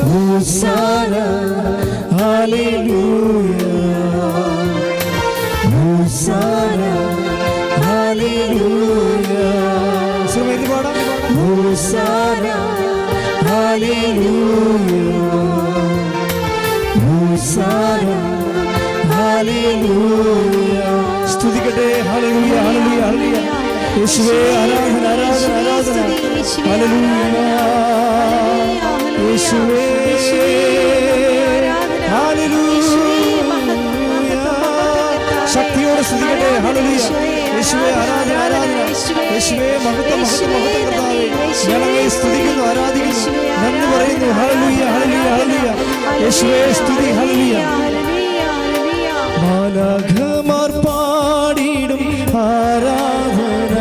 ഹോസാന ഹല്ലേലൂയ ഹോസാന ഹല്ലേലൂയ ഹോസാന ഹല്ലേലൂയ ഹോസാന ഹല്ലേലൂയ. സ്തുതിക്കട്ടെ. ഹല്ലേലൂയ ഹല്ലേലൂയ ഹല്ലേലൂയ. യേശുവേ ആരാധന ആരാധന ആരാധന. ഹല്ലേലൂയ യേശുവേ ഹല്ലേലൂയ. ശക്തിയോടെ സ്തുതിക്കട്ടെ. ഹല്ലേലൂയ യേശുവേ ആരാധന ആരാധന. യേശുവേ മഹത്വം മഹത്വം മഹത്വം കർത്താവേ. ഞങ്ങളെ സ്തുതിക്കുന്നു ആരാധിക്കുന്നു നന്ദി പറയുന്നു. ഹല്ലേലൂയ ഹല്ലേലൂയ ഹല്ലേലൂയ. യേശുവേ സ്തുതി. ഹല്ലേലൂയ. മാലാഖമാർ പാടിടും ആരാധന,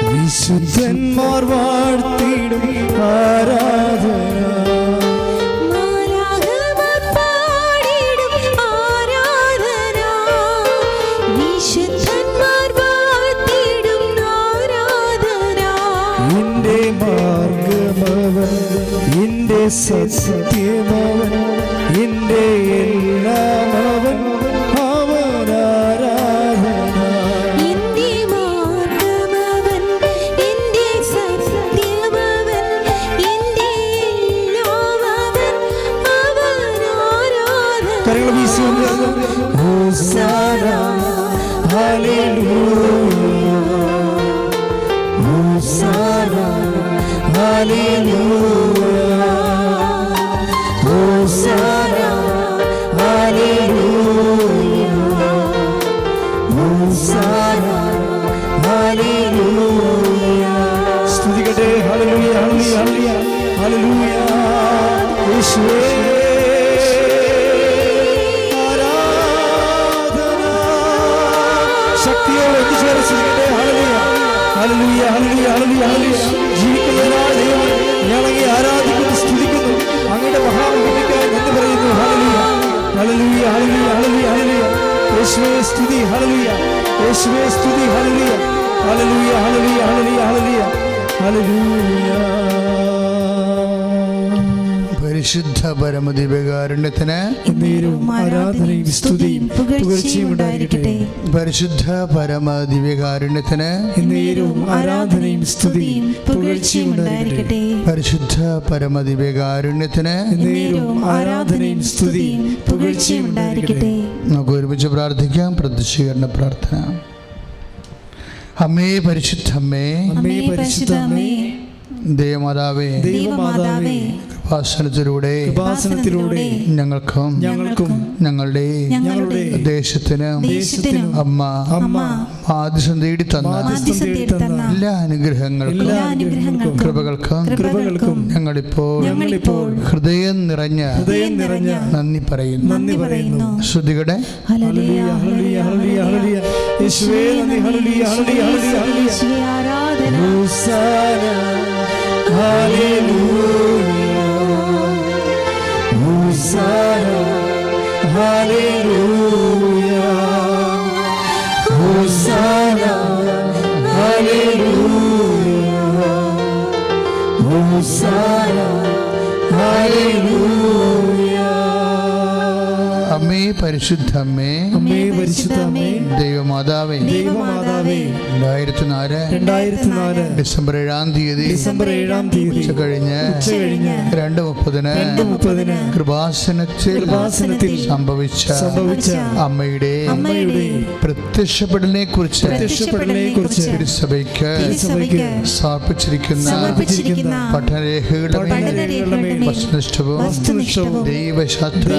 വിശുദ്ധന്മാർ വാഴ്ത്തിടും ആരാധന. മാലാഖമാർ പാടിടും ആരാധന, വിശുദ്ധന്മാർ വാഴ്ത്തിടും ആരാധന. എന്റെ മാർഗമവൻ, എന്റെ സത്യമവൻ, എന്റെ എല്ലാമവൻ, അവൻ ആരാധന. എന്റെ മാർഗമവൻ, എന്റെ സത്യമവൻ, എന്റെ എല്ലാമവൻ, അവൻ ആരാധന. കരങ്ങൾ വീശി ഹോസാന ഹല്ലേലൂയ ഹോസാന ഹല്ലേലൂയ ഹോസാന ഹല്ലേലൂയ ഹോസാന ഹല്ലേലൂയ. സ്തുതിക്കട്ടെ. ഹല്ലേലൂയ ഹല്ലേലൂയ ഹല്ലേലൂയ ഹല്ലേലൂയ. യേശുവേ ശക്തിയോടെ എത്തിച്ചേർന്ന് സ്തുതിക്കട്ടെ. ഹല്ലേലൂയ ഹല്ലേലൂയ ഹല്ലേലൂയ ഹല്ലേലൂയ ഹല്ലേലൂയ. ജീവിക്കുന്നതിനാൽ ദൈവം ഞങ്ങളെ ആരാധിക്കുന്നു സ്തുതിക്കുന്നു. അങ്ങയുടെ മഹാമഹിമയ്ക്കായി നന്ദി പറയുന്നു. ഹല്ലേലൂയ ഹല്ലേലൂയ ഹല്ലേലൂയ ഹല്ലേലൂയ ഹല്ലേലൂയ. യേശുവേ സ്തുതി. ഹല്ലേലൂയ യേശുവേ സ്തുതി. ഹല്ലേലൂയ ഹല്ലേലൂയ ഹല്ലേലൂയ ഹല്ലേലൂയ ഹല്ലേലൂയ ഹല്ലേലൂയ. പരിശുദ്ധ പരമദിവ്യകാരുണ്യത്തിന് ആരാധനയും സ്തുതിയും പുകഴ്ചയും ഉണ്ടായിരിക്കട്ടെ. പരിശുദ്ധ പരമദിവ്യകാരുണ്യത്തിന് ആരാധനയും സ്തുതിയും പുകഴ്ചയും ഉണ്ടായിരിക്കട്ടെ. പരിശുദ്ധ പരമദിവ്യകാരുണ്യത്തിന് ആരാധനയും സ്തുതിയും പുകഴ്ചയും ഉണ്ടായിരിക്കട്ടെ. നമുക്ക് ഒരുമിച്ച് പ്രാർത്ഥിക്കാം. പ്രത്യക്ഷീകരണ പ്രാർത്ഥന. അമ്മേ പരിശുദ്ധമ്മേ, അമ്മേ പരിശുദ്ധമ്മേ, ദേവമാതാവേ, ദൈവമാതാവേ, കൃപാസനത്തിലൂടെ ഞങ്ങൾക്കും ഞങ്ങളുടെ ദേശത്തിനും അമ്മ ആദിശം തേടി തന്ന എല്ലാ അനുഗ്രഹങ്ങൾക്കും കൃപകൾക്കും ഞങ്ങളിപ്പോൾ ഹൃദയം നിറഞ്ഞ നന്ദി പറയുന്നു. ശ്രുതികടെ Hosanna, hallelujah, Hosanna, hallelujah, Hosanna, hallelujah. അമ്മേ പരിശുദ്ധമ്മേ, അമ്മേ പരിശുദ്ധമ്മേ, ദൈവമാതാവേ, 2004 ഡിസംബർ 7-ാം തീയതി ഉച്ച കഴിഞ്ഞ് 2:30 കൃപാസനത്തിൽ സംഭവിച്ച അമ്മയുടെ പ്രത്യക്ഷപ്പെടലിനെ കുറിച്ച് തിരുസഭയ്ക്ക് സമർപ്പിച്ചിരിക്കുന്ന പഠനരേഖകളുടെ വസ്തുനിഷ്ഠവും ദൈവശാസ്ത്ര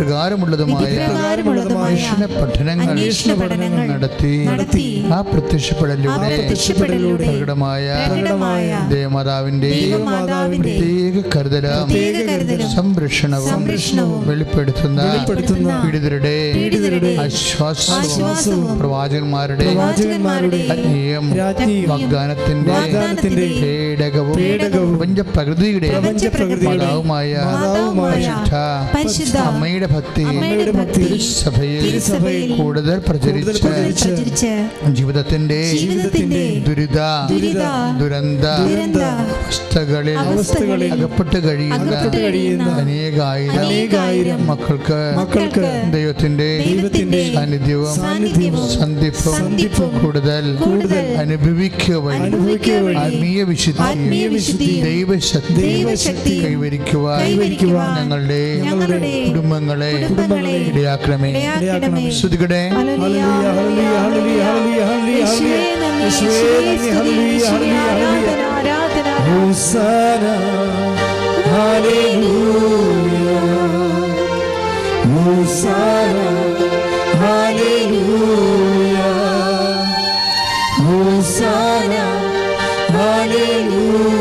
പ്രകാരമുള്ളതുമായ പഠനങ്ങൾ നടത്തി ആ പ്രത്യക്ഷപ്പെടലിലൂടെ പ്രകടമായ ദേവമാതാവിന്റെ പ്രത്യേക കരുതലും സംരക്ഷണവും വെളിപ്പെടുത്തുന്ന പീഡിതരുടെ ആശ്വാസവും പ്രവാചകന്മാരുടെ ആത്മീയം വാഗ്ദാനത്തിന്റെ പേടകവും പ്രപഞ്ചപ്രകൃതിയുടെ മാതാവുമായ പരിശുദ്ധ അമ്മയുടെ ഭക്തി ഭക്തി ഭക്തി തിരുസഭയിൽ കൂടുതൽ പ്രചരിച്ച് ജീവിതത്തിന്റെ ദുരന്ത അവസ്ഥകളിൽ അകപ്പെട്ട് കഴിയുന്ന അനേകായിരം മക്കൾക്ക് ദൈവത്തിന്റെ സാന്നിധ്യവും സന്ധിപ്പും കൂടുതൽ അനുഭവിക്കുവാൻ ആത്മീയ വിശുദ്ധി ദൈവശക്തി കൈവരിക്കുവാൻ ഞങ്ങളുടെ കുടുംബങ്ങളെ ഇടയാക്കണമേ. ശ്രുതികടെ Hosanna, hallelujah, Hosanna, hallelujah, Hosanna, hallelujah,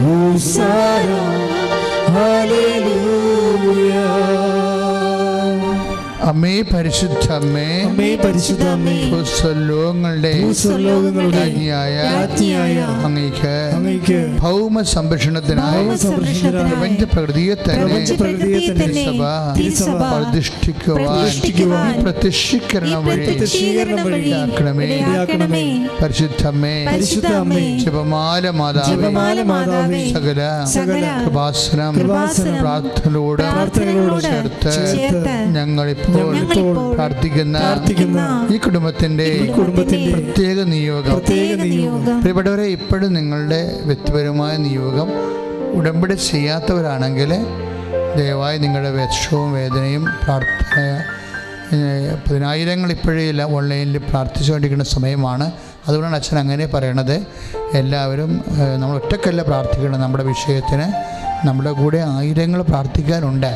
Hosanna, hallelujah. അമ്മേ പരിശുദ്ധ അമ്മേ ഭൂസ്വലോകങ്ങളുടെ അങ്ങേക്ക് ഭൗമ സംരക്ഷണത്തിനായി പ്രപഞ്ച പ്രകൃതിയെ തന്നെ പ്രതിഷ്ഠിക്കുവാൻ പ്രത്യക്ഷീകരണം വഴി ആക്കണമേ. പരിശുദ്ധ അമ്മേ ജപമാല മാതാവേ സകല കൃപാസനം പ്രാർത്ഥനയോട് ചേർത്ത് ഞങ്ങളിപ്പോൾ പ്രാർത്ഥിക്കുന്ന ഈ കുടുംബത്തിന്റെ പ്രത്യേക നിയോഗം പ്രിയപ്പെട്ടവരെ, ഇപ്പോഴും നിങ്ങളുടെ വ്യക്തിപരമായ നിയോഗം ഉടമ്പടി ചെയ്യാത്തവരാണെങ്കിൽ ദയവായി നിങ്ങളുടെ വിഷമവും വേദനയും പ്രാർത്ഥന 10,000 ഇപ്പോഴേ ഓൺലൈനിൽ പ്രാർത്ഥിച്ചുകൊണ്ടിരിക്കുന്ന സമയമാണ്. അതുകൊണ്ടാണ് അച്ഛൻ അങ്ങനെ പറയണത്. എല്ലാവരും നമ്മൾ ഒറ്റക്കല്ല പ്രാർത്ഥിക്കണം. നമ്മുടെ വിഷയത്തിന് നമ്മുടെ കൂടെ 1000 പ്രാർത്ഥിക്കാനുണ്ട്.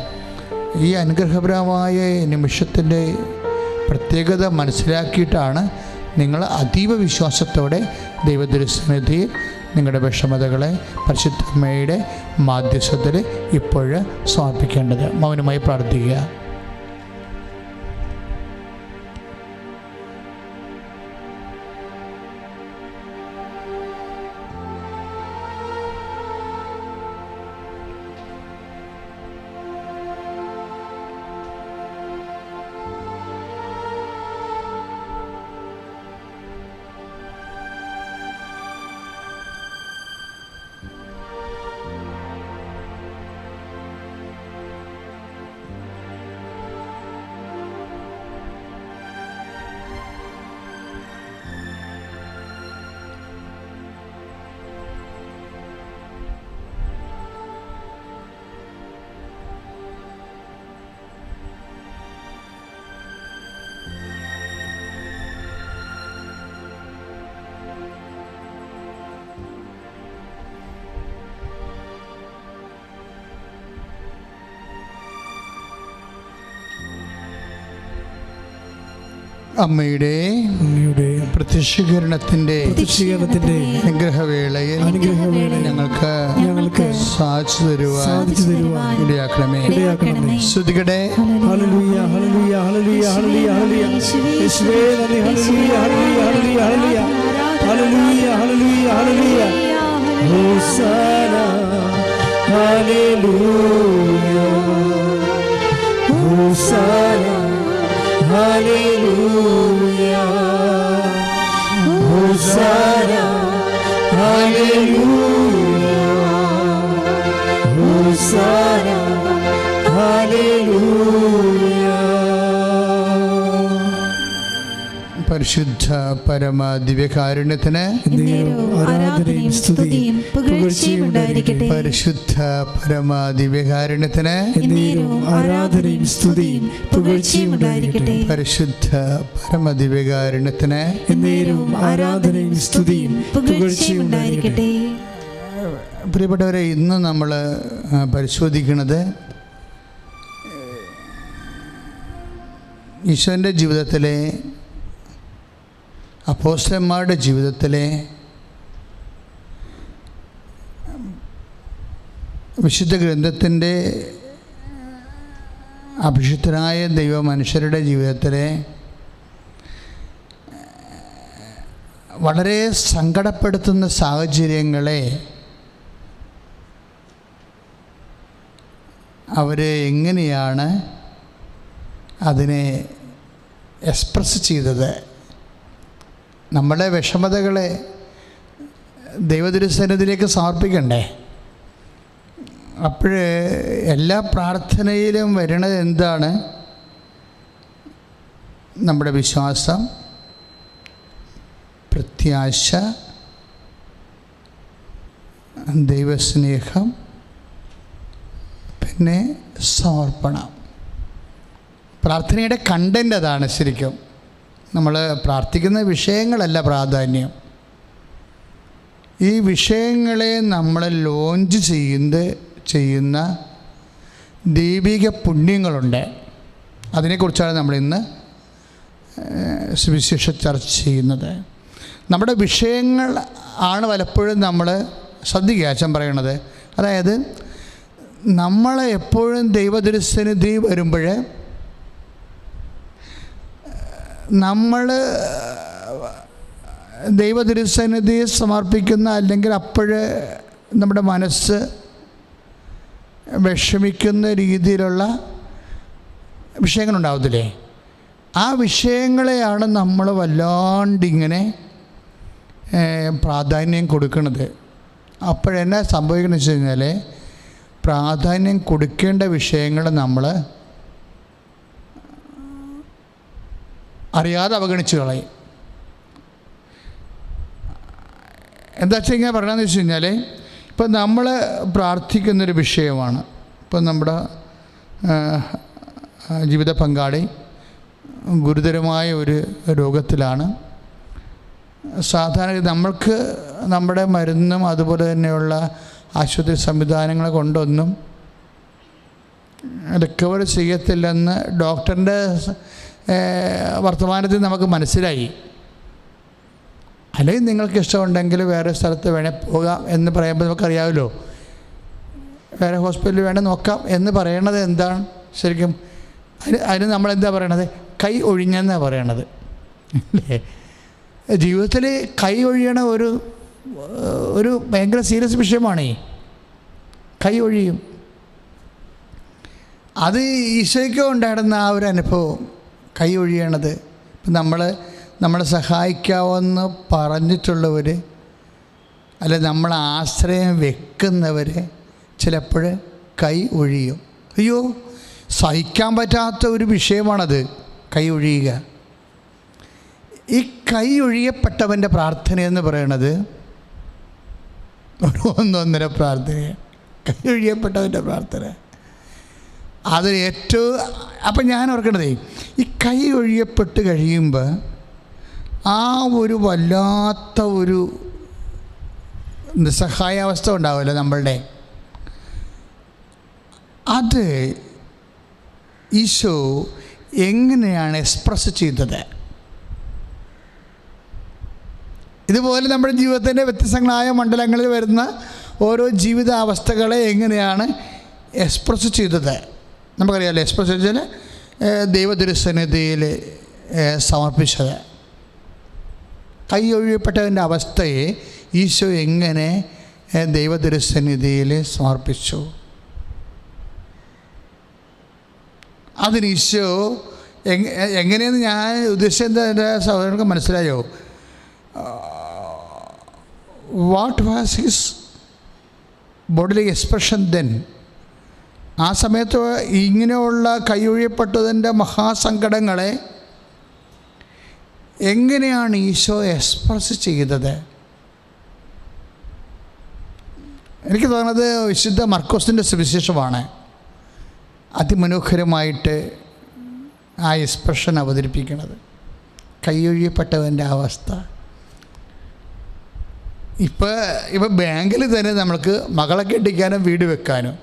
ഈ അനുഗ്രഹപരമായ നിമിഷത്തിൻ്റെ പ്രത്യേകത മനസ്സിലാക്കിയിട്ടാണ് നിങ്ങൾ അതീവ വിശ്വാസത്തോടെ ദൈവദൃസന്നിധിയിൽ നിങ്ങളുടെ വിഷമതകളെ പരിശുദ്ധ അമ്മയുടെ മാധ്യസ്ഥത്തിൽ ഇപ്പോൾ സമർപ്പിക്കേണ്ടത്. മൗനമായി പ്രാർത്ഥിക്കുക. അമ്മയുടെ പ്രത്യക്ഷീകരണത്തിന്റെ അനുഗ്രഹവേളയിൽ ഞങ്ങൾക്ക് സാധിച്ചു തരുവാൻ ഇടയാക്കണമേ. ശ്രുതികടെ ഹല്ലേലൂയ ഹല്ലേലൂയ ഹല്ലേലൂയ ഹല്ലേലൂയ ഹല്ലേലൂയ യേശുവേ നന്ദി. ഹല്ലേലൂയ ഹല്ലേലൂയ ഹല്ലേലൂയ ഹല്ലേലൂയ ഹല്ലേലൂയ ഹല്ലേലൂയ ഹോസാന ഹല്ലേലൂയ ഹോസാന Hallelujah, Hosanna, Hallelujah, Hosanna, Hallelujah. പരിശുദ്ധ പരമ ദിവ്യകാരുണ്യത്തിന് ആരാധനയും സ്തുതിയും പുകഴ്ചയും ഉണ്ടായിരിക്കട്ടെ. പരിശുദ്ധ പരമ ദിവ്യകാരുണ്യത്തിന് ആരാധനയും സ്തുതിയും പുകഴ്ചയും ഉണ്ടായിരിക്കട്ടെ. പരിശുദ്ധ പരമ ദിവ്യകാരുണ്യത്തിന് ആരാധനയും സ്തുതിയും പുകഴ്ചയും ഉണ്ടായിരിക്കട്ടെ. പ്രിയപ്പെട്ടവരെ, ഇന്ന് നമ്മൾ പരിശോധിക്കുന്നത് ഈശോൻ്റെ ജീവിതത്തിലെ അപ്പോസ്തലന്മാരുടെ ജീവിതത്തിലെ വിശുദ്ധ ഗ്രന്ഥത്തിൻ്റെ അഭിഷിക്തരായ ദൈവ മനുഷ്യരുടെ ജീവിതത്തിലെ വളരെ സങ്കടപ്പെടുത്തുന്ന സാഹചര്യങ്ങളെ അവർ എങ്ങനെയാണ് അതിനെ എക്സ്പ്രസ് ചെയ്തത്. നമ്മുടെ വിഷമതകളെ ദൈവതിരുസന്നിധിയിലേക്ക് സമർപ്പിക്കണ്ടേ? അപ്പോൾ എല്ലാ പ്രാർത്ഥനയിലും വരുന്നത് എന്താണ്? നമ്മുടെ വിശ്വാസം, പ്രത്യാശ, ദൈവസ്നേഹം, പിന്നെ സമർപ്പണം. പ്രാർത്ഥനയുടെ കണ്ടൻ്റ് അതാണ്. ശരിക്കും നമ്മൾ പ്രാർത്ഥിക്കുന്ന വിഷയങ്ങളല്ല പ്രാധാന്യം. ഈ വിഷയങ്ങളെ നമ്മൾ ലോഞ്ച് ചെയ്യുന്ന ദൈവിക പുണ്യങ്ങളുണ്ട്. അതിനെക്കുറിച്ചാണ് നമ്മളിന്ന് സുവിശേഷ ചർച്ച ചെയ്യുന്നത്. നമ്മുടെ വിഷയങ്ങൾ ആണ് പലപ്പോഴും നമ്മൾ ശ്രദ്ധിക്കുക അച്ഛൻ പറയണത്. അതായത് നമ്മൾ എപ്പോഴും ദൈവതിരുസന്നിധി വരുമ്പോൾ നമ്മൾ ദൈവതിരുസന്നിധിയെ സമർപ്പിക്കുന്ന, അല്ലെങ്കിൽ അപ്പോഴ് നമ്മുടെ മനസ്സ് വിഷമിക്കുന്ന രീതിയിലുള്ള വിഷയങ്ങളുണ്ടാവത്തില്ലേ? ആ വിഷയങ്ങളെയാണ് നമ്മൾ വല്ലാണ്ടിങ്ങനെ പ്രാധാന്യം കൊടുക്കുന്നത്. അപ്പോഴെന്നാ സംഭവിക്കണമെന്ന് വെച്ച് കഴിഞ്ഞാൽ, പ്രാധാന്യം കൊടുക്കേണ്ട വിഷയങ്ങൾ നമ്മൾ അറിയാതെ അവഗണിച്ച് കളയും. എന്താ വെച്ചാൽ ഇങ്ങനെ പറയണമെന്ന് വെച്ച് കഴിഞ്ഞാൽ, ഇപ്പം നമ്മൾ പ്രാർത്ഥിക്കുന്നൊരു വിഷയമാണ്. ഇപ്പം നമ്മുടെ ജീവിത പങ്കാളി ഗുരുതരമായ ഒരു രോഗത്തിലാണ്. സാധാരണ നമ്മൾക്ക് നമ്മുടെ മരുന്നും അതുപോലെ തന്നെയുള്ള ആശുപത്രി സംവിധാനങ്ങൾ കൊണ്ടൊന്നും റിക്കവർ ചെയ്യത്തില്ലെന്ന് ഡോക്ടറിൻ്റെ വർത്തമാനത്തിൽ നമുക്ക് മനസ്സിലായി. അല്ലെങ്കിൽ നിങ്ങൾക്ക് ഇഷ്ടമുണ്ടെങ്കിൽ വേറെ സ്ഥലത്ത് വേണേൽ പോകാം എന്ന് പറയുമ്പോൾ നമുക്കറിയാമല്ലോ, വേറെ ഹോസ്പിറ്റലിൽ വേണേൽ നോക്കാം എന്ന് പറയണത് എന്താണ്? ശരിക്കും അതിന് നമ്മളെന്താ പറയണത്? കൈ ഒഴിഞ്ഞെന്നാണ് പറയണത് അല്ലേ? ജീവിതത്തിൽ കൈ ഒഴിയണ ഒരു ഭയങ്കര സീരിയസ് വിഷയമാണ്. കൈ ഒഴിയും. അത് ഈശോയ്ക്കോ ഉണ്ടായിരുന്ന ആ ഒരു അനുഭവം, കൈ ഒഴിയണത്. ഇപ്പം നമ്മളെ സഹായിക്കാമെന്ന് പറഞ്ഞിട്ടുള്ളവർ, അല്ല നമ്മൾ ആശ്രയം വെക്കുന്നവർ ചിലപ്പോൾ കൈ ഒഴിയും. അയ്യോ, സഹിക്കാൻ പറ്റാത്ത ഒരു വിഷയമാണത്, കൈ ഒഴിയുക. ഈ കൈ ഒഴിയപ്പെട്ടവൻ്റെ പ്രാർത്ഥനയെന്ന് പറയണത് ഒരു 1.5 പ്രാർത്ഥനയാണ്. കൈ ഒഴിയപ്പെട്ടവൻ്റെ പ്രാർത്ഥന അത് ഏറ്റവും. അപ്പം ഞാൻ ഓർക്കണതേ, ഈ കൈ ഒഴിയപ്പെട്ട് കഴിയുമ്പോൾ ആ ഒരു വല്ലാത്ത ഒരു നിസ്സഹായാവസ്ഥ ഉണ്ടാവുമല്ലോ നമ്മളുടെ. അത് ഈശോ എങ്ങനെയാണ് എക്സ്പ്രസ് ചെയ്തത്? ഇതുപോലെ നമ്മുടെ ജീവിതത്തിൻ്റെ വ്യത്യസ്തങ്ങളായ മണ്ഡലങ്ങളിൽ വരുന്ന ഓരോ ജീവിതാവസ്ഥകളെ എങ്ങനെയാണ് എക്സ്പ്രസ് ചെയ്തത്? നമുക്കറിയാമല്ലോ, എക്സ്പ്രസ് ചെയ്താൽ ദൈവതിരുസന്നിധിയിൽ സമർപ്പിച്ചത്. കൈ ഒഴിയപ്പെട്ടതിൻ്റെ അവസ്ഥയെ ഈശോ എങ്ങനെ ദൈവതിരുസന്നിധിയിൽ സമർപ്പിച്ചു? അതിന് ഈശോ എങ്ങനെയെന്ന് ഞാൻ ഉദ്ദേശിച്ചത് എൻ്റെ സഹോദരങ്ങൾക്ക് മനസ്സിലായോ? What was his bodily expression then? ആ സമയത്ത് ഇങ്ങനെയുള്ള കൈയൊഴിയപ്പെട്ടതിൻ്റെ മഹാസങ്കടങ്ങളെ എങ്ങനെയാണ് ഈശോ എക്സ്പ്രസ് ചെയ്തത്? എനിക്ക് തോന്നുന്നത് വിശുദ്ധ മർക്കോസിൻ്റെ സുവിശേഷമാണ് അതിമനോഹരമായിട്ട് ആ എക്സ്പ്രഷൻ അവതരിപ്പിക്കുന്നത്. കൈയൊഴിയപ്പെട്ടവൻ്റെ അവസ്ഥ. ഇപ്പം ബാങ്കിൽ തന്നെ നമ്മൾക്ക് മകളെ കെട്ടിക്കാനും വീട് വെക്കാനും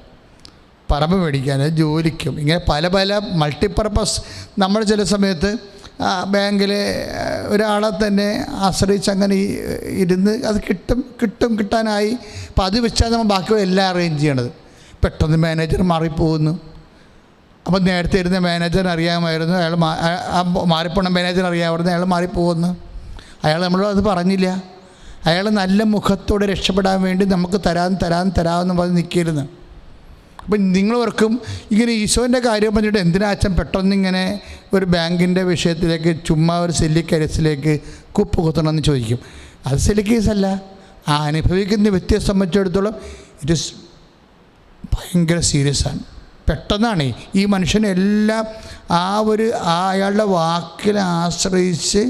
പറമ്പ് മേടിക്കാനും ജോലിക്കും ഇങ്ങനെ പല മൾട്ടിപ്പർപ്പസ് നമ്മൾ ചില സമയത്ത് ബാങ്കിൽ ഒരാളെ തന്നെ ആശ്രയിച്ച് അങ്ങനെ ഇരുന്ന് അത് കിട്ടാനായി. അപ്പം അത് വെച്ചാൽ നമ്മൾ ബാക്കി എല്ലാം അറേഞ്ച് ചെയ്യണത്. പെട്ടെന്ന് മാനേജർ മാറിപ്പോകുന്നു. അപ്പം നേരത്തെ ഇരുന്ന മാനേജറിന് അറിയാമായിരുന്നു, അയാൾ മാറിപ്പോണ മാനേജർ അറിയാമായിരുന്നു, അയാൾ മാറിപ്പോകുന്നു. അയാൾ നമ്മളോട് അത് പറഞ്ഞില്ല. അയാൾ നല്ല മുഖത്തോടെ രക്ഷപ്പെടാൻ വേണ്ടി നമുക്ക് തരാമെന്ന് പറഞ്ഞ് നിൽക്കരുത്. അപ്പം നിങ്ങളവർക്കും ഇങ്ങനെ ഈശോൻ്റെ കാര്യം പറഞ്ഞിട്ട് എന്തിനാ അച്ഛൻ പെട്ടെന്നിങ്ങനെ ഒരു ബാങ്കിൻ്റെ വിഷയത്തിലേക്ക് ചുമ്മാ ഒരു സില്ലി കേസിലേക്ക് കുപ്പ് കുത്തണമെന്ന് ചോദിക്കും. അത് സില്ലി കേസല്ല. ആ അനുഭവിക്കുന്ന വ്യക്തിയെ സംബന്ധിച്ചിടത്തോളം ഇറ്റ് ഇസ് ഭയങ്കര സീരിയസ് ആണ്. പെട്ടെന്നാണ് ഈ മനുഷ്യനെല്ലാം അയാളുടെ വാക്കിൽ ആശ്രയിച്ച്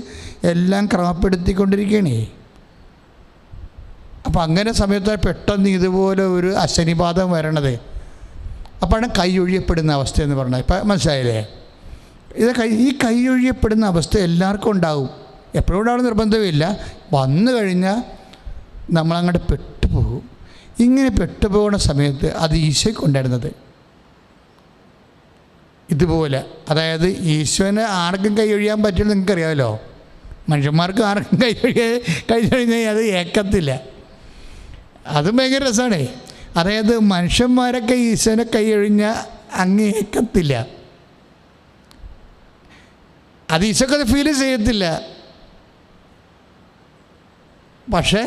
എല്ലാം ക്രമപ്പെടുത്തിക്കൊണ്ടിരിക്കുകയാണ്. അപ്പം അങ്ങനെ സമയത്ത് പെട്ടെന്ന് ഇതുപോലെ ഒരു അശനിപാതം വരണത്, അപ്പോഴാണ് കൈ ഒഴിയപ്പെടുന്ന അവസ്ഥ എന്ന് പറഞ്ഞത്. ഇപ്പം മനസ്സിലായില്ലേ? ഈ കൈ ഒഴിയപ്പെടുന്ന അവസ്ഥ എല്ലാവർക്കും ഉണ്ടാവും. എപ്പോഴും ഉണ്ടാവുന്ന നിർബന്ധമില്ല. വന്നു കഴിഞ്ഞാൽ നമ്മളങ്ങോട്ട് പെട്ടുപോകും. ഇങ്ങനെ പെട്ടുപോകുന്ന സമയത്ത് അത് ഈശോയ്ക്ക് ഉണ്ടായിരുന്നത് ഇതുപോലെ. അതായത് ഈശോനെ ആർക്കും കൈ ഒഴിയാൻ പറ്റില്ല, നിങ്ങൾക്കറിയാമല്ലോ. മനുഷ്യന്മാർക്ക് ആർക്കും കൈ കഴിഞ്ഞാൽ അത് ഏക്കത്തില്ല. അതും ഭയങ്കര രസമാണ്. അതായത് മനുഷ്യന്മാരൊക്കെ ഈശോനെ കൈ ഒഴിഞ്ഞാൽ അങ്ങ് ഏക്കത്തില്ല. അത് ഈശോക്കത് ഫീൽ ചെയ്യത്തില്ല. പക്ഷേ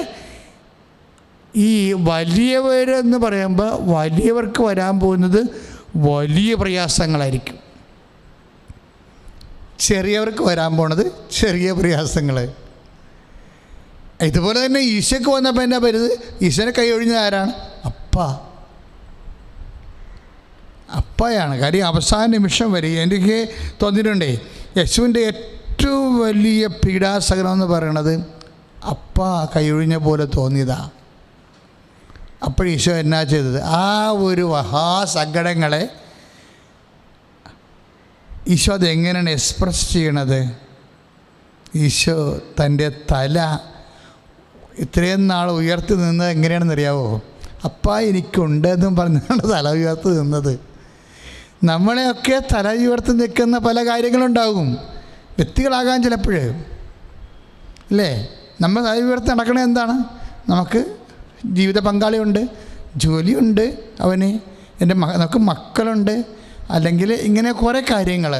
ഈ വലിയവരെന്ന് പറയുമ്പോൾ വലിയവർക്ക് വരാൻ പോകുന്നത് വലിയ പ്രയാസങ്ങളായിരിക്കും. ചെറിയവർക്ക് വരാൻ പോണത് ചെറിയ പ്രയാസങ്ങൾ. ഇതുപോലെ തന്നെ ഈശോയ്ക്ക് വന്നപ്പോൾ എന്നാ വരുന്നത്? ഈശോനെ കൈ ഒഴിഞ്ഞത് ആരാണ്? അപ്പയാണ്. കാര്യം അവസാന നിമിഷം വരെ എനിക്ക് തോന്നിയിട്ടുണ്ടേ യേശുവിൻ്റെ ഏറ്റവും വലിയ പീഡാസഹനം എന്ന് പറയണത് അപ്പ കൈയൊഴിഞ്ഞ പോലെ തോന്നിയതാ. അപ്പോൾ ഈശോ എന്നാ ചെയ്തത്? ആ ഒരു മഹാസങ്കടങ്ങളെ ഈശോ അതെങ്ങനെയാണ് എക്സ്പ്രസ് ചെയ്യണത്? ഈശോ തൻ്റെ തല ഇത്രയും നാൾ ഉയർത്തി നിന്നത് എങ്ങനെയാണെന്നറിയാവോ? അപ്പാ എനിക്കുണ്ടെന്നും പറഞ്ഞാണ് തല ഉയർത്തി നിന്നത്. നമ്മളെയൊക്കെ തല ഉയർത്തി നിൽക്കുന്ന പല കാര്യങ്ങളുണ്ടാകും. വ്യക്തികളാകാൻ ചിലപ്പോഴേ അല്ലേ? നമ്മൾ തല ഉയർത്തി നടക്കണത് എന്താണ്? നമുക്ക് ജീവിത പങ്കാളിയുണ്ട്, ജോലിയുണ്ട്, നമുക്ക് മക്കളുണ്ട്, അല്ലെങ്കിൽ ഇങ്ങനെ കുറേ കാര്യങ്ങൾ,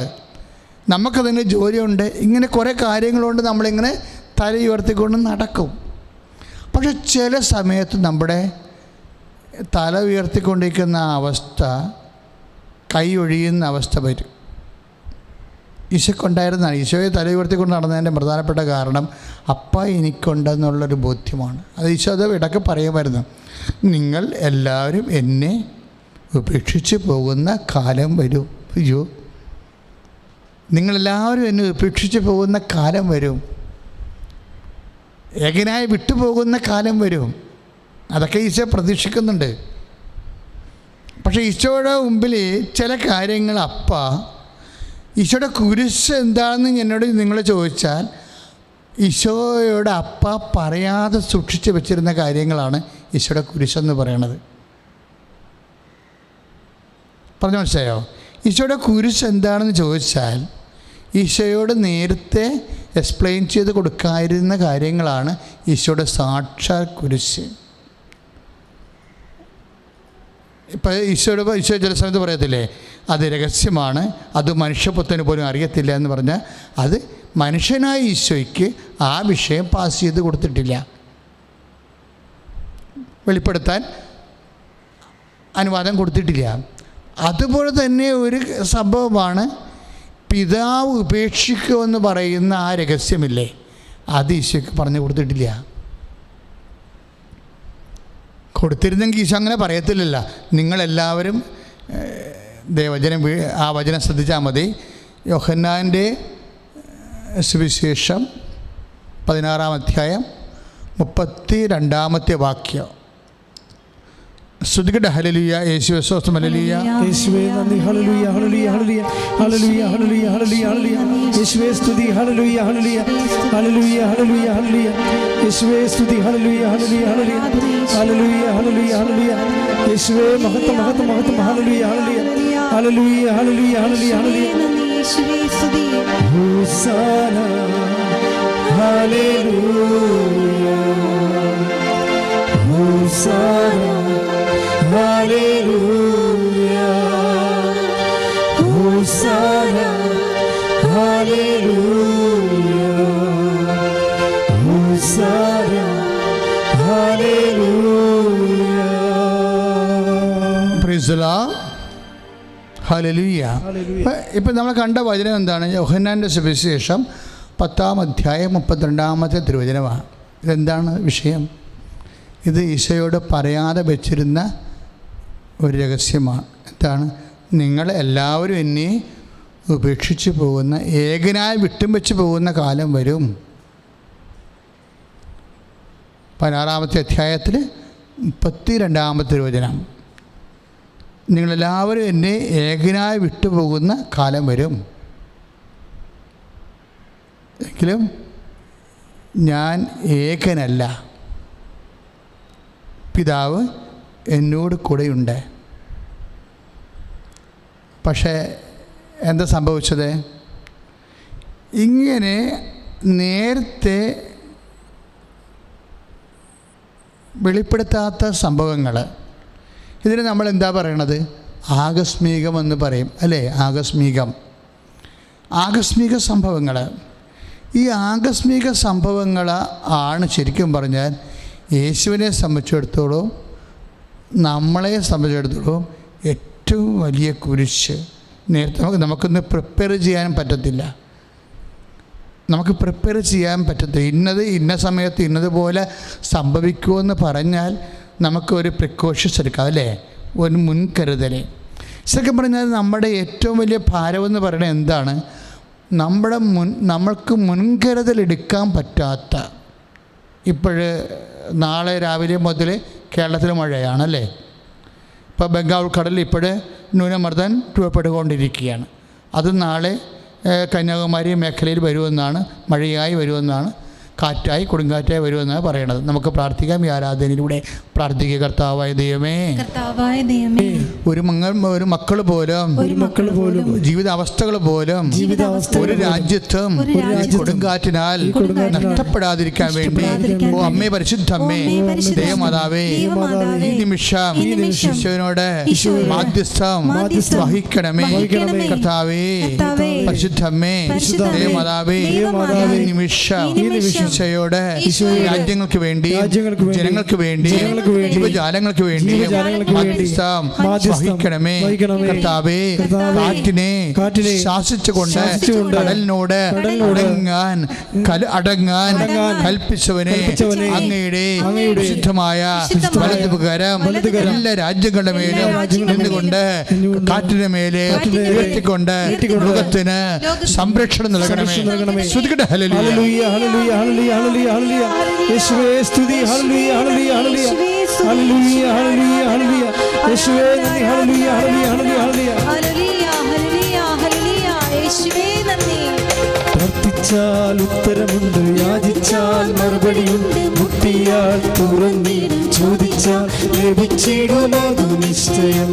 നമുക്കതിന് ജോലിയുണ്ട്, ഇങ്ങനെ കുറേ കാര്യങ്ങളുണ്ട്. നമ്മളിങ്ങനെ തല ഉയർത്തിക്കൊണ്ട് നടക്കും. പക്ഷെ ചില സമയത്ത് നമ്മുടെ തല ഉയർത്തിക്കൊണ്ടിരിക്കുന്ന അവസ്ഥ കൈ ഒഴിയുന്ന അവസ്ഥ വരും. ഈശോയ്ക്കുണ്ടായിരുന്നതാണ്. ഈശോയെ തല ഉയർത്തിക്കൊണ്ട് നടന്നതിൻ്റെ പ്രധാനപ്പെട്ട കാരണം അപ്പ എനിക്കുണ്ടെന്നുള്ളൊരു ബോധ്യമാണ്. അത് ഈശോ അത് ഇടയ്ക്ക് പറയുമായിരുന്നു. നിങ്ങൾ എല്ലാവരും എന്നെ ഉപേക്ഷിച്ച് പോകുന്ന കാലം വരും. അയ്യോ, നിങ്ങളെല്ലാവരും എന്നെ ഉപേക്ഷിച്ച് പോകുന്ന കാലം വരും, ഏകനായി വിട്ടുപോകുന്ന കാലം വരും. അതൊക്കെ ഈശോ പ്രതീക്ഷിക്കുന്നുണ്ട്. പക്ഷേ ഈശോയുടെ മുമ്പിൽ ചില കാര്യങ്ങൾ ഈശോയുടെ കുരിശ് എന്താണെന്ന് നിങ്ങൾ ചോദിച്ചാൽ ഈശോയുടെ പറയാതെ സൂക്ഷിച്ച് വെച്ചിരുന്ന കാര്യങ്ങളാണ് ഈശോയുടെ കുരിശെന്ന് പറയണത്. പറഞ്ഞു മനസ്സിലായോ? ഈശോയുടെ കുരിശ് എന്താണെന്ന് ചോദിച്ചാൽ ഈശോയോട് നേരത്തെ എക്സ്പ്ലെയിൻ ചെയ്ത് കൊടുക്കാതിരുന്ന കാര്യങ്ങളാണ് ഈശോയുടെ സാക്ഷാൽ കുരിശ്. ഇപ്പം ഈശോ ചില സമയത്ത് പറയത്തില്ലേ, അത് രഹസ്യമാണ്, അത് മനുഷ്യപുത്രന് പോലും അറിയത്തില്ല എന്ന് പറഞ്ഞാൽ അത് മനുഷ്യനായ ഈശോയ്ക്ക് ആ വിഷയം പാസ് ചെയ്ത് കൊടുത്തിട്ടില്ല, വെളിപ്പെടുത്താൻ അനുവാദം കൊടുത്തിട്ടില്ല. അതുപോലെ തന്നെ ഒരു സംഭവമാണ് പിതാവ് ഉപേക്ഷിക്കുമെന്ന് പറയുന്ന ആ രഹസ്യമില്ലേ, അത് ഈശോയ്ക്ക് പറഞ്ഞു കൊടുത്തിട്ടില്ല. കൊടുത്തിരുന്നെങ്കിൽ ഈശോ അങ്ങനെ പറയത്തില്ലല്ല. നിങ്ങളെല്ലാവരും ആ വചനം ശ്രദ്ധിച്ചാൽ മതി. യോഹന്നാൻ്റെ സുവിശേഷം 16-ാം അധ്യായം 32-ാമത്തെ വാക്യം. ശ്രുതികട ഹല്ലേലൂയ, യേശുവേ സ്തോത്രം, ഹല്ലേലൂയ, യേശുവേ നന്ദി, ഹല്ലേലൂയ, ഹല്ലേലൂയ, ഹല്ലേലൂയ, ഹല്ലേലൂയ, ഹല്ലേലൂയ, ഹല്ലേലൂയ, ഹല്ലേലൂയ, യേശുവേ സ്തുതി, ഹല്ലേലൂയ, ഹല്ലേലൂയ, ഹല്ലേലൂയ, ഹല്ലേലൂയ, ഹല്ലേലൂയ, യേശുവേ സ്തുതി, ഹല്ലേലൂയ, ഹല്ലേലൂയ, ഹല്ലേലൂയ, ഹല്ലേലൂയ, ഹല്ലേലൂയ, ഹല്ലേലൂയ, യേശുവേ മഹത്വം, മഹത്വം, മഹത്വം, ഹല്ലേലൂയ, ഹല്ലേലൂയ, ഹല്ലേലൂയ, ഹല്ലേലൂയ, ഹല്ലേലൂയ, ഹല്ലേലൂയ, യേശുവേ സ്തുതി, ഹോസാന, ഹല്ലേലൂയ, ഹോസാന, ഹല്ലേലൂയ, ഹോസാന, ഹല്ലേലൂയ, ഹോസാന, ഹല്ലേലൂയ. ഹല്ലേലൂയ. ഇപ്പം നമ്മൾ കണ്ട വചനം എന്താണ്? യോഹന്നാൻ്റെ സുവിശേഷം 10-ാം അധ്യായം 32-ാമത്തെ തിരുവചനമാണ്. ഇതെന്താണ് വിഷയം? ഇത് ഈശോയോട് പറയാതെ വെച്ചിരുന്ന ഒരു രഹസ്യമാണ്. എന്താണ്? നിങ്ങൾ എല്ലാവരും എന്നെ ഉപേക്ഷിച്ച് പോകുന്ന, ഏകനായി വിട്ടും വെച്ച് പോകുന്ന കാലം വരും. 16-ാമത്തെ അധ്യായത്തിൽ 32-ാമത്തെ തിരുവചനം. നിങ്ങളെല്ലാവരും എന്നെ ഏകനായി വിട്ടുപോകുന്ന കാലം വരും, എങ്കിലും ഞാൻ ഏകനല്ല, പിതാവ് എന്നോട് കൂടെയുണ്ട്. പക്ഷേ എന്താ സംഭവിച്ചത്? ഇങ്ങനെ നേരത്തെ വെളിപ്പെടുത്താത്ത സംഭവങ്ങൾ, ഇതിന് നമ്മൾ എന്താ പറയണത്? ആകസ്മികമെന്ന് പറയും അല്ലേ? ആകസ്മിക സംഭവങ്ങൾ. ഈ ആകസ്മിക സംഭവങ്ങൾ ആണ് ശരിക്കും പറഞ്ഞാൽ യേശുവിനെ സംബന്ധിച്ചിടത്തോളം, നമ്മളെ സംബന്ധിച്ചിടത്തോളം ഏറ്റവും വലിയ കുരിശ്. നേരത്തെ നമുക്കൊന്ന് പ്രിപ്പയർ ചെയ്യാൻ പറ്റത്തില്ല. ഇന്ന സമയത്ത് ഇന്നതുപോലെ സംഭവിക്കുമെന്ന് പറഞ്ഞാൽ നമുക്കൊരു പ്രിക്കോഷൻസ് എടുക്കാം അല്ലേ? ഒരു മുൻകരുതൽ. ശരിക്കും പറഞ്ഞാൽ നമ്മുടെ ഏറ്റവും വലിയ ഭാരമെന്ന് പറയുന്നത് എന്താണ്? നമ്മൾക്ക് മുൻകരുതലെടുക്കാൻ പറ്റാത്ത. നാളെ രാവിലെ മുതൽ കേരളത്തിൽ മഴയാണല്ലേ? ഇപ്പോൾ ബംഗാൾ ഉൾക്കടലിൽ ന്യൂനമർദ്ദം രൂപപ്പെട്ടുകൊണ്ടിരിക്കുകയാണ്. അത് നാളെ കന്യാകുമാരി മേഖലയിൽ വരുമെന്നാണ്, മഴയായി വരുമെന്നാണ്, കാറ്റായി കൊടുങ്കാറ്റായി വരുമെന്നാണ് പറയണത്. നമുക്ക് പ്രാർത്ഥിക്കാം. ഈ ആരാധനയിലൂടെ പ്രാർത്ഥിക്കുക. കർത്താവായ ദൈവമേ, ഒരു മക്കൾ പോലും ജീവിതാവസ്ഥകൾ പോലും ഒരു രാജ്യത്തും കൊടുങ്കാറ്റിനാൽ നഷ്ടപ്പെടാതിരിക്കാൻ വേണ്ടി അമ്മേ, പരിശുദ്ധമ്മേ, ദേവമാതാവേ, ഈ നിമിഷം ഈശോയോട് മാധ്യസ്ഥം വഹിക്കണമേ. കർത്താവേ, പരിശുദ്ധമ്മേ, ദേവമാതാവേ, ഈ നിമിഷം ഈശോയോട് രാജ്യങ്ങൾക്ക് വേണ്ടി, ജനങ്ങൾക്ക് വേണ്ടി, ജീവജാലങ്ങൾക്ക് വേണ്ടി മാധ്യസ്ഥം വഹിക്കണമേ. കർത്താവേ, കാറ്റിനെ ശാസിച്ചുകൊണ്ട് കടലിനോട് അടങ്ങാൻ കൽപ്പിച്ചവനെ, അങ്ങയുടെ വിശുദ്ധമായ വലതുകരം എല്ലാ രാജ്യങ്ങളുടെ മേലും നിന്നുകൊണ്ട് കാറ്റിന്റെ മേലെ ഉയർത്തിക്കൊണ്ട് ലോകത്തിന് സംരക്ഷണം നൽകണമേ. ശ്രുതിക്കട്ടെ. ഹല്ലേലൂയ, ഹല്ലേലൂയ, ഹല്ലേലൂയ, ഹല്ലേലൂയ. യേശുവേ സ്തുതി. ഹല്ലേലൂയ, ഹല്ലേലൂയ, ഹല്ലേലൂയ, ഹല്ലേലൂയ, ഹല്ലേലൂയ, ഹല്ലേലൂയ. യേശുവേ നന്ദി. ഹല്ലേലൂയ, ഹല്ലേലൂയ, ഹല്ലേലൂയ, ഹല്ലേലൂയ, ഹല്ലേലൂയ, ഹല്ലേലൂയ, യേശുവേ നന്ദി. പ്രാർത്ഥിച്ചാൽ ഉത്തരമുണ്ട്, യാചിച്ചാൽ മറുപടിയുണ്ട്, മുട്ടിയാൽ തുറന്നിടും, ചോദിച്ചാൽ ലഭിച്ചിടുമതു നിശ്ചയം.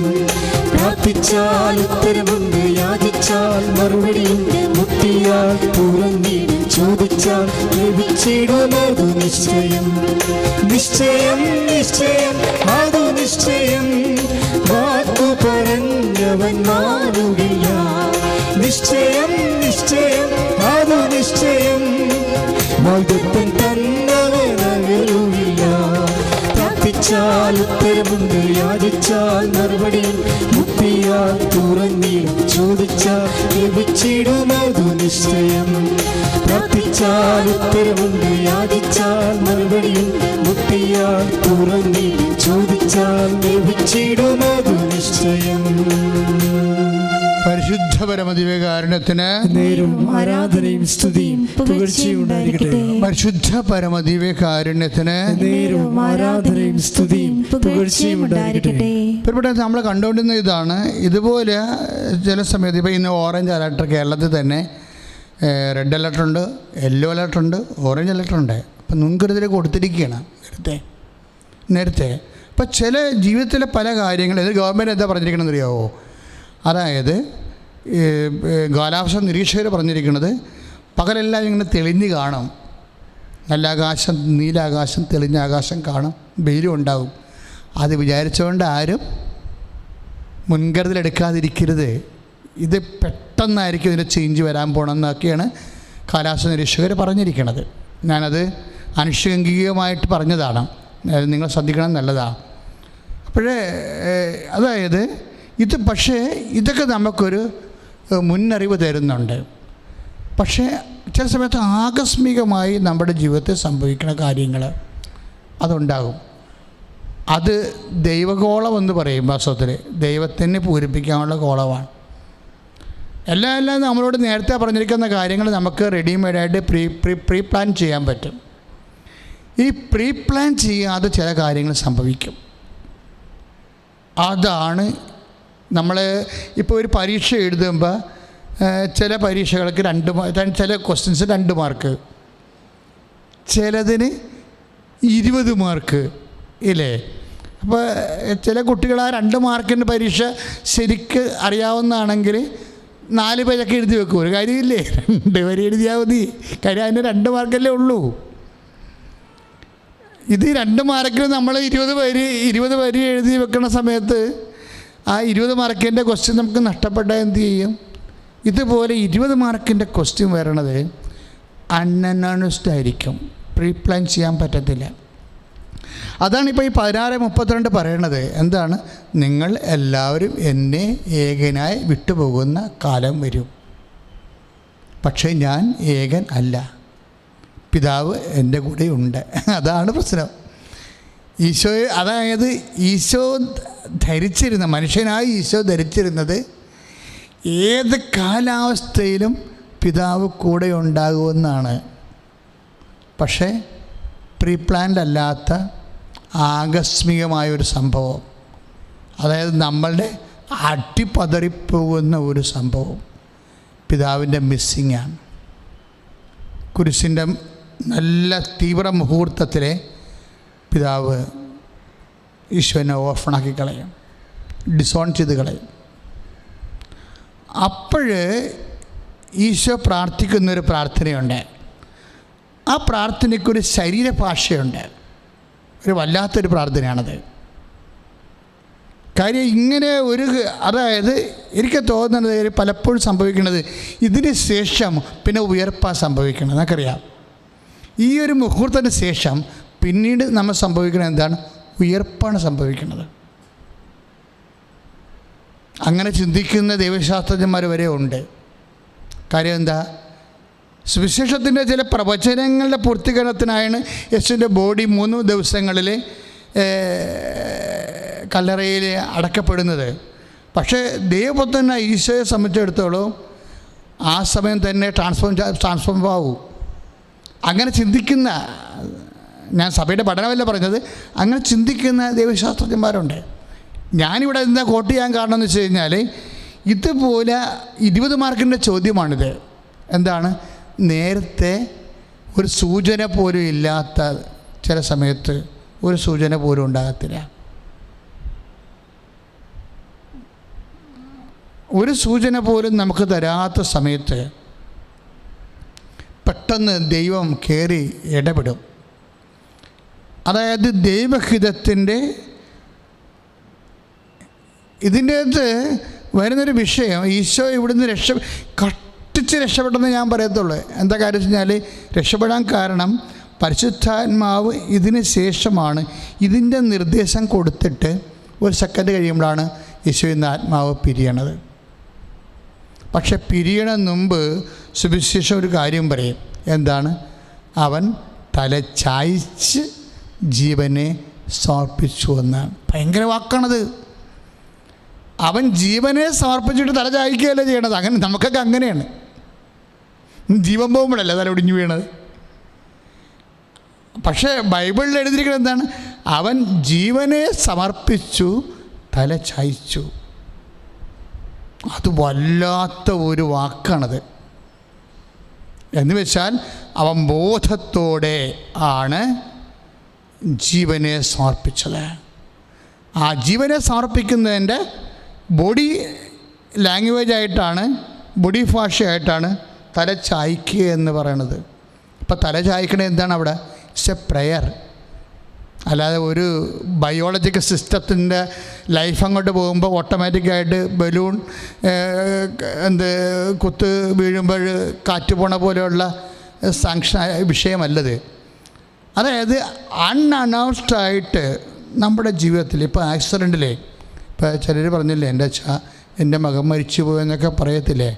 പ്രാർത്ഥിച്ചാൽ ഉത്തരമുണ്ട്, യാചിച്ചാൽ മറുപടിയുണ്ട്, മുട്ടിയാൽ തുറന്നിടും, ചോദിച്ചാൽ ലഭിച്ചിടുമതു നിശ്ചയം. നിശ്ചയം, നിശ്ചയം, അതു നിശ്ചയം, വാക്കു പറഞ്ഞവൻ മാറുകയില്ല. നിശ്ചയം, നിശ്ചയം, അതു നിശ്ചയം, വാഗ്ദത്തം തന്നവനകലുമില്ല. പ്രാർത്ഥിച്ചാൽ ഉത്തരമുണ്ട്, യാചിച്ചാൽ മറുപടിയും, മുട്ടിയാൽ തുറന്നിടും, ചോദിച്ചാൽ ലഭിച്ചിടുമതു നിശ്ചയം. പ്രാർത്ഥിച്ചാൽ ഉത്തരമുണ്ട്, യാചിച്ചാൽ മറുപടിയും, മുട്ടിയാൽ തുറന്നിടും, ചോദിച്ചാൽ ലഭിച്ചിടുമതു നിശ്ചയം. പരിശുദ്ധ പരമദിവ്യകാരുണ്യത്തിന് നേരും ആരാധനയും സ്തുതിയും പുകഴ്ചയും ഉണ്ടായിരിക്കട്ടെ. പരിശുദ്ധ പരമദിവ്യകാരുണ്യത്തിന് നേരും ആരാധനയും സ്തുതിയും പുകഴ്ചയും ഉണ്ടായിരിക്കട്ടെ. ഇവിടെ നമ്മൾ കണ്ടുകൊണ്ടിരുന്ന ഇതാണ്. ഇതുപോലെ ചില സമയത്ത് ഇപ്പോൾ ഇന്ന് ഓറഞ്ച് അലർട്ട്, കേരളത്തിൽ തന്നെ റെഡ് അലർട്ടുണ്ട്, യെല്ലോ അലർട്ടുണ്ട്, ഓറഞ്ച് അലർട്ടുണ്ട്. അപ്പം മുൻകരുതൽ കൊടുത്തിരിക്കുകയാണ് നേരത്തെ. അപ്പം ചില ജീവിതത്തിലെ പല കാര്യങ്ങൾ ഇത് ഗവൺമെൻറ് എന്താ പറഞ്ഞിരിക്കണമെന്ന് അറിയാമോ? അതായത് കാലാവസ്ഥ നിരീക്ഷകർ പറഞ്ഞിരിക്കുന്നത് പകലെല്ലാം ഇങ്ങനെ തെളിഞ്ഞ് കാണും, നല്ല ആകാശം, നീലാകാശം, തെളിഞ്ഞ ആകാശം കാണും, വെയിലും ഉണ്ടാവും. അത് വിചാരിച്ചുകൊണ്ട് ആരും മുൻകരുതലെടുക്കാതിരിക്കരുത്. ഇത് പെട്ടെന്നായിരിക്കും ഇതിൻ്റെ ചേഞ്ച് വരാൻ പോകണമെന്നൊക്കെയാണ് കാലാവസ്ഥ നിരീക്ഷകർ പറഞ്ഞിരിക്കുന്നത്. ഞാനത് അനുഷംഗികമായിട്ട് പറഞ്ഞതാണ്, നിങ്ങൾ ശ്രദ്ധിക്കണം, നല്ലതാണ്. അപ്പോൾ അപ്പോഴേ അതായത് പക്ഷേ ഇതൊക്കെ നമുക്കൊരു മുന്നറിവ് തരുന്നുണ്ട്. പക്ഷേ ചില സമയത്ത് ആകസ്മികമായി നമ്മുടെ ജീവിതത്തിൽ സംഭവിക്കുന്ന കാര്യങ്ങൾ അതുണ്ടാകും. അത് ദൈവകോളം എന്ന് പറയും. വാസ്തവത്തിൽ ദൈവത്തിനെ പൂരിപ്പിക്കാനുള്ള കോളമാണ്. എല്ലാം നമ്മളോട് നേരത്തെ പറഞ്ഞിരിക്കുന്ന കാര്യങ്ങൾ നമുക്ക് റെഡിമെയ്ഡായിട്ട് പ്രീ പ്ലാൻ ചെയ്യാൻ പറ്റും. ഈ പ്രീ പ്ലാൻ ചെയ്യാതെ ചില കാര്യങ്ങൾ സംഭവിക്കും. അതാണ് നമ്മൾ ഇപ്പോൾ ഒരു പരീക്ഷ എഴുതുമ്പോൾ ചില പരീക്ഷകൾക്ക് ചില ക്വസ്റ്റ്യൻസ് 2 മാർക്ക്, ചിലതിന് 20 മാർക്ക് ഇല്ലേ. അപ്പോൾ ചില കുട്ടികൾ ആ 2 മാർക്കിൻ്റെ പരീക്ഷ ശരിക്ക് അറിയാവുന്നതാണെങ്കിൽ 4 പേജൊക്കെ എഴുതി വെക്കും. ഒരു കാര്യമില്ലേ, 2 വരി എഴുതിയാൽ മതി. കാര്യം അതിന് 2 മാർക്കല്ലേ ഉള്ളൂ. ഇത് 2 മാർക്കിന് നമ്മൾ 20 വരി എഴുതി വെക്കുന്ന സമയത്ത് ആ 20 മാർക്കിൻ്റെ ക്വസ്റ്റ്യൻ നമുക്ക് നഷ്ടപ്പെട്ടാൽ എന്ത് ചെയ്യും? ഇതുപോലെ 20 മാർക്കിൻ്റെ ക്വസ്റ്റ്യൻ വരണത് അൺഅനൗൺസ്ഡ് ആയിരിക്കും. പ്രീ പ്ലാൻ ചെയ്യാൻ പറ്റത്തില്ല. അതാണിപ്പോൾ ഈ 16:32 പറയണത്. എന്താണ്? നിങ്ങൾ എല്ലാവരും എന്നെ ഏകനായി വിട്ടുപോകുന്ന കാലം വരും, പക്ഷേ ഞാൻ ഏകൻ അല്ല, പിതാവ് എൻ്റെ കൂടെ ഉണ്ട്. അതാണ് പ്രശ്നം. അതായത് ഈശോ ധരിച്ചിരുന്ന, മനുഷ്യനായി ഈശോ ധരിച്ചിരുന്നത് ഏത് കാലാവസ്ഥയിലും പിതാവ് കൂടെ ഉണ്ടാകുമെന്നാണ്. പക്ഷേ പ്രീ പ്ലാൻഡ് അല്ലാത്ത ആകസ്മികമായൊരു സംഭവം, അതായത് നമ്മളുടെ അട്ടിപ്പതറിപ്പോകുന്ന ഒരു സംഭവം പിതാവിൻ്റെ മിസ്സിങ്ങാണ്. കുരിശിൻ്റെ നല്ല തീവ്ര മുഹൂർത്തത്തിലെ പിതാവ് ഈശോനെ ഓഫണാക്കി കളയും, ഡിസോൺ ചെയ്ത് കളയും. അപ്പോഴ് ഈശോ പ്രാർത്ഥിക്കുന്നൊരു പ്രാർത്ഥനയുണ്ട്. ആ പ്രാർത്ഥനയ്ക്കൊരു ശരീരഭാഷയുണ്ട്. ഒരു വല്ലാത്തൊരു പ്രാർത്ഥനയാണത്. കാര്യം ഇങ്ങനെ അതായത് എനിക്ക് തോന്നുന്നത് പലപ്പോഴും സംഭവിക്കുന്നത് ഇതിന് ശേഷം പിന്നെ ഉയർപ്പാ സംഭവിക്കണം. നമുക്കറിയാം ഈ ഒരു മുഹൂർത്തത്തിന് ശേഷം പിന്നീട് നമ്മൾ സംഭവിക്കുന്നത് എന്താണ്? ഉയർപ്പാണ് സംഭവിക്കുന്നത്. അങ്ങനെ ചിന്തിക്കുന്ന ദൈവശാസ്ത്രജ്ഞന്മാർ വരെ ഉണ്ട്. കാര്യം എന്താ? സുവിശേഷത്തിൻ്റെ ചില പ്രവചനങ്ങളുടെ പൂർത്തീകരണത്തിനായാണ് യേശുവിൻ്റെ ബോഡി 3 ദിവസങ്ങളിൽ കല്ലറയിൽ അടക്കപ്പെടുന്നത്. പക്ഷേ ദൈവപുത്രൻ ഈശോയെ സംബന്ധിച്ചിടത്തോളം ആ സമയം തന്നെ ട്രാൻസ്ഫോം ആവും. അങ്ങനെ ചിന്തിക്കുന്ന, ഞാൻ സഭയുടെ പഠനമല്ല പറഞ്ഞത്, അങ്ങനെ ചിന്തിക്കുന്ന ദൈവശാസ്ത്രജ്ഞന്മാരുണ്ട്. ഞാനിവിടെ എന്താ കോട്ട് ചെയ്യാൻ കാരണം എന്ന് വെച്ച് കഴിഞ്ഞാൽ ഇതുപോലെ 20 മാർക്കിൻ്റെ ചോദ്യമാണിത്. എന്താണ്? നേരത്തെ ഒരു സൂചന പോലും ഇല്ലാത്ത, ചില സമയത്ത് ഒരു സൂചന പോലും ഉണ്ടാകത്തില്ല. ഒരു സൂചന പോലും നമുക്ക് തരാത്ത സമയത്ത് പെട്ടെന്ന് ദൈവം കയറി ഇടപെടും. അതായത് ദൈവഹിതത്തിൻ്റെ ഇതിൻ്റെ അകത്ത് വരുന്നൊരു വിഷയം, ഈശോ ഇവിടുന്ന് കട്ടിച്ച് രക്ഷപ്പെട്ടെന്ന് ഞാൻ പറയത്തുള്ളൂ. എന്താ കാര്യം വെച്ച് കഴിഞ്ഞാൽ, രക്ഷപ്പെടാൻ കാരണം പരിശുദ്ധാത്മാവ് ഇതിന് ശേഷമാണ് ഇതിൻ്റെ നിർദ്ദേശം കൊടുത്തിട്ട് ഒരു സെക്കൻഡ് കഴിയുമ്പോഴാണ് ഈശോയിൽ നിന്ന് ആത്മാവ് പിരിയണത്. പക്ഷെ പിരിയണ മുമ്പ് സുവിശേഷം ഒരു കാര്യം പറയും. എന്താണ്? അവൻ തല ചായ്ച്ച് ജീവനെ സമർപ്പിച്ചു എന്ന്. ഭയങ്കര വാക്കാണത്. അവൻ ജീവനെ സമർപ്പിച്ചിട്ട് തല ചായ്ക്കുകയല്ല ചെയ്യണത്. അങ്ങനെ നമുക്കൊക്കെ അങ്ങനെയാണ്. ജീവൻ പോകുമ്പോഴല്ല തല ഒടിഞ്ഞു വീണത്. പക്ഷേ ബൈബിളിൽ എഴുതിയിരിക്കുന്നത് എന്താണ്? അവൻ ജീവനെ സമർപ്പിച്ചു, തല ചായ്ച്ചു. അത് വല്ലാത്ത ഒരു വാക്കാണത്. എന്ന് വെച്ചാൽ അവൻ ബോധത്തോടെ ആണ് ജീവനെ സമർപ്പിച്ചത്. ആ ജീവനെ സമർപ്പിക്കുന്നതിൻ്റെ ബോഡി ലാംഗ്വേജ് ആയിട്ടാണ്, ബോഡി ഭാഷയായിട്ടാണ് തല ചായ്ക്കുക എന്ന് പറയണത്. അപ്പോൾ തല ചായ്ക്കണത് എന്താണ് അവിടെ? It's A prayer. അല്ലാതെ ഒരു ബയോളജിക്കൽ സിസ്റ്റത്തിൻ്റെ ലൈഫ് അങ്ങോട്ട് പോകുമ്പോൾ ഓട്ടോമാറ്റിക്കായിട്ട് ബലൂൺ കുത്ത് വീഴുമ്പോൾ കാറ്റ് പോണ പോലെയുള്ള സാങ്ഷൻ വിഷയമല്ലത്. അതായത് അൺഅനൗൺസ്ഡായിട്ട് നമ്മുടെ ജീവിതത്തിൽ ഇപ്പോൾ ആക്സിഡൻറ്റിലെ ഇപ്പോൾ ചിലർ പറഞ്ഞില്ലേ എൻ്റെ മകൻ മരിച്ചു പോയെന്നൊക്കെ പറയത്തില്ലേ,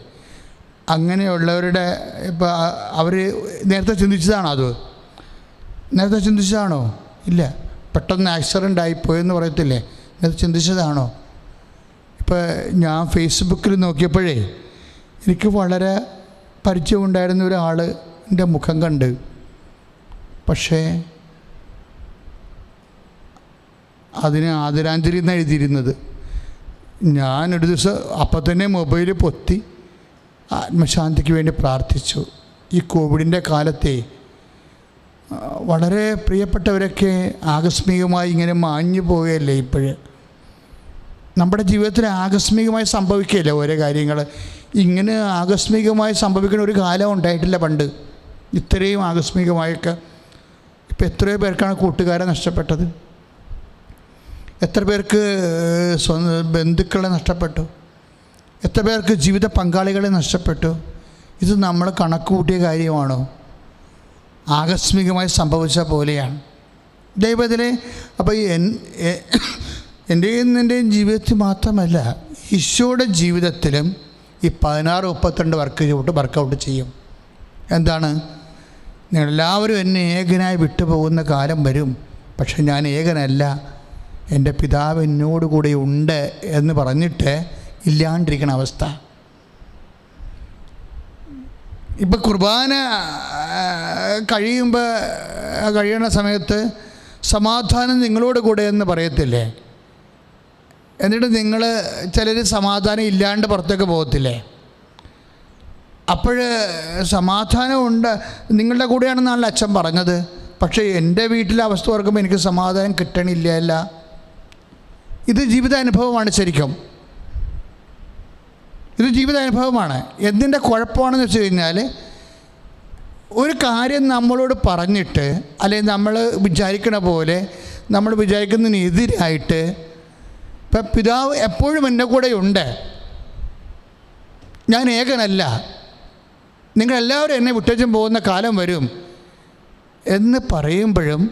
അങ്ങനെയുള്ളവരുടെ ഇപ്പോൾ അവർ നേരത്തെ ചിന്തിച്ചതാണോ? നേരത്തെ ചിന്തിച്ചതാണോ? ഇല്ല. പെട്ടെന്ന് ആക്സിഡൻ്റ് ആയിപ്പോയെന്ന് പറയത്തില്ലേ, നേരത്തെ ചിന്തിച്ചതാണോ? ഇപ്പോൾ ഞാൻ ഫേസ്ബുക്കിൽ നോക്കിയപ്പോഴേ എനിക്ക് വളരെ പരിചയമുണ്ടായിരുന്ന ഒരാൾ എൻ്റെ മുഖം കണ്ട്, പക്ഷേ അതിന് ആദരാഞ്ജലി എന്ന് എഴുതിയിരുന്നത്. ഞാനൊരു ദിവസം അപ്പം തന്നെ മൊബൈൽ പൊത്തി ആത്മശാന്തിക്ക് വേണ്ടി പ്രാർത്ഥിച്ചു. ഈ കോവിഡിൻ്റെ കാലത്തെ വളരെ പ്രിയപ്പെട്ടവരൊക്കെ ആകസ്മികമായി ഇങ്ങനെ മാഞ്ഞു പോവുകയല്ലേ. ഇപ്പോഴ് നമ്മുടെ ജീവിതത്തിൽ ആകസ്മികമായി സംഭവിക്കുകയല്ലേ ഓരോ കാര്യങ്ങൾ. ഇങ്ങനെ ആകസ്മികമായി സംഭവിക്കുന്ന ഒരു കാലം ഉണ്ടായിട്ടില്ല പണ്ട്. ഇത്രയും ആകസ്മികമായൊക്കെ ഇപ്പം എത്രയോ പേർക്കാണ് കൂട്ടുകാരെ നഷ്ടപ്പെട്ടത്, എത്ര പേർക്ക് ബന്ധുക്കളെ നഷ്ടപ്പെട്ടു, എത്ര പേർക്ക് ജീവിത പങ്കാളികളെ നഷ്ടപ്പെട്ടു. ഇത് നമ്മൾ കണക്ക് കൂട്ടിയ കാര്യമാണോ? ആകസ്മികമായി സംഭവിച്ച പോലെയാണ് ദൈവത്തിലെ. അപ്പോൾ എൻ്റെയും ജീവിതത്തിൽ മാത്രമല്ല, ഈശോയുടെ ജീവിതത്തിലും ഈ 16-32 വർക്കൗട്ട് ചെയ്യും. എന്താണ്? നിങ്ങളെല്ലാവരും എന്നെ ഏകനായി വിട്ടുപോകുന്ന കാലം വരും, പക്ഷെ ഞാൻ ഏകനല്ല, എൻ്റെ പിതാവ് എന്നോട് കൂടെ ഉണ്ട് എന്ന് പറഞ്ഞിട്ട് ഇല്ലാണ്ടിരിക്കുന്ന അവസ്ഥ. ഇപ്പം കുർബാന കഴിയുന്ന സമയത്ത് സമാധാനം നിങ്ങളോട് കൂടെ എന്ന് പറയത്തില്ലേ? എന്നിട്ട് നിങ്ങൾ ചിലർ സമാധാനം ഇല്ലാണ്ട് പുറത്തേക്ക് പോകത്തില്ലേ? അപ്പോൾ സമാധാനമുണ്ട് നിങ്ങളുടെ കൂടെയാണെന്നാണല്ലോ അച്ഛൻ പറഞ്ഞത്. പക്ഷേ എൻ്റെ വീട്ടിലെ അവസ്ഥ ഓർക്കുമ്പോൾ എനിക്ക് സമാധാനം കിട്ടണില്ല. ഇത് ജീവിതാനുഭവമാണ്. ശരിക്കും ഇത് ജീവിതാനുഭവമാണ്. എന്തിൻ്റെ കുഴപ്പമാണെന്ന് വെച്ച് കഴിഞ്ഞാൽ, ഒരു കാര്യം നമ്മളോട് പറഞ്ഞിട്ട് അല്ലെങ്കിൽ നമ്മൾ വിചാരിക്കണ പോലെ നമ്മൾ വിചാരിക്കുന്നതിനെതിരായിട്ട് ഇപ്പം പിതാവ് എപ്പോഴും എൻ്റെ കൂടെയുണ്ട്, ഞാൻ ഏകനല്ല, നിങ്ങളെല്ലാവരും എന്നെ വിട്ടേച്ചും പോകുന്ന കാലം വരും എന്ന് പറയുമ്പോഴും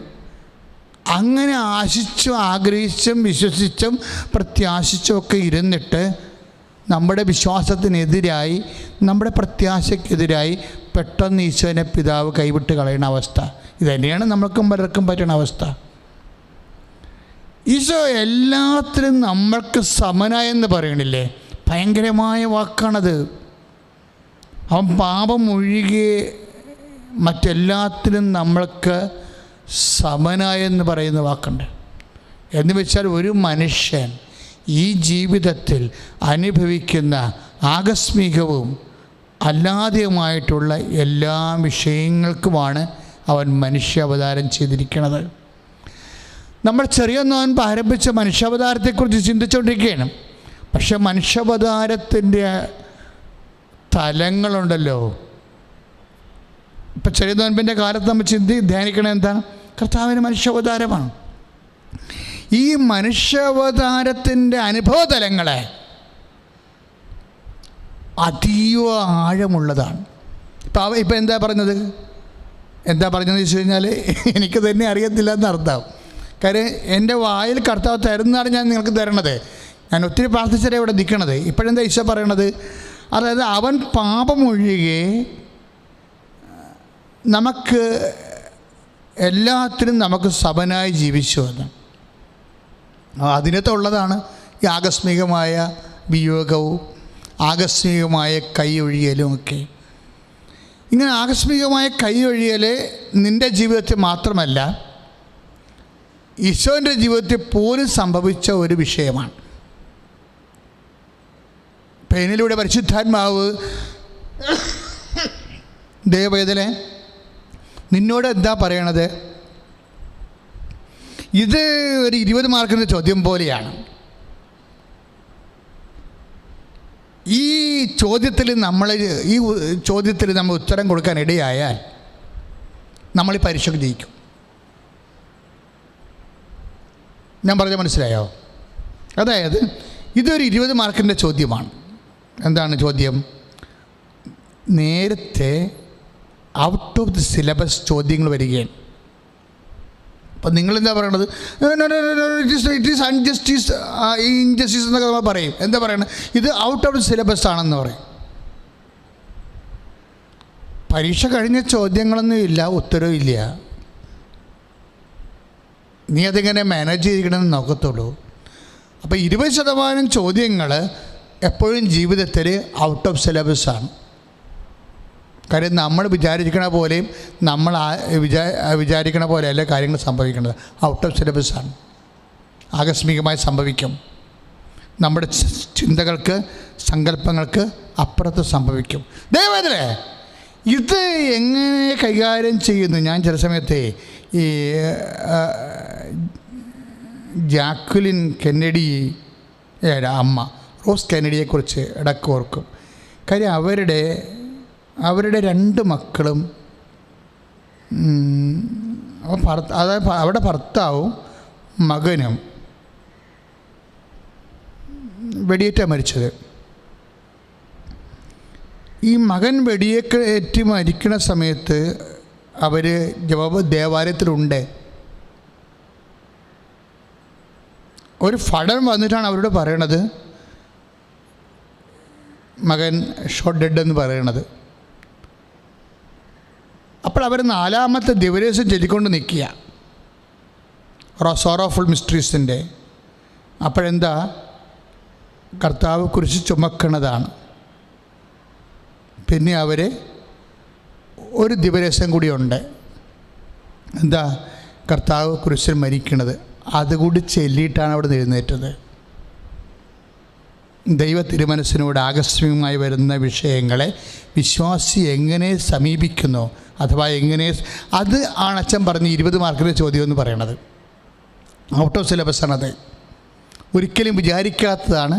അങ്ങനെ ആശിച്ചും ആഗ്രഹിച്ചും വിശ്വസിച്ചും പ്രത്യാശിച്ചും ഒക്കെ ഇരുന്നിട്ട് നമ്മുടെ വിശ്വാസത്തിനെതിരായി, നമ്മുടെ പ്രത്യാശയ്ക്കെതിരായി പെട്ടെന്ന് ഈശോനെ പിതാവ് കൈവിട്ട് കളയുന്ന അവസ്ഥ. ഇതുതന്നെയാണ് നമ്മൾക്കും പലർക്കും പറ്റുന്ന അവസ്ഥ. ഈശോ എല്ലാത്തിലും നമ്മൾക്ക് സമനായെന്ന് പറയണില്ലേ? ഭയങ്കരമായ വാക്കാണത്. അവൻ പാപം ഒഴികെ മറ്റെല്ലാത്തിലും നമ്മൾക്ക് സമനായെന്ന് പറയുന്ന വാക്കുണ്ട്. എന്ന് വെച്ചാൽ ഒരു മനുഷ്യൻ ഈ ജീവിതത്തിൽ അനുഭവിക്കുന്ന ആകസ്മികവും അല്ലാതെയുമായിട്ടുള്ള എല്ലാ വിഷയങ്ങൾക്കുമാണ് അവൻ മനുഷ്യാവതാരം ചെയ്തിരിക്കുന്നത്. നമ്മൾ ചെറിയ നോൻപ് ആരംഭിച്ച മനുഷ്യാവതാരത്തെക്കുറിച്ച് ചിന്തിച്ചുകൊണ്ടിരിക്കുകയാണ്. പക്ഷെ മനുഷ്യാവതാരത്തിൻ്റെ തലങ്ങളുണ്ടല്ലോ. ഇപ്പം ചെറിയ നോൻപിൻ്റെ കാലത്ത് നമ്മൾ ധ്യാനിക്കണത് എന്താണ്? കർത്താവിന് മനുഷ്യാവതാരമാണ്. ഈ മനുഷ്യാവതാരത്തിൻ്റെ അനുഭവതലങ്ങളെ അതീവ ആഴമുള്ളതാണ്. ഇപ്പം എന്താ പറഞ്ഞതെന്ന് വെച്ച് കഴിഞ്ഞാൽ എനിക്ക് തന്നെ അറിയത്തില്ല എന്നർത്ഥം. കാര്യം എൻ്റെ വായിൽ കർത്താവ് തരുന്നതാണ് ഞാൻ നിങ്ങൾക്ക് തരണത്. ഞാൻ ഒത്തിരി പ്രാർത്ഥിച്ചാലേ ഇവിടെ നിൽക്കണത്. ഇപ്പോഴെന്താ ഈശോ പറയണത്? അതായത് അവൻ പാപമൊഴികെ നമുക്ക് എല്ലാത്തിനും നമുക്ക് സമനായി ജീവിച്ചു എന്ന്. അതിനകത്തുള്ളതാണ് ഈ ആകസ്മികമായ വിയോഗവും ആകസ്മികമായ കൈയൊഴിയലും ഒക്കെ. ഇങ്ങനെ ആകസ്മികമായ കൈയൊഴിയൽ നിൻ്റെ ജീവിതത്തിൽ മാത്രമല്ല, ഈശോൻ്റെ ജീവിതത്തിൽ പോലും സംഭവിച്ച ഒരു വിഷയമാണ്. പേനിലൂടെ പരിശുദ്ധാത്മാവ് ദേവവേദനെ നിന്നോട് എന്താ പറയണത്? ഇത് ഒരു 20 മാർക്കിൻ്റെ ചോദ്യം പോലെയാണ്. ഈ ചോദ്യത്തിൽ നമ്മൾ ഉത്തരം കൊടുക്കാൻ ഇടയായാൽ നമ്മൾ ഈ പരീക്ഷയ്ക്ക് ജയിക്കും. ഞാൻ പറഞ്ഞ മനസ്സിലായോ? അതായത് ഇതൊരു 20 മാർക്കിൻ്റെ ചോദ്യമാണ്. എന്താണ് ചോദ്യം? നേരത്തെ ഔട്ട് ഓഫ് ദി സിലബസ് ചോദ്യങ്ങൾ വരികയാണ്. അപ്പം നിങ്ങളെന്താ പറയണത്? ഇറ്റ് ഈസ് അൺജസ്റ്റിസ്, ഇൻജസ്റ്റിസ് എന്നൊക്കെ നമ്മൾ പറയും. എന്താ പറയണത്? ഇത് ഔട്ട് ഓഫ് സിലബസ് ആണെന്ന് പറയും. പരീക്ഷ കഴിഞ്ഞ ചോദ്യങ്ങളൊന്നും ഇല്ല, ഉത്തരവും ഇല്ല. നീ അതിങ്ങനെ മാനേജ് ചെയ്തിരിക്കണമെന്ന് നോക്കത്തുള്ളൂ. അപ്പോൾ 20% ചോദ്യങ്ങൾ എപ്പോഴും ജീവിതത്തിൽ ഔട്ട് ഓഫ് സിലബസാണ്. കാര്യം നമ്മൾ വിചാരിക്കണ പോലെയും നമ്മൾ വിചാരിക്കണ പോലെയല്ല കാര്യങ്ങൾ സംഭവിക്കുന്നത്. ഔട്ട് ഓഫ് സിലബസാണ്. ആകസ്മികമായി സംഭവിക്കും. നമ്മുടെ ചിന്തകൾക്ക്, സങ്കല്പങ്ങൾക്ക് അപ്പുറത്ത് സംഭവിക്കും. ദയവായി ഇത് എങ്ങനെ കൈകാര്യം ചെയ്യുന്നു? ഞാൻ ചില സമയത്ത് ഈ ജാക്വലിൻ കെന്നഡിയുടെ അമ്മ റോസ് കെന്നഡിയെക്കുറിച്ച് ഇടയ്ക്ക് ഓർക്കും. കാര്യം അവരുടെ 2 മക്കളും, അതായത് അവിടെ ഭർത്താവും മകനും വെടിയേറ്റ മരിച്ചത്. ഈ മകൻ വെടിയേറ്റ് മരിക്കുന്ന സമയത്ത് അവർ ദേവാലയത്തിലുണ്ട്. ഒരു ഫടൻ വന്നിട്ടാണ് അവരോട് പറയണത്, മകൻ ഷോട്ട് ഡെഡ് എന്ന് പറയണത്. അപ്പോൾ അവർ 4ാമത്തെ ദിവസം ചൊല്ലിക്കൊണ്ട് നിൽക്കുക, സോറോഫുൾ മിസ്റ്ററീസിൻ്റെ. അപ്പോഴെന്താ, കർത്താവ് കുരിശ് ചുമക്കണതാണ്. പിന്നെ അവർ ഒരു ദിവസം കൂടിയുണ്ട്, എന്താ, കർത്താവ് കുരിശിൽ മരിക്കണത്. അതുകൂടി ചൊല്ലിയിട്ടാണ് അവിടെ എഴുന്നേറ്റത്. ദൈവ തിരുമനസ്സിനോട് ആകസ്മികമായി വരുന്ന വിഷയങ്ങളെ വിശ്വാസി എങ്ങനെ സമീപിക്കുന്നു, അഥവാ എങ്ങനെ, അത് ആണ് അച്ഛൻ പറഞ്ഞ് 20 മാർക്കിൻ്റെ ചോദ്യം എന്ന് പറയണത്. ഔട്ട് ഓഫ് സിലബസാണത്. ഒരിക്കലും വിചാരിക്കാത്തതാണ്.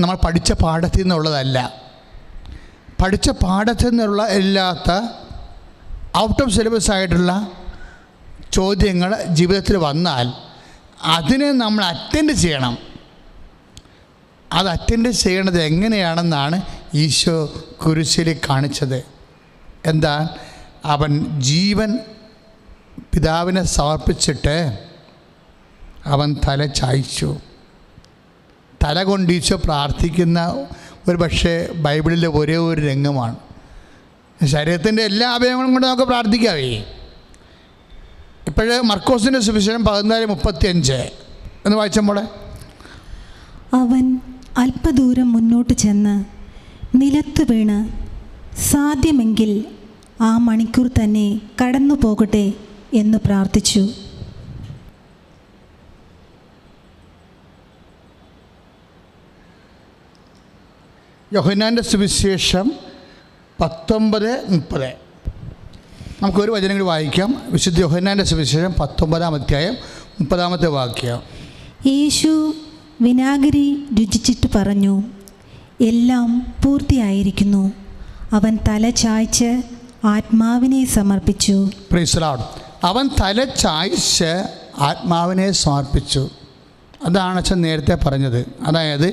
നമ്മൾ പഠിച്ച പാഠത്തിൽ നിന്നുള്ളതല്ല. പഠിച്ച പാഠത്തിൽ നിന്നുള്ള ഇല്ലാത്ത ഔട്ട് ഓഫ് സിലബസ് ആയിട്ടുള്ള ചോദ്യങ്ങൾ ജീവിതത്തിൽ വന്നാൽ അതിനെ നമ്മൾ അറ്റൻഡ് ചെയ്യണം. അത് അറ്റൻഡ് ചെയ്യണത് എങ്ങനെയാണെന്നാണ് ഈശോ കുരിശിൽ കാണിച്ചത്. എന്താ, അവൻ ജീവൻ പിതാവിനെ സമർപ്പിച്ചിട്ട് അവൻ തല ചായ്ച്ചു. തല കൊണ്ട് ഈശോ പ്രാർത്ഥിക്കുന്ന ഒരു പക്ഷേ ബൈബിളിലെ ഒരേ ഒരു രംഗമാണ്. ശരീരത്തിൻ്റെ എല്ലാ അവയവങ്ങളും കൊണ്ട് നമുക്ക് പ്രാർത്ഥിക്കാവേ. ഇപ്പോഴ് മർക്കോസിൻ്റെ സുവിശേഷം 14:35 എന്ന് വായിച്ചപ്പോളെ, അവൻ അല്പദൂരം മുന്നോട്ട് ചെന്ന് നിലത്ത് വീണ് സാധ്യമെങ്കിൽ ആ മണിക്കൂർ തന്നെ കടന്നു പോകട്ടെ എന്ന് പ്രാർത്ഥിച്ചു. യോഹന്നാൻ്റെ സുവിശേഷം 19:30. നമുക്കൊരു വചനം കൂടി വായിക്കാം. വിശുദ്ധ യോഹന്നാൻ്റെ സുവിശേഷം 19-ാം അധ്യായം 30-ാമത്തെ വാക്യം. യേശു വിനാഗിരി രുചിച്ചിട്ട് പറഞ്ഞു, എല്ലാം പൂർത്തിയായിരിക്കുന്നു. അവൻ തല ചായ്ച്ച് ആത്മാവിനെ സമർപ്പിച്ചു. Praise the Lord. അവൻ തല ചായ്ച്ച് ആത്മാവിനെ സമർപ്പിച്ചു. അതാണ് അച്ഛൻ നേരത്തെ പറഞ്ഞത്. അതായത്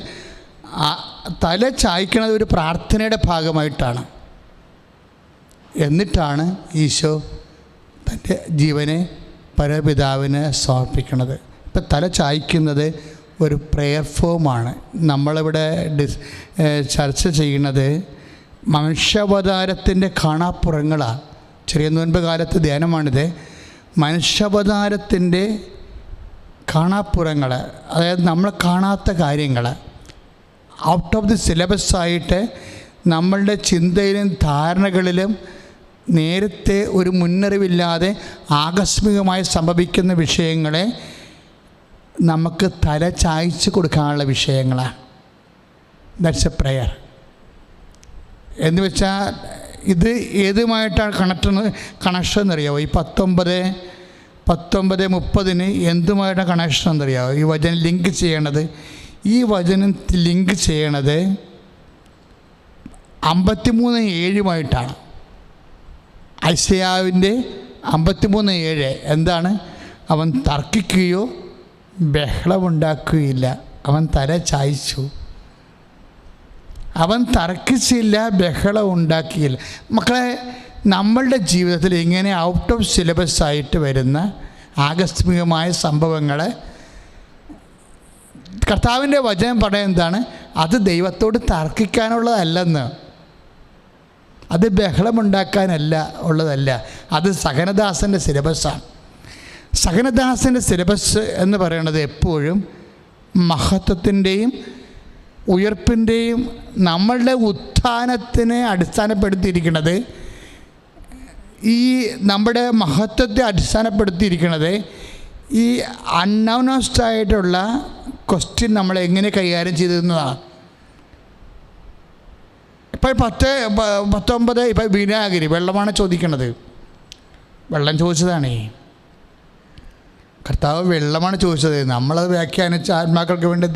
തല ചായ്ക്കുന്നത് ഒരു പ്രാർത്ഥനയുടെ ഭാഗമായിട്ടാണ്. എന്നിട്ടാണ് ഈശോ തൻ്റെ ജീവനെ പരപിതാവിന് സമർപ്പിക്കുന്നത്. ഇപ്പം തല ചായ്ക്കുന്നത് ഒരു പ്രെയർ ഫോമാണ്. നമ്മളിവിടെ ചർച്ച ചെയ്യുന്നത് മനുഷ്യാവതാരത്തിൻ്റെ കാണാപ്പുറങ്ങളാണ്. ചെറിയ നോൻപ് കാലത്ത് ധ്യാനമാണിത്. മനുഷ്യാവതാരത്തിൻ്റെ കാണാപ്പുറങ്ങൾ, അതായത് നമ്മൾ കാണാത്ത കാര്യങ്ങൾ ഔട്ട് ഓഫ് ദി സിലബസായിട്ട് നമ്മളുടെ ചിന്തയിലും ധാരണകളിലും നേരത്തെ ഒരു മുന്നറിവില്ലാതെ ആകസ്മികമായി സംഭവിക്കുന്ന വിഷയങ്ങളെ നമുക്ക് തല ചായ്ച്ച് കൊടുക്കാനുള്ള വിഷയങ്ങളാണ്. That's A prayer. എന്ന് വെച്ചാൽ ഇത് ഏതുമായിട്ടാണ് കണക്ഷൻ എന്നറിയാമോ? ഈ 19:30 എന്തുമായിട്ടാണ് കണക്ഷൻ എന്നറിയാമോ? ഈ വചനം ലിങ്ക് ചെയ്യണത്, ഈ വചനം ലിങ്ക് ചെയ്യണത് 53:7 ഐസയാവിൻ്റെ 53:7 എന്താണ്? അവൻ തർക്കിക്കുകയോ ബഹളമുണ്ടാക്കുകയില്ല, അവൻ തല ചായ്ച്ചു. അവൻ തർക്കിച്ചില്ല, ബഹളം ഉണ്ടാക്കിയില്ല. മക്കളെ, നമ്മളുടെ ജീവിതത്തിൽ ഇങ്ങനെ ഔട്ട് ഓഫ് സിലബസ് ആയിട്ട് വരുന്ന ആകസ്മികമായ സംഭവങ്ങളെ കർത്താവിൻ്റെ വചനം പറയുന്നത് എന്താണ്? അത് ദൈവത്തോട് തർക്കിക്കാനുള്ളതല്ലെന്ന്, അത് ബഹളമുണ്ടാക്കാനല്ല ഉള്ളതല്ല, അത് സഹനദാസൻ്റെ സിലബസാണ്. സഹനദാസൻ്റെ സിലബസ് എന്ന് പറയുന്നത് എപ്പോഴും മഹത്വത്തിൻ്റെയും ഉയർപ്പിൻ്റെയും നമ്മളുടെ ഉത്ഥാനത്തിനെ അടിസ്ഥാനപ്പെടുത്തിയിരിക്കുന്നത്, ഈ നമ്മുടെ മഹത്വത്തെ അടിസ്ഥാനപ്പെടുത്തിയിരിക്കുന്നത് ഈ അൺഅനൗൺസ്ഡ് ആയിട്ടുള്ള ക്വസ്റ്റ്യൻ നമ്മൾ എങ്ങനെ കൈകാര്യം ചെയ്തതെന്നതാണ്. ഇപ്പോൾ 19 ഇപ്പോൾ വിനാഗിരി വെള്ളമാണ് ചോദിക്കണത്. വെള്ളം ചോദിച്ചതാണേ, കർത്താവ് വെള്ളമാണ് ചോദിച്ചത്. നമ്മളത് വ്യാഖ്യാനിച്ച് ആത്മാക്കൾക്ക് വേണ്ടി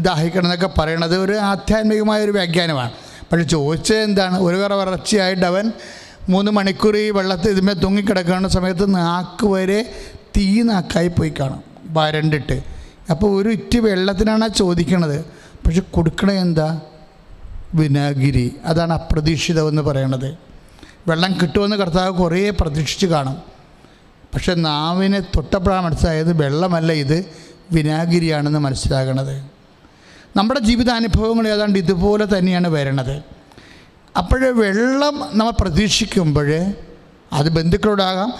ദാഹിക്കണം എന്നൊക്കെ പറയണത് ഒരു ആധ്യാത്മികമായ ഒരു വ്യാഖ്യാനമാണ്. പക്ഷെ ചോദിച്ചത് എന്താണ്? ഒരു കറ വരർച്ചയായിട്ട് അവൻ 3 മണിക്കൂർ ഈ വെള്ളത്തിൽ ഇതിന്മേൽ തൂങ്ങിക്കിടക്കുന്ന സമയത്ത് നാക്ക് വരെ തീ നാക്കായി പോയി കാണും, വരണ്ടിട്ട്. അപ്പോൾ ഒരു ഇറ്റ് വെള്ളത്തിനാണ് ചോദിക്കണത്, പക്ഷെ കൊടുക്കണത് എന്താ? വിനാഗിരി. അതാണ് അപ്രതീക്ഷിതമെന്ന് പറയണത്. വെള്ളം കിട്ടുമെന്ന് കർത്താവ് കുറേ പ്രതീക്ഷിച്ച് കാണും, പക്ഷെ നാവിനെ തൊട്ടപ്പോഴാണ് മനസ്സിലായത് വെള്ളമല്ല, ഇത് വിനാഗിരിയാണെന്ന് മനസ്സിലാകണത്. നമ്മുടെ ജീവിതാനുഭവങ്ങൾ ഏതാണ്ട് ഇതുപോലെ തന്നെയാണ് വരണത്. അപ്പോൾ വെള്ളം നമ്മൾ പ്രതീക്ഷിക്കുമ്പോൾ അത് ബന്ധുക്കളോടാകാം,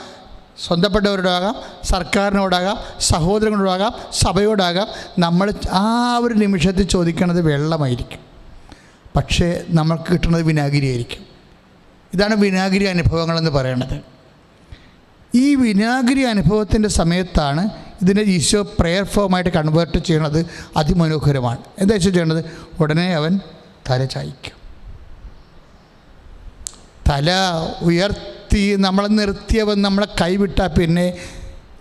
സ്വന്തപ്പെട്ടവരോടാകാം, സർക്കാരിനോടാകാം, സഹോദരങ്ങളോടാകാം, സഭയോടാകാം, നമ്മൾ ആ ഒരു നിമിഷത്തിൽ ചോദിക്കുന്നത് വെള്ളമായിരിക്കും, പക്ഷേ നമ്മൾക്ക് കിട്ടുന്നത് വിനാഗിരി ആയിരിക്കും. ഇതാണ് വിനാഗിരി അനുഭവങ്ങളെന്ന് പറയണത്. ഈ വിനാഗിരി അനുഭവത്തിൻ്റെ സമയത്താണ് ഇതിനെ ഈശോ പ്രെയർ ഫോമായിട്ട് കൺവേർട്ട് ചെയ്യണത്. അതിമനോഹരമാണ്. എന്താ ഈശോ ചെയ്യണത്? ഉടനെ അവൻ തല ചായ്ക്കും. തല ഉയർത്തി നമ്മളെ നിർത്തിയവൻ നമ്മളെ കൈവിട്ടാൽ പിന്നെ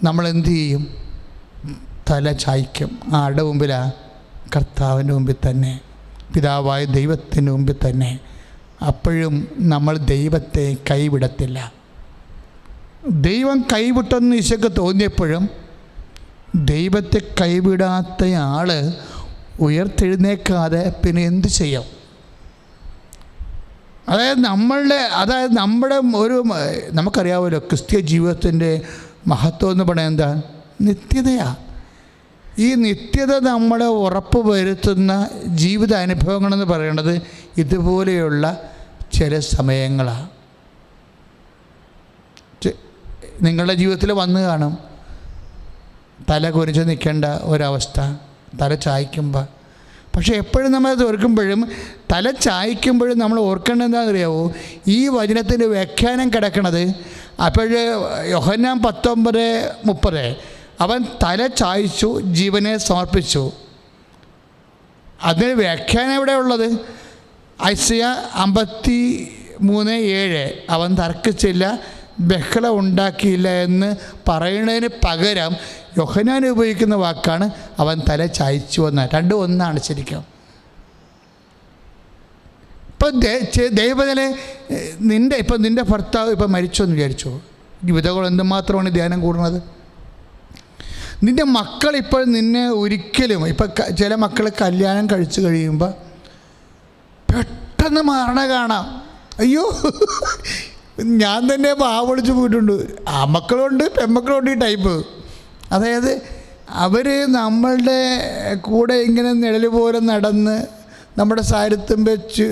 നമ്മളെന്ത് ചെയ്യും? തല ചായ്ക്കും. ആരുടെ മുമ്പിലാണ്? കർത്താവിൻ്റെ മുമ്പിൽ തന്നെ, പിതാവായ ദൈവത്തിൻ്റെ മുമ്പിൽ തന്നെ. അപ്പോഴും നമ്മൾ ദൈവത്തെ കൈവിടത്തില്ല. ദൈവം കൈവിട്ടെന്ന് ഈശോക്ക് തോന്നിയപ്പോഴും ദൈവത്തെ കൈവിടാത്ത ആൾ ഉയർത്തെഴുന്നേക്കാതെ പിന്നെ എന്ത് ചെയ്യും? അതായത് നമ്മുടെ ഒരു നമുക്കറിയാമല്ലോ ക്രിസ്തീയ ജീവിതത്തിൻ്റെ മഹത്വം എന്ന് പറയുന്നത് എന്താ? നിത്യതയാണ്. ഈ നിത്യത നമ്മളെ ഉറപ്പ് വരുത്തുന്ന ജീവിത അനുഭവങ്ങളെന്ന് പറയുന്നത് ഇതുപോലെയുള്ള ചില സമയങ്ങളാണ്. നിങ്ങളുടെ ജീവിതത്തിൽ വന്നു കാണും തല കുനിച്ച് നിൽക്കേണ്ട ഒരവസ്ഥ, തല ചായ്ക്കുമ്പോൾ. പക്ഷേ എപ്പോഴും നമ്മളത് ഓർക്കുമ്പോഴും, തല ചായ്ക്കുമ്പോഴും നമ്മൾ ഓർക്കേണ്ടത് എന്താണെന്ന് അറിയാമോ? ഈ വചനത്തിൻ്റെ വ്യാഖ്യാനം കിടക്കണത് അപ്പോൾ യോഹന്നാൻ 19:30 അവൻ തല ചായ്ച്ചു, ജീവനെ സമർപ്പിച്ചു. അതിന് വ്യാഖ്യാനം എവിടെ ഉള്ളത്? ഐസയ്യാ 53:7 അവൻ തർക്കിച്ചില്ല, ബഹളം ഉണ്ടാക്കിയില്ല എന്ന് പറയുന്നതിന് പകരം യോഹന്നാൻ ഉപയോഗിക്കുന്ന വാക്കാണ് അവൻ തല ചായ്ച്ചു എന്ന്. രണ്ടും ഒന്നാണ് ശരിക്കും. ഇപ്പം ദൈവത്തിലെ നിൻ്റെ ഭർത്താവ് ഇപ്പം മരിച്ചു എന്ന് വിചാരിച്ചു, വിധകൾ എന്തുമാത്രമാണ് ധ്യാനം കൂടുന്നത്. നിൻ്റെ മക്കളിപ്പോൾ നിന്നെ ഒരിക്കലും, ഇപ്പം ചില മക്കൾ കല്യാണം കഴിച്ചു കഴിയുമ്പോൾ പെട്ടെന്ന് മരണ കാണാം. അയ്യോ, ഞാൻ തന്നെ വിളിച്ച് പോയിട്ടുണ്ട്. ആമക്കളുണ്ട് പെമ്മക്കളുണ്ട് ഈ ടൈപ്പ്. അതായത് അവർ നമ്മളുടെ കൂടെ ഇങ്ങനെ നിഴൽ പോലെ നടന്ന് നമ്മുടെ സാരിത്വം വെച്ച്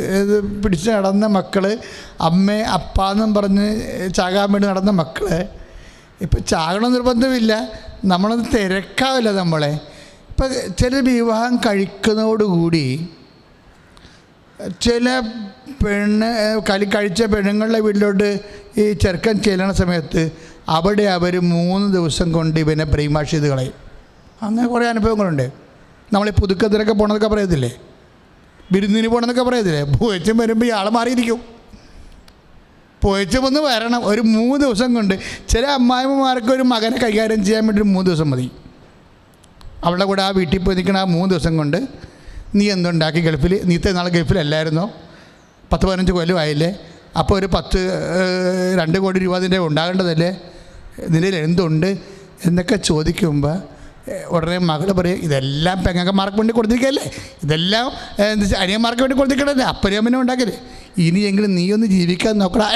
പിടിച്ച് നടന്ന മക്കൾ, അമ്മേ അപ്പാന്നും പറഞ്ഞ് ചാകാൻ വേണ്ടി നടന്ന മക്കൾ ഇപ്പം ചാകണം നിർബന്ധമില്ല, നമ്മളൊന്ന് തിരക്കാവില്ല നമ്മളെ. ഇപ്പം ചില വിവാഹം കഴിക്കുന്നതോടുകൂടി ചില കഴിച്ച പെണ്ണുങ്ങളുടെ വീട്ടിലോട്ട് ഈ ചെറുക്കൻ ചെല്ലണ സമയത്ത് അവിടെ അവർ 3 ദിവസം കൊണ്ട് ഇവനെ ബ്രെയിൻ വാഷ് ചെയ്ത് കളയും. അങ്ങനെ കുറേ അനുഭവങ്ങളുണ്ട്. നമ്മളീ പുതുക്കത്തിലൊക്കെ പോകണമെന്നൊക്കെ പറയത്തില്ലേ, വിരുന്നിന് പോകണമെന്നൊക്കെ പറയത്തില്ലേ, പോയച്ചും വരുമ്പോൾ ഇയാൾ മാറിയിരിക്കും. പോയച്ചും ഒന്ന് വരണം. ഒരു 3 ദിവസം കൊണ്ട് ചില അമ്മായിമ്മമാർക്ക് ഒരു മകനെ കൈകാര്യം ചെയ്യാൻ വേണ്ടി 3 ദിവസം മതി. അവളുടെ കൂടെ ആ വീട്ടിൽ പോയി നിൽക്കണ ആ 3 ദിവസം കൊണ്ട് നീ എന്തുണ്ടാക്കി ഗൾഫിൽ, നീത്തെ നാളെ ഗൾഫിലല്ലായിരുന്നോ, 10-15 കൊല്ലം ആയില്ലേ, അപ്പോൾ ഒരു 2 കോടി രൂപ നിൻ്റെ ഉണ്ടാകേണ്ടതല്ലേ, നിൻ്റെ എന്തുണ്ട് എന്നൊക്കെ ചോദിക്കുമ്പോൾ ഉടനെ മകൾ പറയും, ഇതെല്ലാം പെങ്ങന്മാർക്ക് വേണ്ടി കൊടുത്തിരിക്കല്ലേ, ഇതെല്ലാം അനിയന്മാർക്ക് വേണ്ടി കൊടുത്തിരിക്കണല്ലേ, അപ്പനും അമ്മനും ഉണ്ടാക്കല്ലേ, ഇനിയെങ്കിലും നീ ഒന്ന് ജീവിക്കാൻ നോക്കടാ.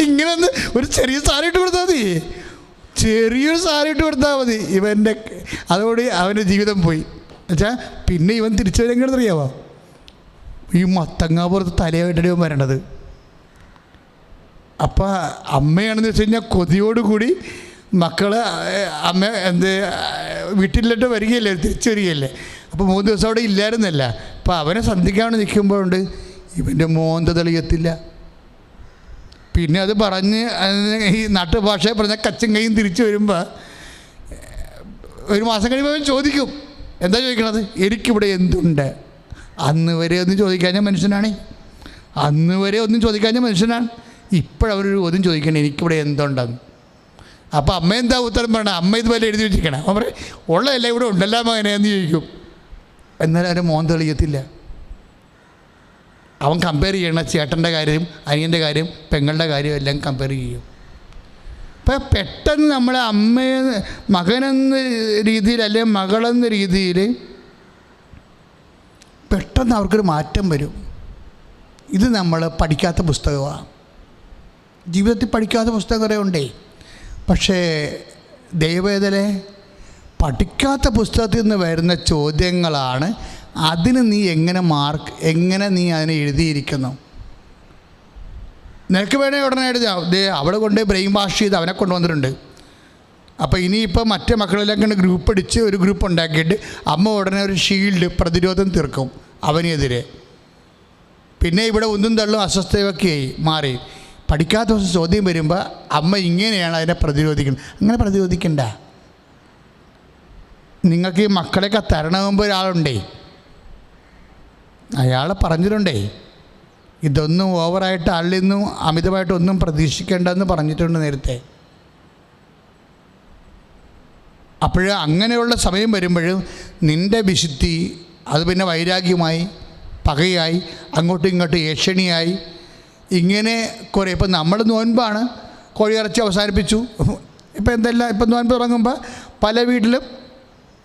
ഇങ്ങനെ ഒന്ന് ഒരു ചെറിയ സാധനം ഇട്ട് കൊടുത്താൽ മതി. ചെറിയൊരു സാരി ഇട്ട് കൊടുത്താൽ മതി, ഇവൻ്റെ അതോടെ അവൻ്റെ ജീവിതം പോയി. എന്നുവെച്ചാൽ പിന്നെ ഇവൻ തിരിച്ചു വരെങ്കിലും അറിയാമോ, ഈ മത്തങ്ങാപുറത്ത് തലയായിട്ടാണ് ഇവൻ വരേണ്ടത്. അപ്പം അമ്മയാണെന്ന് വെച്ച് കഴിഞ്ഞാൽ കൊതിയോടുകൂടി മക്കൾ അമ്മ വീട്ടിലിട്ട് വരികയല്ലേ, തിരിച്ചു വരികയല്ലേ. അപ്പോൾ 3 ദിവസം അവിടെ ഇല്ലായിരുന്നല്ല. അപ്പോൾ അവനെ സന്ധിക്കാൻ നിൽക്കുമ്പോഴുണ്ട് ഇവൻ്റെ മോന്ത തെളിയത്തില്ല. പിന്നെ അത് പറഞ്ഞ് ഈ നാട്ടുഭാഷയെ പറഞ്ഞ കച്ചും കൈയും തിരിച്ചു വരുമ്പോൾ 1 മാസം കഴിയുമ്പോൾ അവൻ ചോദിക്കും. എന്താ ചോദിക്കണത്? എനിക്കിവിടെ എന്തുണ്ട്? അന്ന് വരെ ഒന്നും ചോദിക്കാഞ്ഞ മനുഷ്യനാണ്, അന്ന് വരെ ഒന്നും ചോദിക്കാഞ്ഞ മനുഷ്യനാണ്. ഇപ്പോഴവരൊരു ചോദ്യം ചോദിക്കണം, എനിക്കിവിടെ എന്തുണ്ടെന്ന്. അപ്പോൾ അമ്മ എന്താ ഉത്തരം പറയണം? അമ്മ ഇതുപോലെ എഴുതി വെച്ചിരിക്കണം. അവൻ പറയും ഉള്ളതല്ല ഇവിടെ ഉണ്ടല്ലോ മകനെ എന്ന് ചോദിക്കും. എന്നാലും അവൻ്റെ മോൻ തെളിയത്തില്ല. അവൻ കമ്പയർ ചെയ്യണം ചേട്ടൻ്റെ കാര്യം, അനിയൻ്റെ കാര്യം, പെങ്ങളുടെ കാര്യം എല്ലാം കമ്പയർ ചെയ്യും. അപ്പം പെട്ടെന്ന് നമ്മളെ മകനെന്ന രീതിയിൽ അല്ലെങ്കിൽ മകളെന്ന രീതിയിൽ പെട്ടെന്ന് അവർക്കൊരു മാറ്റം വരും. ഇത് നമ്മൾ പഠിക്കാത്ത പുസ്തകമാണ്. ജീവിതത്തിൽ പഠിക്കാത്ത പുസ്തകം കുറേ ഉണ്ടേ. പക്ഷേ ദൈവവേദനെ പഠിക്കാത്ത പുസ്തകത്തിൽ നിന്ന് വരുന്ന ചോദ്യങ്ങളാണ്. അതിന് നീ എങ്ങനെ നീ അതിനെ എഴുതിയിരിക്കുന്നു? നിനക്ക് വേണേൽ ഉടനെ എഴുതാം, അവളെ കൊണ്ട് ബ്രെയിൻ വാഷ് ചെയ്ത് അവനെ കൊണ്ടുവന്നിട്ടുണ്ട്. അപ്പോൾ ഇനിയിപ്പോൾ മറ്റേ മക്കളെല്ലാം കണ്ട് ഗ്രൂപ്പ് അടിച്ച് ഒരു ഗ്രൂപ്പ് ഉണ്ടാക്കിയിട്ട് അമ്മ ഉടനെ ഒരു ഷീൽഡ് പ്രതിരോധം തീർക്കും അവനെതിരെ. പിന്നെ ഇവിടെ ഒന്നും തള്ളും അസ്വസ്ഥയൊക്കെ മാറി. പഠിക്കാത്ത ദിവസം ചോദ്യം വരുമ്പോൾ അമ്മ ഇങ്ങനെയാണ് അതിനെ പ്രതിരോധിക്കുന്നത്. അങ്ങനെ പ്രതിരോധിക്കണ്ട. നിങ്ങൾക്ക് ഈ മക്കളെയൊക്കെ തരണമെമ്പോൾ ഒരാളുണ്ടേ, അയാൾ പറഞ്ഞിട്ടുണ്ടേ ഇതൊന്നും ഓവറായിട്ട് ആളിൽ നിന്നും അമിതമായിട്ടൊന്നും പ്രതീക്ഷിക്കേണ്ടെന്ന് പറഞ്ഞിട്ടുണ്ട് നേരത്തെ. അപ്പോൾ അങ്ങനെയുള്ള സമയം വരുമ്പോഴും നിൻ്റെ വിശുദ്ധി അത് പിന്നെ വൈരാഗ്യമായി, പകയായി, അങ്ങോട്ടും ഇങ്ങോട്ടും ഏഷണിയായി, ഇങ്ങനെ കുറേ. ഇപ്പം നമ്മൾ നോൻപാണ്, കോഴിയിറച്ചി അവസാനിപ്പിച്ചു. ഇപ്പം എന്തെല്ലാം ഇപ്പം നോൻപ് തുടങ്ങുമ്പോൾ പല വീട്ടിലും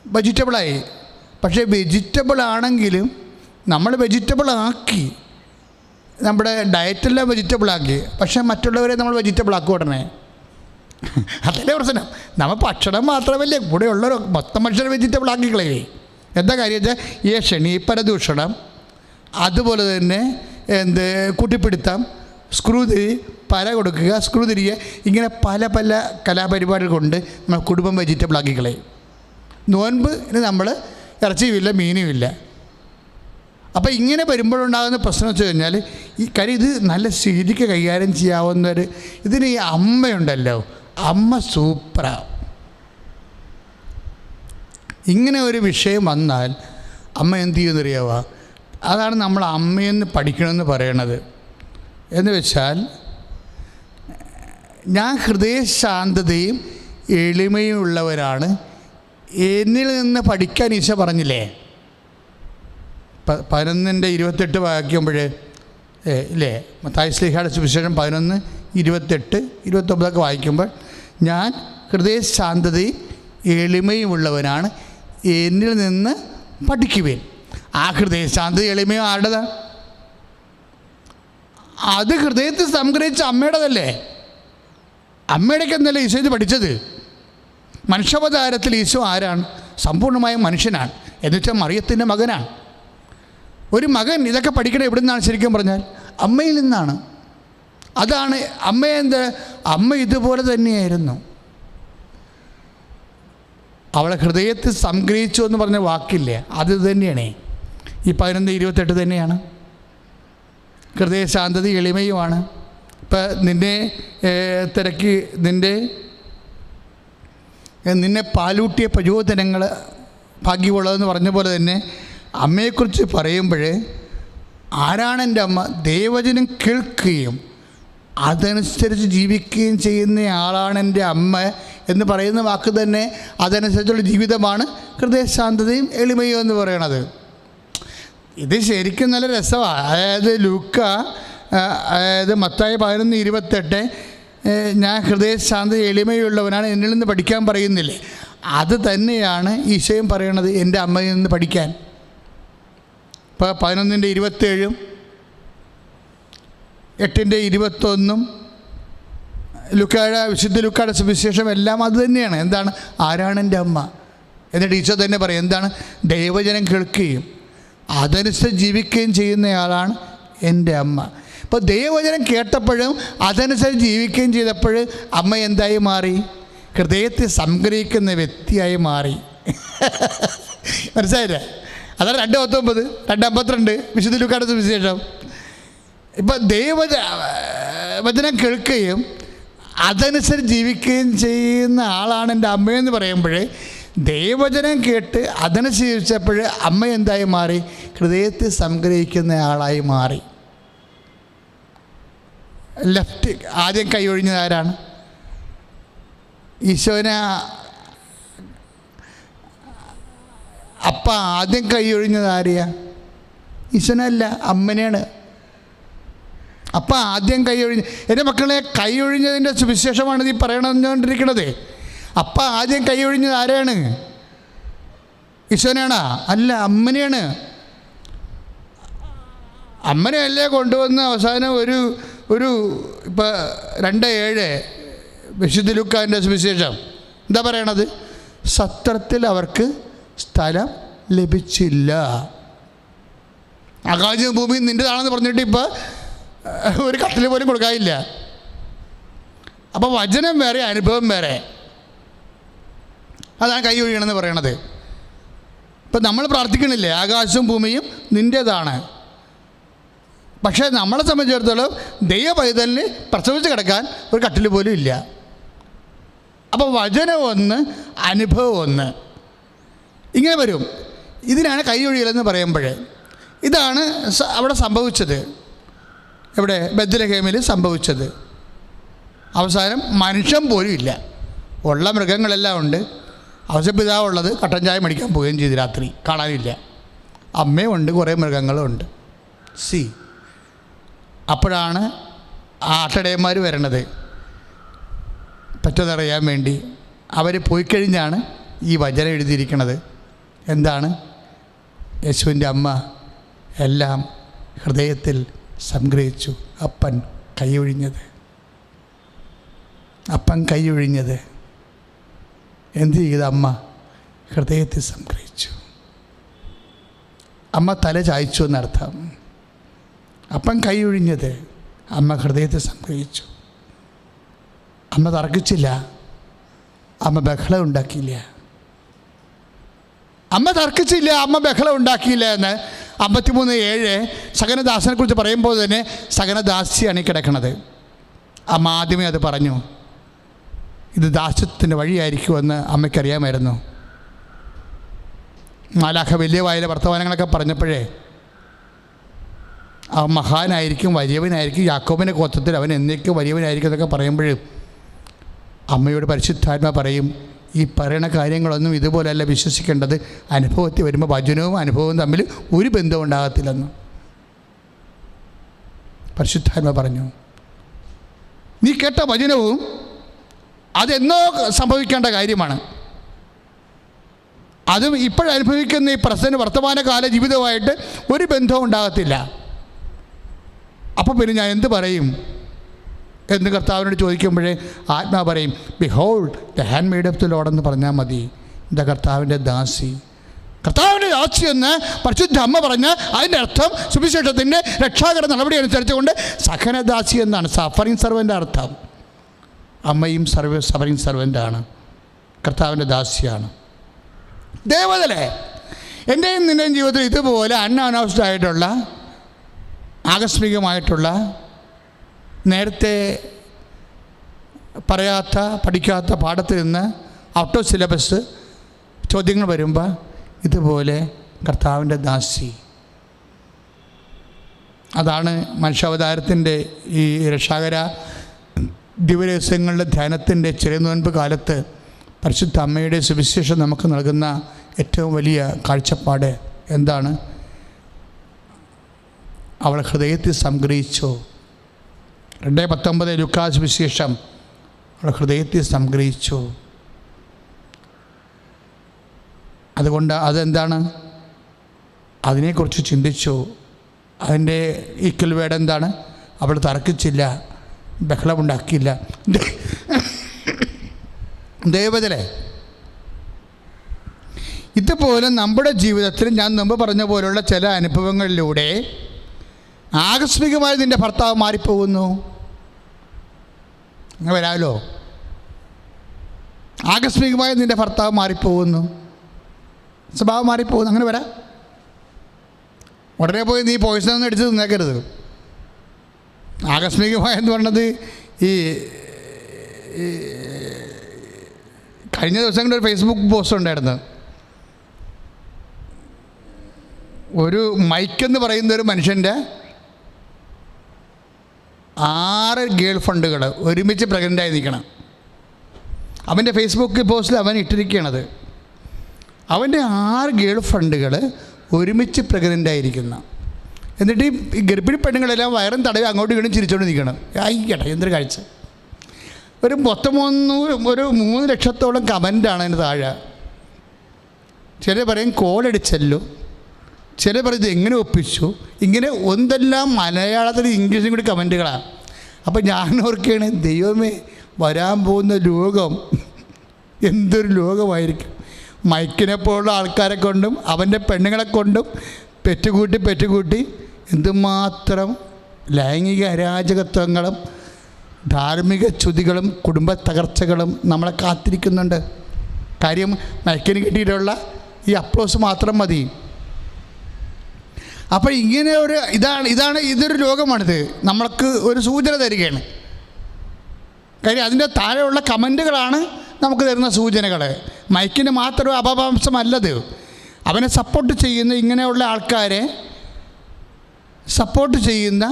വെജിറ്റബിളായി. പക്ഷേ വെജിറ്റബിളാണെങ്കിലും നമ്മൾ വെജിറ്റബിളാക്കി, നമ്മുടെ ഡയറ്റെല്ലാം വെജിറ്റബിളാക്കി. പക്ഷേ മറ്റുള്ളവരെ നമ്മൾ വെജിറ്റബിളാക്കും ഉടനെ. അതല്ലേ പ്രശ്നം. നമ്മൾ ഭക്ഷണം മാത്രമല്ലേ, കൂടെ ഉള്ളവർ മൊത്തം മനുഷ്യരെ വെജിറ്റബിളാക്കി കളയേ. എന്താ കാര്യം വെച്ചാൽ ഈ ക്ഷണി, പരദൂഷണം, അതുപോലെ തന്നെ കൂട്ടിപ്പിടുത്തം, സ്ക്രൂതിരി, പല കൊടുക്കുക, സ്ക്രൂ തിരിയുക, ഇങ്ങനെ പല കലാപരിപാടികൾ കൊണ്ട് നമ്മൾ കുടുംബം വെജിറ്റബിളാക്കി കളയും. നോൻപിന് നമ്മൾ ഇറച്ചിയുമില്ല, മീനുമില്ല. അപ്പോൾ ഇങ്ങനെ വരുമ്പോഴുണ്ടാകുന്ന പ്രശ്നം വെച്ച് കഴിഞ്ഞാൽ ഈ കാര്യം ഇത് നല്ല ശരിക്ക് കൈകാര്യം ചെയ്യാവുന്നൊരു ഇതിന് ഈ അമ്മയുണ്ടല്ലോ, അമ്മ സൂപ്പറാണ്. ഇങ്ങനെ ഒരു വിഷയം വന്നാൽ അമ്മ എന്ത് ചെയ്യുമെന്നറിയാവുക? അതാണ് നമ്മൾ അമ്മയെന്ന് പഠിക്കണമെന്ന് പറയണത്. എന്ന് വെച്ചാൽ ഞാൻ ഹൃദയശാന്തതയും എളിമയും ഉള്ളവരാണ്, എന്നിൽ നിന്ന് പഠിക്കാൻ ഈശോ പറഞ്ഞില്ലേ? 11:28 വായിക്കുമ്പോഴേ ഇല്ലേ, മത്തായി ശ്ലീഹയുടെ സുവിശേഷം 11:28-29 വായിക്കുമ്പോൾ ഞാൻ ഹൃദയശാന്തതയും എളിമയും ഉള്ളവനാണ്, എന്നിൽ നിന്ന് പഠിക്കുവേൻ. ആ ഹൃദയശാന്തത എളിമയും ആരുടേതാണ്? അത് ഹൃദയത്തിൽ സംഗ്രഹിച്ച അമ്മയുടേതല്ലേ. അമ്മയുടെയൊക്കെ എന്നല്ലേ ഈശോ ഇത് പഠിച്ചത്? മനുഷ്യാവതാരത്തിൽ ഈശോ ആരാണ്? സമ്പൂർണ്ണമായ മനുഷ്യനാണ്. എന്നുവെച്ചാൽ മറിയത്തിൻ്റെ മകനാണ്. ഒരു മകൻ ഇതൊക്കെ പഠിക്കണത് എവിടെ നിന്നാണ്? ശരിക്കും പറഞ്ഞാൽ അമ്മയിൽ നിന്നാണ്. അതാണ് അമ്മ ഇതുപോലെ തന്നെയായിരുന്നു. അവളെ ഹൃദയത്തിൽ സംഗ്രഹിച്ചു എന്ന് പറഞ്ഞ വാക്കില്ലേ, അത് തന്നെയാണ് ഈ 11:28 തന്നെയാണ്. ഹൃദയശാന്തത എളിമയുമാണ്. ഇപ്പം നിന്നെ തിരക്കി നിന്നെ പാലൂട്ടിയ പ്രചോദനങ്ങൾ ഭാഗ്യമുള്ളതെന്ന് പറഞ്ഞ പോലെ തന്നെ അമ്മയെക്കുറിച്ച് പറയുമ്പോൾ ആരാണ് എൻ്റെ അമ്മ? ദൈവവചനം കേൾക്കുകയും അതനുസരിച്ച് ജീവിക്കുകയും ചെയ്യുന്ന ആളാണ് എൻ്റെ അമ്മ എന്ന് പറയുന്ന വാക്ക് തന്നെ അതനുസരിച്ചുള്ള ജീവിതമാണ് ഹൃദയശാന്തതയും എളിമയും എന്ന് പറയണത്. ഇത് ശരിക്കും നല്ല രസമാണ്. അതായത് മത്തായി 11:28 ഞാൻ ഹൃദയശാന്തത എളിമയുള്ളവനാണ്, എന്നിൽ നിന്ന് പഠിക്കാൻ പറയുന്നില്ലേ? അത് തന്നെയാണ് ഈശോയും പറയണത്, എൻ്റെ അമ്മയിൽ നിന്ന് പഠിക്കാൻ. ഇപ്പോൾ 11:27, 8:21, വിശുദ്ധ ലുക്കായുടെ സുവിശേഷം എല്ലാം അത് തന്നെയാണ്. എന്താണ്? ആരാണ് എൻ്റെ അമ്മ? എന്നിട്ട് ഈശോ തന്നെ പറയും എന്താണ്? ദൈവജനം കേൾക്കുകയും അതനുസരിച്ച് ജീവിക്കുകയും ചെയ്യുന്നയാളാണ് എൻ്റെ അമ്മ. അപ്പോൾ ദൈവവചനം കേട്ടപ്പോഴും അതനുസരിച്ച് ജീവിക്കുകയും ചെയ്തപ്പോൾ അമ്മ എന്തായി മാറി? ഹൃദയത്തെ സംഗ്രഹിക്കുന്ന വ്യക്തിയായി മാറി. മനസ്സിലായില്ലേ? അതാണ് 2:19, 2:52 വിശുദ്ധ ലുക്കായുടെ സുവിശേഷം. ഇപ്പം ദൈവവചനം കേൾക്കുകയും അതനുസരിച്ച് ജീവിക്കുകയും ചെയ്യുന്ന ആളാണ് എൻ്റെ അമ്മയെന്ന് പറയുമ്പോൾ ദൈവവചനം കേട്ട് അതനുസരിച്ചപ്പോൾ അമ്മ എന്തായി മാറി? ഹൃദയത്തെ സംഗ്രഹിക്കുന്ന ആളായി മാറി. ലെഫ്റ്റ് ആദ്യം കൈ ഒഴിഞ്ഞത് ആരാണ്? ഈശോനെ അപ്പ ആദ്യം കൈ ഒഴിഞ്ഞത് ആരെയാ? ഈശോനല്ല, അമ്മനെയാണ്. അപ്പം ആദ്യം കൈ ഒഴിഞ്ഞ് എൻ്റെ മക്കളെ കൈ ഒഴിഞ്ഞതിൻ്റെ സുവിശേഷമാണ് നീ പറയണമെന്നുകൊണ്ടിരിക്കണത്. അപ്പം ആദ്യം കൈ ഒഴിഞ്ഞത് ആരെയാണ്? ഈശോനാണോ? അല്ല, അമ്മനെയാണ്. അമ്മനെയല്ലേ കൊണ്ടുവന്ന് അവസാനം ഒരു ഇപ്പം 2:7 വിശുദ്ധ ലൂക്കാൻ്റെ സുവിശേഷം എന്താ പറയണത്? സത്രത്തിൽ അവർക്ക് സ്ഥലം ലഭിച്ചില്ല. ആകാശവും ഭൂമിയും നിൻ്റെതാണെന്ന് പറഞ്ഞിട്ട് ഇപ്പം ഒരു കട്ടിൽ പോലും കൊടുക്കാനില്ല. അപ്പം വചനം വേറെ, അനുഭവം വേറെ. അതാണ് കൈ ഒഴിയണമെന്ന് പറയണത്. ഇപ്പം നമ്മൾ പ്രാർത്ഥിക്കണില്ലേ ആകാശവും ഭൂമിയും നിൻ്റേതാണ്. പക്ഷേ നമ്മളെ സംബന്ധിച്ചിടത്തോളം ദൈവ പൈതലിന് പ്രസവിച്ച് കിടക്കാൻ ഒരു കട്ടിൽ പോലും ഇല്ല. അപ്പോൾ വചനം ഒന്ന്, അനുഭവം ഒന്ന്, ഇങ്ങനെ വരും. ഇതിനാണ് കൈ ഒഴിയലെന്ന് പറയുമ്പോൾ. ഇതാണ് അവിടെ സംഭവിച്ചത്. എവിടെ? ബെത്ലഹേമിൽ സംഭവിച്ചത്. അവസാനം മനുഷ്യൻ പോലും ഇല്ല, ഉള്ള മൃഗങ്ങളെല്ലാം ഉണ്ട്. അവശപിതാവുള്ളത് കട്ടൻ ചായ മേടിക്കാൻ പോവുകയും ചെയ്തു. രാത്രി കാണാനില്ല. അമ്മയുണ്ട്, കുറേ മൃഗങ്ങളും ഉണ്ട്. അപ്പോഴാണ് ആട്ടടയന്മാർ വരണത് പറ്റതറിയാൻ വേണ്ടി. അവർ പോയി കഴിഞ്ഞാണ് ഈ വചനം എഴുതിയിരിക്കുന്നത്. എന്താണ്? യേശുവിൻ്റെ അമ്മ എല്ലാം ഹൃദയത്തിൽ സംഗ്രഹിച്ചു. അപ്പൻ കൈയൊഴിഞ്ഞത് എന്ത് ചെയ്ത്? അമ്മ ഹൃദയത്തിൽ സംഗ്രഹിച്ചു. അമ്മ തല ചായ്ച്ചു എന്നർത്ഥം. അപ്പൻ കൈയൊഴിഞ്ഞത്, അമ്മ ഹൃദയത്തിൽ സംഗ്രഹിച്ചു. അമ്മ തർക്കിച്ചില്ല, അമ്മ ബഹളം ഉണ്ടാക്കിയില്ല. അമ്മ തർക്കിച്ചില്ല, അമ്മ ബഹളം ഉണ്ടാക്കിയില്ല എന്ന് 53:7 സകനദാസനെ കുറിച്ച് പറയുമ്പോൾ തന്നെ സകനദാസിയാണ് ഈ കിടക്കുന്നത്. അമ്മ ആദ്യമേ അത് പറഞ്ഞു. ഇത് ദാസ്യത്തിൻ്റെ വഴിയായിരിക്കുമെന്ന് അമ്മയ്ക്കറിയാമായിരുന്നു. മാലാഖ വലിയ വായിലെ വർത്തമാനങ്ങളൊക്കെ പറഞ്ഞപ്പോഴേ അവൻ മഹാനായിരിക്കും, വലിയവനായിരിക്കും, യാക്കോബിൻ്റെ ഗോത്രത്തിൽ അവൻ എന്നേക്കും വലിയവനായിരിക്കും എന്നൊക്കെ പറയുമ്പോഴും അമ്മയോട് പരിശുദ്ധാത്മ പറയും, ഈ പറയുന്ന കാര്യങ്ങളൊന്നും ഇതുപോലെയല്ല വിശ്വസിക്കേണ്ടത്. അനുഭവത്തിൽ വരുമ്പോൾ വചനവും അനുഭവവും തമ്മിൽ ഒരു ബന്ധവും ഉണ്ടാകത്തില്ലെന്ന് പരിശുദ്ധാത്മ പറഞ്ഞു. നീ കേട്ട വചനവും അതെന്നോ സംഭവിക്കേണ്ട കാര്യമാണ്. അതും ഇപ്പോഴനുഭവിക്കുന്ന ഈ വർത്തമാനകാല ജീവിതവുമായിട്ട് ഒരു ബന്ധവും ഉണ്ടാകത്തില്ല. അപ്പം പിന്നെ ഞാൻ എന്ത് പറയും എന്ന് കർത്താവിനോട് ചോദിക്കുമ്പോഴേ ആത്മാ പറയും, behold the hand made of the Lord എന്ന് പറഞ്ഞാൽ മതി. എന്താ? കർത്താവിൻ്റെ ദാസി. കർത്താവിൻ്റെ ദാസി എന്ന് പരിശുദ്ധ അമ്മ പറഞ്ഞ് അതിൻ്റെ അർത്ഥം സുവിശേഷത്തിൻ്റെ രക്ഷാകര നടപടി അനുസരിച്ചുകൊണ്ട് സഹനദാസി എന്നാണ്. സഫറിങ് സർവൻ്റെ അർത്ഥം. അമ്മയും സഫറിങ് സർവൻ്റാണ്, കർത്താവിൻ്റെ ദാസിയാണ്. ദേവതലേ, എൻ്റെയും നിൻ്റെയും ജീവിതത്തിൽ ഇതുപോലെ അൺഅനൗൺസ്ഡ് ആയിട്ടുള്ള ആകസ്മികമായിട്ടുള്ള നേരത്തെ പറയാത്ത പഠിക്കാത്ത പാഠത്തിൽ നിന്ന് ഔട്ട് ഓഫ് സിലബസ് ചോദ്യങ്ങൾ വരുമ്പോൾ ഇതുപോലെ കർത്താവിൻ്റെ ദാസി. അതാണ് മനുഷ്യാവതാരത്തിൻ്റെ ഈ രക്ഷാകര ദിവരഹസ്യങ്ങളുടെ ധ്യാനത്തിൻ്റെ ചെറിയ കാലത്ത് പരിശുദ്ധ അമ്മയുടെ സുവിശേഷം നമുക്ക് നൽകുന്ന ഏറ്റവും വലിയ കാഴ്ചപ്പാട് എന്താണ്? അവൾ ഹൃദയത്തിൽ സംഗ്രഹിച്ചു. 2:19 ലൂക്കാ സുവിശേഷം. അവൾ ഹൃദയത്തിൽ സംഗ്രഹിച്ചു. അതുകൊണ്ട് അതെന്താണ്? അതിനെക്കുറിച്ച് ചിന്തിച്ചു. അതിൻ്റെ ഈക്വൽ വേർഡ് എന്താണ്? അവൾ തർക്കിച്ചില്ല, ബഹളമുണ്ടാക്കിയില്ല. ദൈവത്തിലെ ഇതുപോലെ നമ്മുടെ ജീവിതത്തിൽ ഞാൻ മുമ്പ് പറഞ്ഞ പോലുള്ള ചില അനുഭവങ്ങളിലൂടെ ആകസ്മികമായി നിൻ്റെ ഭർത്താവ് മാറിപ്പോകുന്നു. അങ്ങനെ വരാമല്ലോ. ആകസ്മികമായി നിൻ്റെ ഭർത്താവ് മാറിപ്പോകുന്നു, സ്വഭാവം മാറിപ്പോകുന്നു. അങ്ങനെ വരാം. ഉടനെ പോയി നീ പോയിസണൊന്നും അടിച്ച് തിന്നേക്കരുത്. ആകസ്മികമായെന്ന് പറഞ്ഞത് ഈ കഴിഞ്ഞ ദിവസങ്ങളിൽ ഒരു ഫേസ്ബുക്ക് പോസ്റ്റ് ഉണ്ടായിരുന്നു. ഒരു മൈക്കെന്ന് പറയുന്ന ഒരു മനുഷ്യൻ്റെ 6 ഗേൾ ഫ്രണ്ടുകൾ ഒരുമിച്ച് പ്രഗ്നൻ്റായി നിൽക്കണം. അവൻ്റെ ഫേസ്ബുക്ക് പോസ്റ്റിൽ അവൻ ഇട്ടിരിക്കുകയാണത്. അവൻ്റെ 6 ഗേൾ ഫ്രണ്ടുകൾ ഒരുമിച്ച് പ്രഗ്നൻ്റായിരിക്കുന്ന, എന്നിട്ട് ഈ ഗർഭിണി പെണ്ണുങ്ങളെല്ലാം വയറും തടവി അങ്ങോട്ടും ഇങ്ങോട്ടും ചിരിച്ചുകൊണ്ട് നിൽക്കണം. ആയിക്കട്ടെ, എന്തൊരു കാഴ്ച. ഒരു മൊത്തം 3 ലക്ഷത്തോളം കമൻ്റാണ് അതിന് താഴെ. ചിലർ പറയും കോളടിച്ചല്ലോ, ചില പറയുന്നത് എങ്ങനെ ഒപ്പിച്ചു, ഇങ്ങനെ എന്തെല്ലാം മലയാളത്തിൽ ഇംഗ്ലീഷും കൂടി കമൻറ്റുകളാണ്. അപ്പോൾ ഞാൻ ഓർക്കുകയാണ്, ദൈവമേ വരാൻ പോകുന്ന ലോകം എന്തൊരു ലോകമായിരിക്കും. മൈക്കിനെ പോലുള്ള ആൾക്കാരെ കൊണ്ടും അവൻ്റെ പെണ്ണുങ്ങളെ കൊണ്ടും പെറ്റുകൂട്ടി എന്തുമാത്രം ലൈംഗിക അരാജകത്വങ്ങളും ധാർമ്മിക ച്യുതികളും കുടുംബ തകർച്ചകളും നമ്മളെ കാത്തിരിക്കുന്നുണ്ട്. കാര്യം മൈക്കിന് കിട്ടിയിട്ടുള്ള ഈ അപ്ലോസ് മാത്രം മതി. അപ്പോൾ ഇങ്ങനെ ഒരു ഇതൊരു ലോകമാണിത്. നമ്മൾക്ക് ഒരു സൂചന തരികയാണ്. കാര്യം അതിൻ്റെ താഴെയുള്ള കമൻറ്റുകളാണ് നമുക്ക് തരുന്ന സൂചനകൾ. മൈക്കിന് മാത്രം അപവാംശമല്ലത്. അവനെ സപ്പോർട്ട് ചെയ്യുന്ന ഇങ്ങനെയുള്ള ആൾക്കാരെ സപ്പോർട്ട് ചെയ്യുന്ന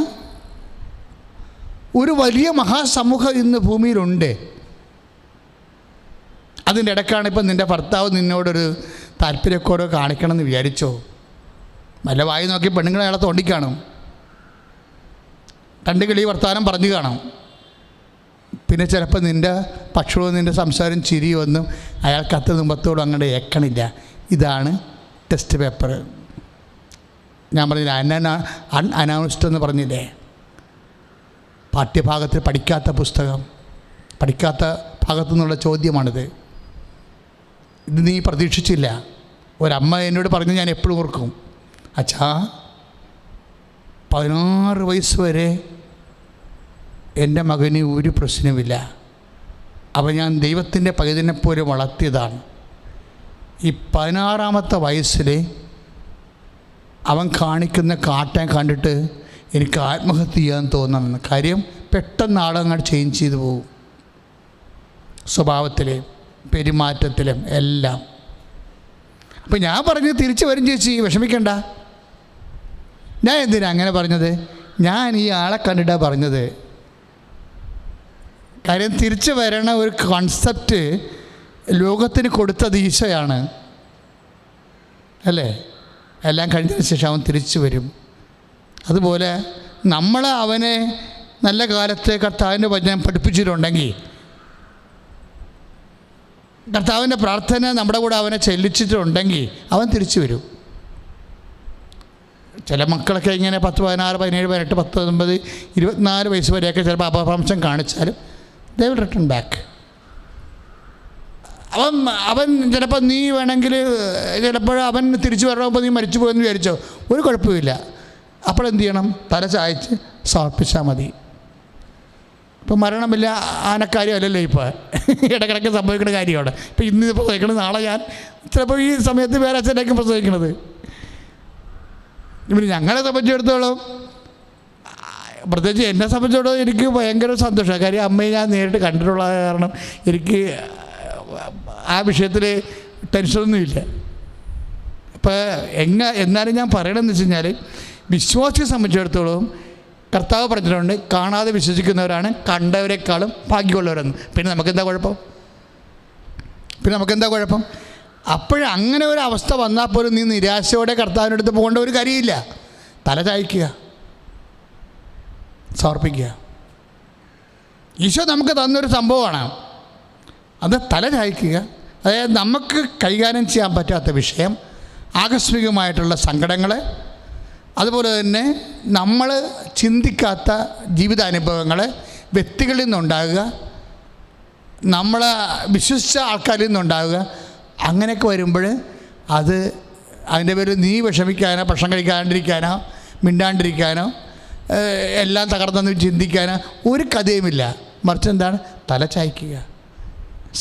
ഒരു വലിയ മഹാസമൂഹം ഇന്ന് ഭൂമിയിലുണ്ട്. അതിൻ്റെ ഇടയ്ക്കാണ് ഇപ്പം നിൻ്റെ ഭർത്താവ് നിന്നോടൊരു താല്പര്യക്കോടെ കാണിക്കണമെന്ന് വിചാരിച്ചോ? വല്ല വായി നോക്കി പെണ്ണുങ്ങളെ അയാളെ തോണ്ടിക്കാണും, 2 കിളി വർത്താനം പറഞ്ഞു കാണും. പിന്നെ ചിലപ്പോൾ നിൻ്റെ പക്ഷവും നിൻ്റെ സംസാരം ചിരിയും ഒന്നും അയാൾക്ക് അത്ര മുമ്പത്തോടും അങ്ങോട്ട് ഏക്കണില്ല. ഇതാണ് ടെസ്റ്റ് പേപ്പർ. ഞാൻ പറഞ്ഞില്ല, അനൗൺസ്ഡ് എന്ന് പറഞ്ഞില്ലേ, പാഠ്യഭാഗത്തിൽ പഠിക്കാത്ത പുസ്തകം, പഠിക്കാത്ത ഭാഗത്തു നിന്നുള്ള ചോദ്യമാണിത്. ഇത് നീ പ്രതീക്ഷിച്ചില്ല. ഒരമ്മ എന്നോട് പറഞ്ഞ് ഞാൻ എപ്പോഴും ഓർക്കും, അച്ഛാ 16 വയസ്സ് വരെ എൻ്റെ മകന് ഒരു പ്രശ്നമില്ല. അപ്പോൾ ഞാൻ ദൈവത്തിൻ്റെ പൈതലിനെപ്പോലെ വളർത്തിയതാണ്. ഈ 16ാമത്തെ വയസ്സിൽ അവൻ കാണിക്കുന്ന കാട്ടം കണ്ടിട്ട് എനിക്ക് ആത്മഹത്യ ചെയ്യാൻ തോന്നണമെന്ന്. കാര്യം പെട്ടെന്ന് ആളങ്ങോട്ട് ചേഞ്ച് ചെയ്തു പോകും, സ്വഭാവത്തിലും പെരുമാറ്റത്തിലും എല്ലാം. അപ്പം ഞാൻ പറഞ്ഞ് തിരിച്ചു വരും ചേച്ചി, വിഷമിക്കണ്ട. ഞാൻ എന്തിനാ അങ്ങനെ പറഞ്ഞത്? ഞാൻ ഈ ആളെ കണ്ടിട്ടാണ് പറഞ്ഞത്. കാര്യം തിരിച്ചു വരണ ഒരു കോൺസെപ്റ്റ് ലോകത്തിന് കൊടുത്തത് ഈശോയാണ്, അല്ലേ? എല്ലാം കഴിഞ്ഞതിന് ശേഷം അവൻ തിരിച്ചു വരും. അതുപോലെ നമ്മൾ അവനെ നല്ല കാലത്തെ കർത്താവിൻ്റെ വചനം പഠിപ്പിച്ചിട്ടുണ്ടെങ്കിൽ, കർത്താവിൻ്റെ പ്രാർത്ഥന നമ്മുടെ കൂടെ അവനെ ചെല്ലിച്ചിട്ടുണ്ടെങ്കിൽ അവൻ തിരിച്ചു വരും. ചില മക്കളൊക്കെ ഇങ്ങനെ 10, 16, 17, 18, 19, 24 വയസ്സ് വരെയൊക്കെ ചിലപ്പോൾ അപഭ്രംശം കാണിച്ചാലും they will return back. അവൻ ചിലപ്പോൾ നീ വേണമെങ്കിൽ ചിലപ്പോൾ അവൻ തിരിച്ചു വരണപ്പോൾ നീ മരിച്ചു പോയെന്ന് വിചാരിച്ചോ, ഒരു കുഴപ്പമില്ല. അപ്പോഴെന്ത് ചെയ്യണം? തല ചായച്ച് സമർപ്പിച്ചാൽ മതി. ഇപ്പം മരണമില്ല ആനക്കാര്യമല്ലല്ലോ ഇപ്പോൾ, ഇടയ്ക്കിടയ്ക്ക് സംഭവിക്കുന്ന കാര്യമാണ്. ഇപ്പം ഇന്ന് പ്രസവിക്കണം, നാളെ ഞാൻ ചിലപ്പോൾ ഈ സമയത്ത് വേറെ അച്ഛനായിരിക്കും പ്രസവിക്കുന്നത്. ഇവർ ഞങ്ങളെ സംബന്ധിച്ചിടത്തോളം, പ്രത്യേകിച്ച് എന്നെ സംബന്ധിച്ചിടത്തോളം എനിക്ക് ഭയങ്കര സന്തോഷമാണ്. കാര്യം അമ്മയെ ഞാൻ നേരിട്ട് കണ്ടിട്ടുള്ള കാരണം എനിക്ക് ആ വിഷയത്തിൽ ടെൻഷനൊന്നുമില്ല. അപ്പോൾ എന്നാലും ഞാൻ പറയണമെന്ന് വെച്ച് കഴിഞ്ഞാൽ, വിശ്വാസിയെ സംബന്ധിച്ചിടത്തോളം കർത്താവ് പറഞ്ഞിട്ടുണ്ട്, കാണാതെ വിശ്വസിക്കുന്നവരാണ് കണ്ടവരെക്കാളും ഭാഗ്യമുള്ളവരെന്ന്. പിന്നെ നമുക്കെന്താ കുഴപ്പം? അപ്പോഴങ്ങനെ ഒരു അവസ്ഥ വന്നാൽ പോലും നീ നിരാശയോടെ കർത്താവിൻ്റെ അടുത്ത് പോകേണ്ട ഒരു കാര്യമില്ല. തല ചായ്ക്കുക, സമർപ്പിക്കുക. ഈശോ നമുക്ക് തന്നൊരു സംഭവമാണ് അത്. തല ചായ്ക്കുക, അതായത് നമുക്ക് കൈകാര്യം ചെയ്യാൻ പറ്റാത്ത വിഷയം, ആകസ്മികമായിട്ടുള്ള സങ്കടങ്ങൾ, അതുപോലെ തന്നെ നമ്മൾ ചിന്തിക്കാത്ത ജീവിതാനുഭവങ്ങൾ വ്യക്തികളിൽ നിന്നുണ്ടാകുക, നമ്മൾ വിശ്വസിച്ച ആൾക്കാരിൽ നിന്നുണ്ടാവുക. അങ്ങനെയൊക്കെ വരുമ്പോൾ അത് അതിൻ്റെ പേരിൽ നീ വിഷമിക്കാനോ ഭക്ഷണം കഴിക്കാണ്ടിരിക്കാനോ മിണ്ടാണ്ടിരിക്കാനോ എല്ലാം തകർന്നെന്ന് ചിന്തിക്കാനോ ഒരു കഥയുമില്ല. മറിച്ച് എന്താണ്? തല ചായ്ക്കുക,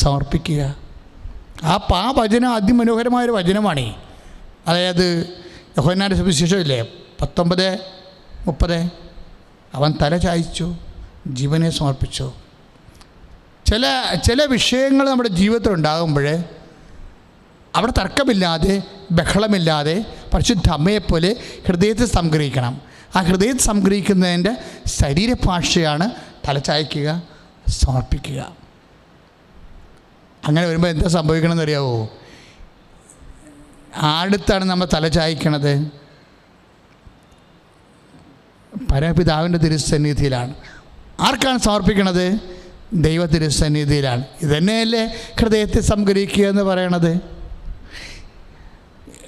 സമർപ്പിക്കുക. ആ വചനം അതിമനോഹരമായൊരു വചനമാണ്. അതായത് യോഹന്നാൻ്റെ സുവിശേഷമില്ലേ 19:30, അവൻ തല ചായ്ച്ചു, ജീവനെ സമർപ്പിച്ചു. ചില വിഷയങ്ങൾ നമ്മുടെ ജീവിതത്തിൽ ഉണ്ടാകുമ്പോൾ അവിടെ തർക്കമില്ലാതെ ബഹളമില്ലാതെ പരിശുദ്ധ അമ്മയെപ്പോലെ ഹൃദയത്തെ സംഗ്രഹിക്കണം. ആ ഹൃദയത്തെ സംഗ്രഹിക്കുന്നതിൻ്റെ ശരീരഭാഷയാണ് തലചായ്ക്കുക, സമർപ്പിക്കുക. അങ്ങനെ വരുമ്പോൾ എന്താ സംഭവിക്കണമെന്ന് അറിയാവോ? അടുത്താണ് നമ്മൾ തലചായ്ക്കണത് പരമപിതാവിൻ്റെ തിരുസന്നിധിയിലാണ്. ആർക്കാണ് സമർപ്പിക്കണത്? ദൈവ തിരുസന്നിധിയിലാണ്. ഇതന്നെയല്ലേ ഹൃദയത്തെ സംഗ്രഹിക്കുക എന്ന് പറയണത്.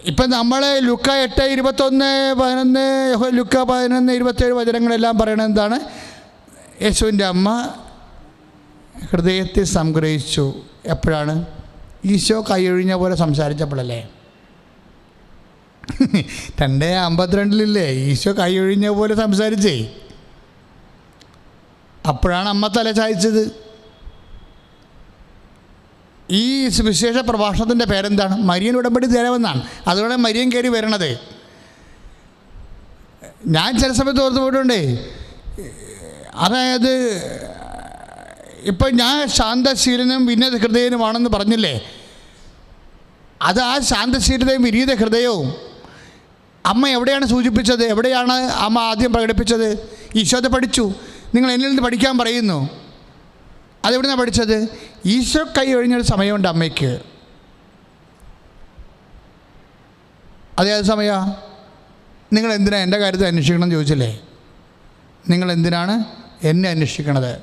ഇപ്പം നമ്മൾ ലുക്ക 8:21-11, ലുക്ക 11:27 വചനങ്ങളെല്ലാം പറയണത് എന്താണ്? യേശുവിൻ്റെ അമ്മ ഹൃദയത്തെ സംഗ്രഹിച്ചു. എപ്പോഴാണ്? ഈശോ കൈയൊഴിഞ്ഞ പോലെ സംസാരിച്ചപ്പോഴല്ലേ? 2:52 ഈശോ കൈയൊഴിഞ്ഞ പോലെ സംസാരിച്ചേ. അപ്പോഴാണ് അമ്മ തല ചായ്ച്ചത്. ഈ വിശേഷ പ്രഭാഷണത്തിൻ്റെ പേരെന്താണ്? മരിയൻ ഉടമ്പടി ധ്യാനമെന്നാണ്. അതുകൊണ്ട് മരിയൻ കയറി വരണത്. ഞാൻ ചില സമയത്ത് ഓർത്ത് പോയിട്ടുണ്ട്. അതായത് ഇപ്പം ഞാൻ ശാന്തശീലനും വിനീത ഹൃദയനുമാണെന്ന് പറഞ്ഞില്ലേ, അത് ആ ശാന്തശീലതയും വിനീത ഹൃദയവും അമ്മ എവിടെയാണ് സൂചിപ്പിച്ചത്? എവിടെയാണ് അമ്മ ആദ്യം പ്രകടിപ്പിച്ചത്? ഈശോത്തെ പഠിച്ചു. നിങ്ങൾ എന്നിൽ നിന്ന് പഠിക്കാൻ പറയുന്നു. അതെവിടുന്നാണ് പഠിച്ചത്? ഈശോ കൈ ഒഴിഞ്ഞൊരു സമയമുണ്ട് അമ്മയ്ക്ക്. അതേത് സമയമാണ്? നിങ്ങൾ എന്തിനാണ് എൻ്റെ കാര്യത്തിൽ അന്വേഷിക്കണം എന്ന് ചോദിച്ചില്ലേ? നിങ്ങൾ എന്തിനാണ് എന്നെ അന്വേഷിക്കണത്?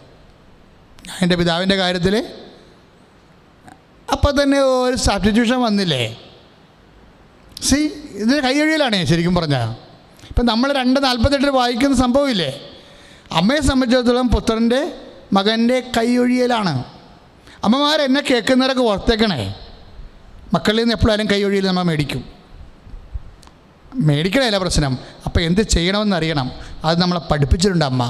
എൻ്റെ പിതാവിൻ്റെ കാര്യത്തിൽ അപ്പം തന്നെ ഒരു സബ്സ്റ്റിറ്റ്യൂഷൻ വന്നില്ലേ? ഇത് കൈയൊഴിയലാണ് ശരിക്കും പറഞ്ഞാൽ. ഇപ്പം നമ്മൾ 2:48 വായിക്കുന്ന സംഭവമില്ലേ? അമ്മയെ സംബന്ധിച്ചിടത്തോളം പുത്രൻ്റെ മകൻ്റെ കൈയൊഴിയലാണ്. അമ്മമാരെന്നെ കേൾക്കുന്നവരൊക്കെ ഓർത്തേക്കണേ, മക്കളിൽ നിന്ന് എപ്പോഴായാലും കൈയൊഴിയൽ നമ്മൾ മേടിക്കണമല്ല പ്രശ്നം. അപ്പോൾ എന്ത് ചെയ്യണമെന്ന് അറിയണം. അത് നമ്മളെ പഠിപ്പിച്ചിട്ടുണ്ട് അമ്മ.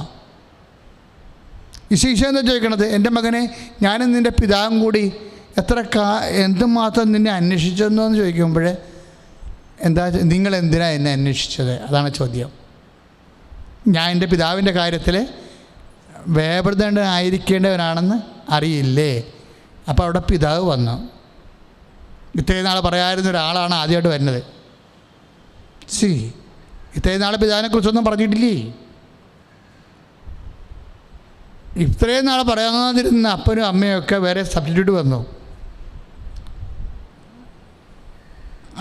ഈശോ എന്താ ചോദിക്കണത്? എൻ്റെ മകനെ, ഞാനും നിൻ്റെ പിതാവും കൂടി എന്തുമാത്രം നിന്നെ അന്വേഷിച്ചെന്നോന്ന് ചോദിക്കുമ്പോൾ നിങ്ങൾ എന്തിനാണ് എന്നെ അന്വേഷിച്ചത്? അതാണ് ചോദ്യം. ഞാൻ എൻ്റെ പിതാവിൻ്റെ കാര്യത്തിൽ വേപൃതനായിരിക്കേണ്ടവനാണെന്ന് അറിയില്ലേ? അപ്പോൾ അവിടെ പിതാവ് വന്നു. ഇത്രയും നാൾ പറയാതിരുന്ന ഒരാളാണ് ആദ്യമായിട്ട് വരുന്നത്. ഇത്രയും നാൾ പിതാവിനെക്കുറിച്ചൊന്നും പറഞ്ഞിട്ടില്ലേ? ഇത്രയും നാൾ പറയാതിരുന്ന അപ്പനും അമ്മയൊക്കെ വേറെ സബ്സ്റ്റിറ്റ്യൂട്ട് വന്നു.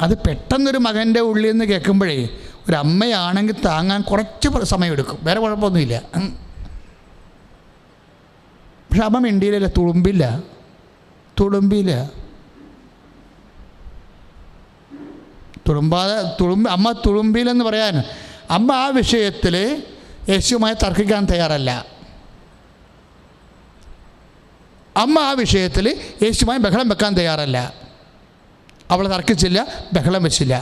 അത് പെട്ടെന്നൊരു മകൻ്റെ ഉള്ളിൽ നിന്ന് കേൾക്കുമ്പോഴേ ഒരമ്മയാണെങ്കിൽ താങ്ങാൻ കുറച്ച് സമയമെടുക്കും, വേറെ കുഴപ്പമൊന്നുമില്ല. പക്ഷെ അമ്മ മിണ്ടിയിലല്ല, തുളുമ്പില്ല. അമ്മ തുളുമ്പിയിലെന്ന് പറയാൻ അമ്മ ആ വിഷയത്തിൽ യേശുവുമായി തർക്കിക്കാൻ തയ്യാറല്ല. അമ്മ ആ വിഷയത്തിൽ യേശുവുമായി ബഹളം വെക്കാൻ തയ്യാറല്ല. അവൾ തർക്കിച്ചില്ല, ബഹളം വെച്ചില്ല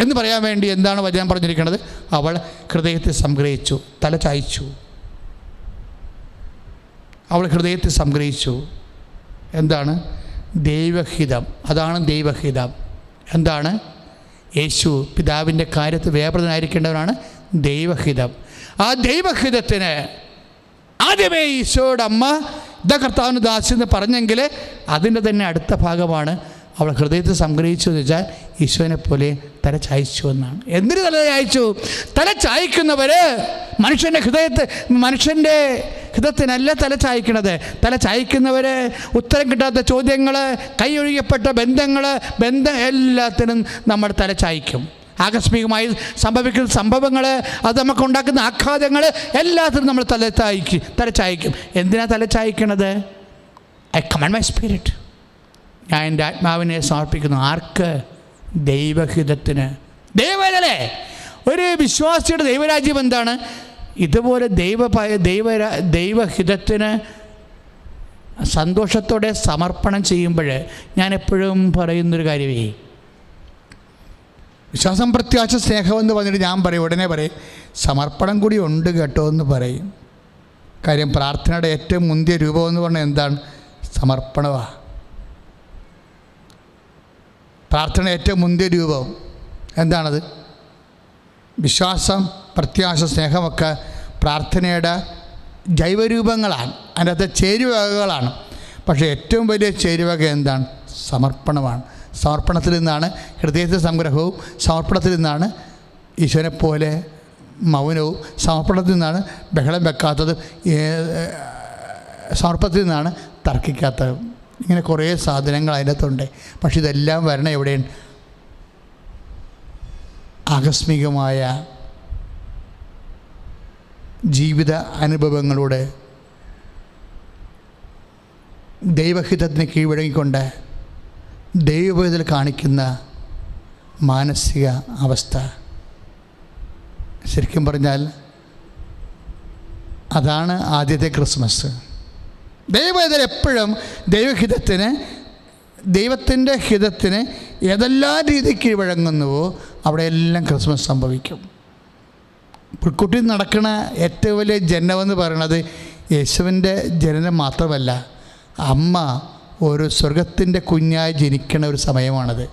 എന്ന് പറയാൻ വേണ്ടി എന്താണ് വചനം പറഞ്ഞിരിക്കുന്നത്? അവൾ ഹൃദയത്തെ സംഗ്രഹിച്ചു, തല ചായ്ച്ചു. അവൾ ഹൃദയത്തെ സംഗ്രഹിച്ചു. എന്താണ്? ദൈവഹിതം. അതാണ് ദൈവഹിതം. എന്താണ്? യേശു പിതാവിൻ്റെ കാര്യത്തിൽ വ്യാപൃതനായിരിക്കേണ്ടവനാണ്. ദൈവഹിതം. ആ ദൈവഹിതത്തിന് ആദ്യമേ ഈശോയുടെ അമ്മ കർത്താവിന് ദാസ്യെന്ന് പറഞ്ഞെങ്കിൽ അതിൻ്റെ തന്നെ അടുത്ത ഭാഗമാണ് അവൾ ഹൃദയത്തെ സംഗ്രഹിച്ചു എന്ന് വെച്ചാൽ ഈശോനെ പോലെ തല ചായ്ച്ചു എന്നാണ്. എന്തിന് തല ചായ്ച്ചു? തല ചായ്ക്കുന്നവർ മനുഷ്യൻ്റെ ഹൃദയത്തിനല്ല തല ചായ്ക്കണത്. തല ചായ്ക്കുന്നവർ ഉത്തരം കിട്ടാത്ത ചോദ്യങ്ങൾ, കൈയൊഴിയപ്പെട്ട ബന്ധം എല്ലാത്തിനും നമ്മൾ തല ചായ്ക്കും. ആകസ്മികമായി സംഭവിക്കുന്ന സംഭവങ്ങൾ, അത് നമുക്കുണ്ടാക്കുന്ന ആഘാതങ്ങൾ എല്ലാത്തിനും നമ്മൾ തല ചായ്ക്കും. എന്തിനാണ് തല ചായ്ക്കണത്? I command my spirit. ഞാൻ എൻ്റെ ആത്മാവിനെ സമർപ്പിക്കുന്നു. ആർക്ക്? ദൈവഹിതത്തിന്. ദൈവരല്ലേ? ഒരു വിശ്വാസിയുടെ ദൈവരാജ്യം എന്താണ്? ഇതുപോലെ ദൈവഹിതത്തിന് സന്തോഷത്തോടെ സമർപ്പണം ചെയ്യുമ്പോൾ ഞാൻ എപ്പോഴും പറയുന്നൊരു കാര്യമേ, വിശ്വാസം, പ്രത്യാശ, സ്നേഹമെന്ന് പറഞ്ഞിട്ട് ഞാൻ പറയും, ഉടനെ പറയും സമർപ്പണം കൂടി ഉണ്ട് കേട്ടോ എന്ന് പറയും. കാര്യം പ്രാർത്ഥനയുടെ ഏറ്റവും മുന്തിയ രൂപമെന്ന് പറഞ്ഞാൽ എന്താണ്? സമർപ്പണമാണ്. പ്രാർത്ഥന ഏറ്റവും മുന്തിയ രൂപം എന്താണത്? വിശ്വാസം, പ്രത്യാശ, സ്നേഹമൊക്കെ പ്രാർത്ഥനയുടെ ജൈവരൂപങ്ങളാണ്, അതിൻ്റെ അകത്തെ ചേരുവകകളാണ്. പക്ഷേ ഏറ്റവും വലിയ ചേരുവക എന്താണ്? സമർപ്പണമാണ്. സമർപ്പണത്തിൽ നിന്നാണ് ഹൃദയത്തെ സംഗ്രഹവും, സമർപ്പണത്തിൽ നിന്നാണ് ഈശോനെ പോലെ മൗനവും, സമർപ്പണത്തിൽ നിന്നാണ് ബഹളം വെക്കാത്തതും, സമർപ്പണത്തിൽ നിന്നാണ് തർക്കിക്കാത്തതും. ഇങ്ങനെ കുറേ സാധനങ്ങൾ അതിനകത്തുണ്ട്. പക്ഷെ ഇതെല്ലാം വരണം എവിടെയാണ്? ആകസ്മികമായ ജീവിത അനുഭവങ്ങളുടെ ദൈവഹിതത്തിന് കീഴ്വഴങ്ങിക്കൊണ്ട് ദൈവത്തിൽ കാണിക്കുന്ന മാനസിക അവസ്ഥ. ശരിക്കും പറഞ്ഞാൽ അതാണ് ആദ്യത്തെ ക്രിസ്മസ്. ദൈവത്തിൽ എപ്പോഴും ദൈവത്തിൻ്റെ ഹിതത്തിന് ഏതെല്ലാം രീതി കീഴ്വഴങ്ങുന്നുവോ അവിടെയെല്ലാം ക്രിസ്മസ് സംഭവിക്കും. പുൽക്കുട്ടി നടക്കുന്ന ഏറ്റവും വലിയ ജനനമെന്ന് പറയുന്നത് യേശുവിൻ്റെ ജനനം മാത്രമല്ല, അമ്മ ഒരു സ്വർഗത്തിൻ്റെ കുഞ്ഞായി ജനിക്കുന്ന ഒരു സമയമാണത്.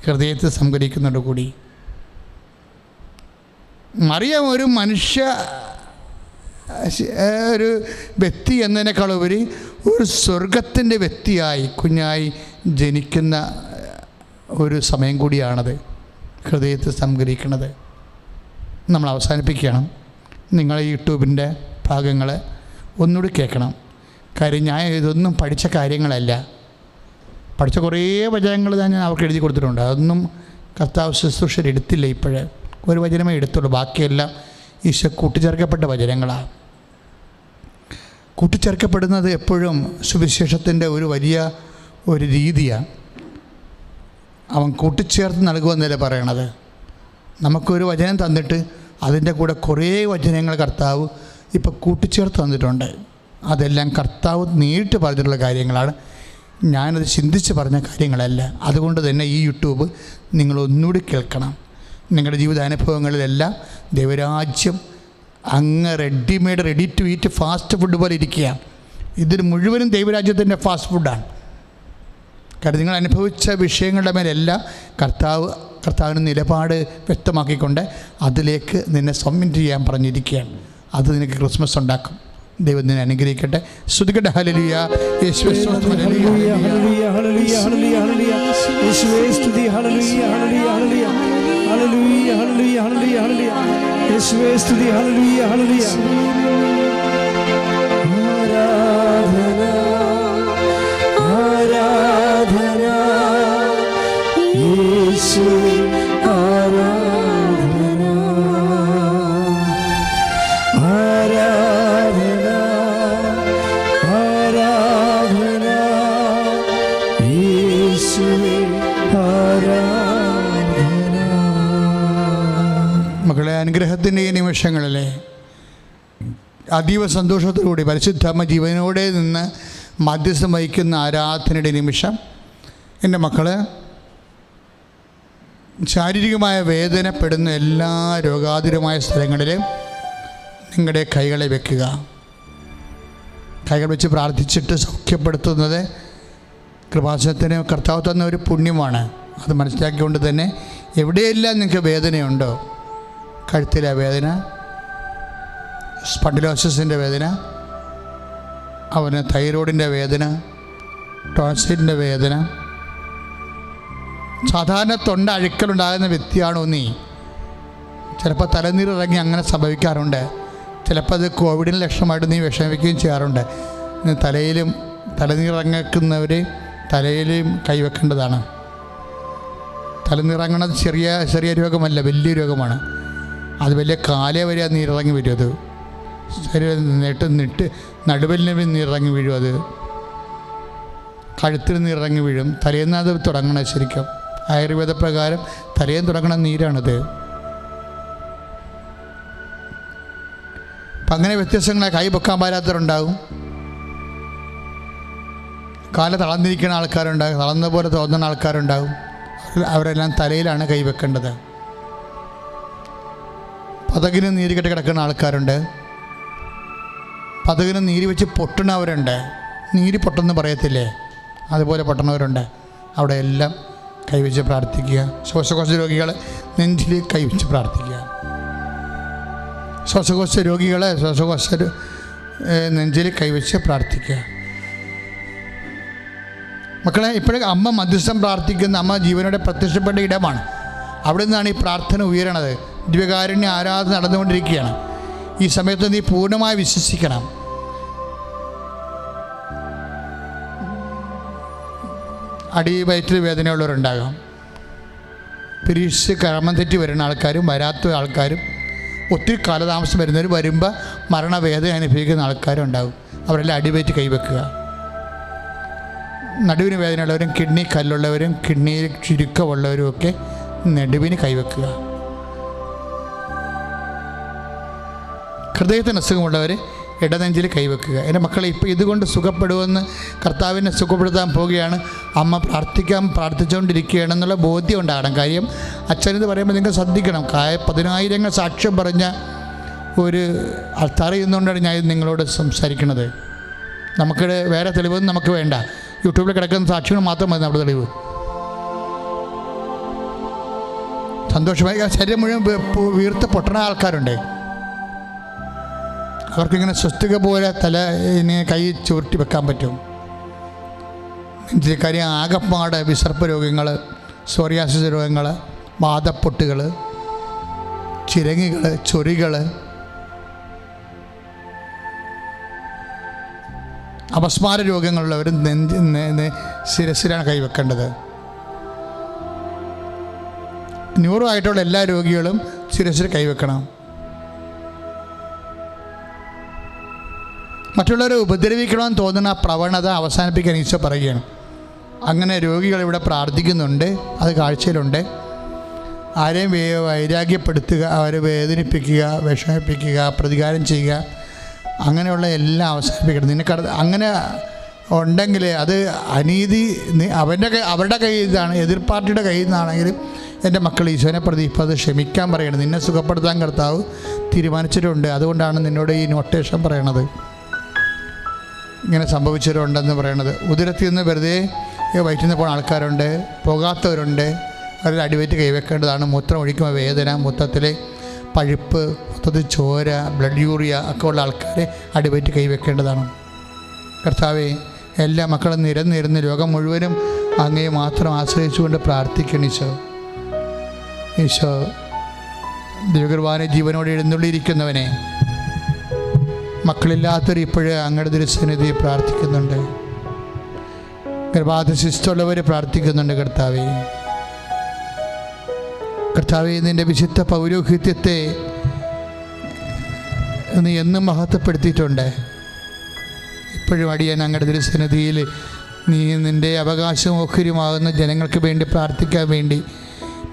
ഹൃദയത്തെ സംഭരിക്കുന്നതോടു കൂടി മറിയം ഒരു ഒരു വ്യക്തി എന്നതിനേക്കാളുപരി ഒരു സ്വർഗത്തിൻ്റെ വ്യക്തിയായി കുഞ്ഞായി ജനിക്കുന്ന ഒരു സമയം കൂടിയാണത്, ഹൃദയത്തെ സംഭരിക്കുന്നത്. നമ്മൾ അവസാനിപ്പിക്കണം. നിങ്ങൾ യൂട്യൂബിൻ്റെ ഭാഗങ്ങൾ ഒന്നുകൂടി കേൾക്കണം. കാര്യം ഞാൻ ഇതൊന്നും പഠിച്ച കാര്യങ്ങളല്ല. പഠിച്ച കുറേ വചനങ്ങൾ ഞാൻ അവർക്ക് എഴുതി കൊടുത്തിട്ടുണ്ട്. അതൊന്നും കർത്താവ് ശുശ്രൂഷയിൽ എടുത്തില്ല. ഇപ്പോഴേ ഒരു വചനമേ എടുത്തുള്ളൂ. ബാക്കിയെല്ലാം ഈശോ കൂട്ടിച്ചേർക്കപ്പെട്ട വചനങ്ങളാണ്. കൂട്ടിച്ചേർക്കപ്പെടുന്നത് എപ്പോഴും സുവിശേഷത്തിൻ്റെ ഒരു വലിയ ഒരു രീതിയാണ്. അവൻ കൂട്ടിച്ചേർത്ത് നൽകുമെന്നല്ലേ പറയണത്. നമുക്കൊരു വചനം തന്നിട്ട് അതിൻ്റെ കൂടെ കുറേ വചനങ്ങൾ കർത്താവ് ഇപ്പോൾ കൂട്ടിച്ചേർത്ത് തന്നിട്ടുണ്ട്. അതെല്ലാം കർത്താവ് നേരിട്ട് പറഞ്ഞിട്ടുള്ള കാര്യങ്ങളാണ്. ഞാനത് ചിന്തിച്ച് പറഞ്ഞ കാര്യങ്ങളല്ല. അതുകൊണ്ട് തന്നെ ഈ യൂട്യൂബ് നിങ്ങളൊന്നുകൂടി കേൾക്കണം. നിങ്ങളുടെ ജീവിതാനുഭവങ്ങളിലെല്ലാം ദൈവരാജ്യം അങ്ങ് ready to eat fast food പോലെ ഇരിക്കുക. ഇതിൽ മുഴുവനും ദൈവരാജ്യത്തിൻ്റെ ഫാസ്റ്റ് ഫുഡാണ്. കാരണം നിങ്ങൾ അനുഭവിച്ച വിഷയങ്ങളുടെ മേലെല്ലാം കർത്താവിന് നിലപാട് വ്യക്തമാക്കിക്കൊണ്ട് അതിലേക്ക് നിന്നെ സബ്മിറ്റ് ചെയ്യാൻ പറഞ്ഞിരിക്കുകയാണ്. അത് നിനക്ക് ക്രിസ്മസ് ഉണ്ടാക്കും. ദൈവം നിന്നെ അനുഗ്രഹിക്കട്ടെ. സ്തുതിക്കട്ടെ. ഹല്ലേലൂയ. യേശുവേ സ്തുതി. ഹല്ലേലൂയ ഹല്ലേലൂയ ഹല്ലേലൂയ ഹല്ലേലൂയ. യേശുവേ സ്തുതി. ഹല്ലേലൂയ ഹല്ലേലൂയ ഹല്ലേലൂയ ഹല്ലേലൂയ ഹല്ലേലൂയ ഹല്ലേലൂയ ഹല്ലേലൂയ. യേശുവേ സ്തുതി. ഹല്ലേലൂയ ഹല്ലേലൂയ. ആരാധന യേശുവേ ആരാധന ആരാധന ആരാധന യേശുവേ ആരാധന. മക്കളെ, അനുഗ്രഹത്തിൻ്റെ ഈ നിമിഷങ്ങളിലെ അതീവ സന്തോഷത്തോടുകൂടി പരിശുദ്ധമ്മ ജീവനോടെ നിന്ന് മധ്യസ്ഥം വഹിക്കുന്ന ആരാധനയുടെ നിമിഷം. എൻ്റെ മക്കൾ, ശാരീരികമായ വേദനപ്പെടുന്ന എല്ലാ രോഗാതുരമായ സ്ഥലങ്ങളിലും നിങ്ങളുടെ കൈകളെ വെക്കുക. കൈകൾ വെച്ച് പ്രാർത്ഥിച്ചിട്ട് സൗഖ്യപ്പെടുത്തുന്നത് കൃപാസനത്തിന് കർത്താവ് തന്ന ഒരു പുണ്യമാണ്. അത് മനസ്സിലാക്കിക്കൊണ്ട് തന്നെ എവിടെയെല്ലാം നിങ്ങൾക്ക് വേദനയുണ്ടോ, കഴുത്തിലെ വേദന, സ്പണ്ടിലോസിസിൻ്റെ വേദന, അവന് തൈറോയിഡിൻ്റെ വേദന, ടോൺസിലിൻ്റെ വേദന, സാധാരണ തൊണ്ട അഴുക്കലുണ്ടാകുന്ന വ്യക്തിയാണോ നീ? ചിലപ്പോൾ തലനീരിറങ്ങി അങ്ങനെ സംഭവിക്കാറുണ്ട്. ചിലപ്പോൾ അത് കോവിഡിന് ലക്ഷണമായിട്ട് നീ വിഷമിക്കുകയും ചെയ്യാറുണ്ട്. തലനീറിറങ്ങുന്നവർ തലയിലും കൈവെക്കേണ്ടതാണ്. തലനീറിറങ്ങുന്നത് ചെറിയ രോഗമല്ല, വലിയ രോഗമാണ്. അത് വലിയ കാലേ വരെ അത് നീരിറങ്ങി വരും. അത് ശരീരം നടുവലിന് നീരിറങ്ങി വീഴും. അത് കഴുത്തിൽ നീരിറങ്ങി വീഴും. തലേന്ന് അത് തുടങ്ങണം. ശരിക്കും ആയുർവേദ പ്രകാരം തലേന്ന് തുടങ്ങണ നീരാണത്. അപ്പം അങ്ങനെ വ്യത്യസ്തങ്ങളെ കൈ പൊക്കാൻ പാരാത്തവരുണ്ടാകും. കാല് തളർന്നിരിക്കുന്ന ആൾക്കാരുണ്ടാകും, തളർന്ന പോലെ തോന്നുന്ന ആൾക്കാരുണ്ടാകും. അവരെല്ലാം തലയിലാണ് കൈവെക്കേണ്ടത്. പതകിന് നീര് കെട്ടി കിടക്കുന്ന ആൾക്കാരുണ്ട്, പതകിന് നീര് വെച്ച് പൊട്ടുന്നവരുണ്ട്. നീര് പൊട്ടെന്ന് പറയത്തില്ലേ, അതുപോലെ പൊട്ടണവരുണ്ട്. അവിടെ എല്ലാം കൈവച്ച് പ്രാർത്ഥിക്കുക. ശ്വാസകോശ രോഗികൾ നെഞ്ചിൽ കൈവച്ച് പ്രാർത്ഥിക്കുക. ശ്വാസകോശ രോഗികളെ ശ്വാസകോശ നെഞ്ചിൽ കൈവച്ച് പ്രാർത്ഥിക്കുക. മക്കളെ, ഇപ്പോഴും അമ്മ മധ്യസ്ഥം പ്രാർത്ഥിക്കുന്ന, അമ്മ ജീവനോടെ പ്രത്യക്ഷപ്പെട്ട ഇടമാണ്. അവിടെ നിന്നാണ് ഈ പ്രാർത്ഥന ഉയരണത്. ദിവ്യകാരുണ്യ ആരാധന നടന്നുകൊണ്ടിരിക്കുകയാണ്. ഈ സമയത്ത് നീ പൂർണ്ണമായി വിശ്വസിക്കണം. അടിവയറ്റിൽ വേദനയുള്ളവരുണ്ടാകാം, പരീക്ഷിച്ച് ക്രമം തെറ്റി വരുന്ന ആൾക്കാരും വരാത്ത ആൾക്കാരും, ഒത്തിരി കാലതാമസം വരുന്നവർ, വരുമ്പോൾ മരണവേദന അനുഭവിക്കുന്ന ആൾക്കാരും ഉണ്ടാകും. അവരെല്ലാം അടിവയറ്റ് കൈവെക്കുക. നടുവിന് വേദനയുള്ളവരും കിഡ്നി കല്ലുള്ളവരും കിഡ്നിയിൽ ചുരുക്കമുള്ളവരും ഒക്കെ നടുവിന് കൈവെക്കുക. ഹൃദയത്തിന് അസുഖമുള്ളവർ ഇടനെഞ്ചിൽ കൈവെക്കുക. എൻ്റെ മക്കളെ, ഇപ്പോൾ ഇതുകൊണ്ട് സുഖപ്പെടുമെന്ന് കർത്താവിനെ സുഖപ്പെടുത്താൻ പോവുകയാണ്. അമ്മ പ്രാർത്ഥിച്ചുകൊണ്ടിരിക്കുകയാണെന്നുള്ള ബോധ്യം ഉണ്ടാകണം. കാര്യം അച്ഛനെന്ന് പറയുമ്പോൾ നിങ്ങൾ ശ്രദ്ധിക്കണം. 10,000 സാക്ഷ്യം പറഞ്ഞ ഒരു ആൾത്താര ചെയ്യുന്നതുകൊണ്ടാണ് ഞാൻ നിങ്ങളോട് സംസാരിക്കുന്നത്. നമുക്ക് വേറെ തെളിവൊന്നും നമുക്ക് വേണ്ട. യൂട്യൂബിൽ കിടക്കുന്ന സാക്ഷ്യങ്ങൾ മാത്രം മതി നമ്മുടെ തെളിവ്. സന്തോഷമായി ശരീരം മുഴുവൻ വീർത്ത് പൊട്ടണ ആൾക്കാരുണ്ട്. അവർക്കിങ്ങനെ സ്വസ്തിക പോലെ തലയിനെ കൈ ചുരുട്ടി വെക്കാൻ പറ്റും. കാര്യം ആകപ്പാട് വിസർപ്പ രോഗങ്ങൾ, സോറിയാസിസ് രോഗങ്ങൾ, വാതപ്പൊട്ടുകൾ, ചിരങ്ങികൾ, ചൊറികൾ, അപസ്മാര രോഗങ്ങളുള്ളവർ ശിരസിലാണ് കൈവെക്കേണ്ടത്. ന്യൂറോ എല്ലാ രോഗികളും ശിരസിൽ കൈവെക്കണം. മറ്റുള്ളവരെ ഉപദ്രവിക്കണമെന്ന് തോന്നുന്ന പ്രവണത അവസാനിപ്പിക്കാൻ ഈശോ പറയുകയാണ്. അങ്ങനെ രോഗികൾ ഇവിടെ പ്രാർത്ഥിക്കുന്നുണ്ട്, അത് കാഴ്ചയിലുണ്ട്. ആരെയും വൈരാഗ്യപ്പെടുത്തുക, അവരെ വേദനിപ്പിക്കുക, വിഷമിപ്പിക്കുക, പ്രതികാരം ചെയ്യുക, അങ്ങനെയുള്ള എല്ലാം അവസാനിപ്പിക്കണം. അങ്ങനെ ഉണ്ടെങ്കിൽ അത് അനീതി അവരുടെ കയ്യിൽ നിന്നാണ്, എതിർ പാർട്ടിയുടെ കയ്യിൽ നിന്നാണെങ്കിലും എൻ്റെ മക്കൾ ഈശോനെ പ്രതി ഇപ്പോൾ അത് ക്ഷമിക്കാൻ പറയണം. നിന്നെ സുഖപ്പെടുത്താൻ കർത്താവ് തീരുമാനിച്ചിട്ടുണ്ട്. അതുകൊണ്ടാണ് നിന്നോട് ഈ നോട്ടേഷൻ പറയണത്. ഇങ്ങനെ സംഭവിച്ചവരുണ്ടെന്ന് പറയണത്. ഉദരത്തിൽ നിന്ന് വെറുതെ വയറ്റിൽ നിന്ന് പോകുന്ന ആൾക്കാരുണ്ട്, പോകാത്തവരുണ്ട്. അവരുടെ അടിവയറ്റ് കൈവെക്കേണ്ടതാണ്. മൂത്രം ഒഴിക്കുമ്പോൾ വേദന, മൂത്രത്തിലെ പഴുപ്പ്, മൊത്തത്തിൽ ചോര, ബ്ലഡ് യൂറിയ ഒക്കെ ഉള്ള ആൾക്കാരെ അടിവയറ്റ് കൈവെക്കേണ്ടതാണ്. കർത്താവേ, എല്ലാ മക്കളും നിരന്നിരുന്ന് ലോകം മുഴുവനും അങ്ങയെ മാത്രം ആശ്രയിച്ചുകൊണ്ട് പ്രാർത്ഥിക്കണം. ഈശോ ദിവ്യകുർബാന ജീവനോട് എഴുന്നള്ളിയിരിക്കുന്നവനെ, മക്കളില്ലാത്തവർ ഇപ്പോഴും അങ്ങയുടെ തിരുസന്നിധി പ്രാർത്ഥിക്കുന്നുണ്ട്. ഗർഭാധാന ശിശുള്ളവർ പ്രാർത്ഥിക്കുന്നുണ്ട്. കർത്താവേ, നിൻ്റെ വിശുദ്ധ പൗരോഹിത്യത്തെ നീ എന്നും മഹത്വപ്പെടുത്തിയിട്ടുണ്ട്. ഇപ്പോഴും അടിയാൻ അങ്ങയുടെ തിരുസന്നിധിയിൽ നീ നിൻ്റെ അവകാശം ഓഹരിയുമാകുന്ന ജനങ്ങൾക്ക് വേണ്ടി പ്രാർത്ഥിക്കാൻ വേണ്ടി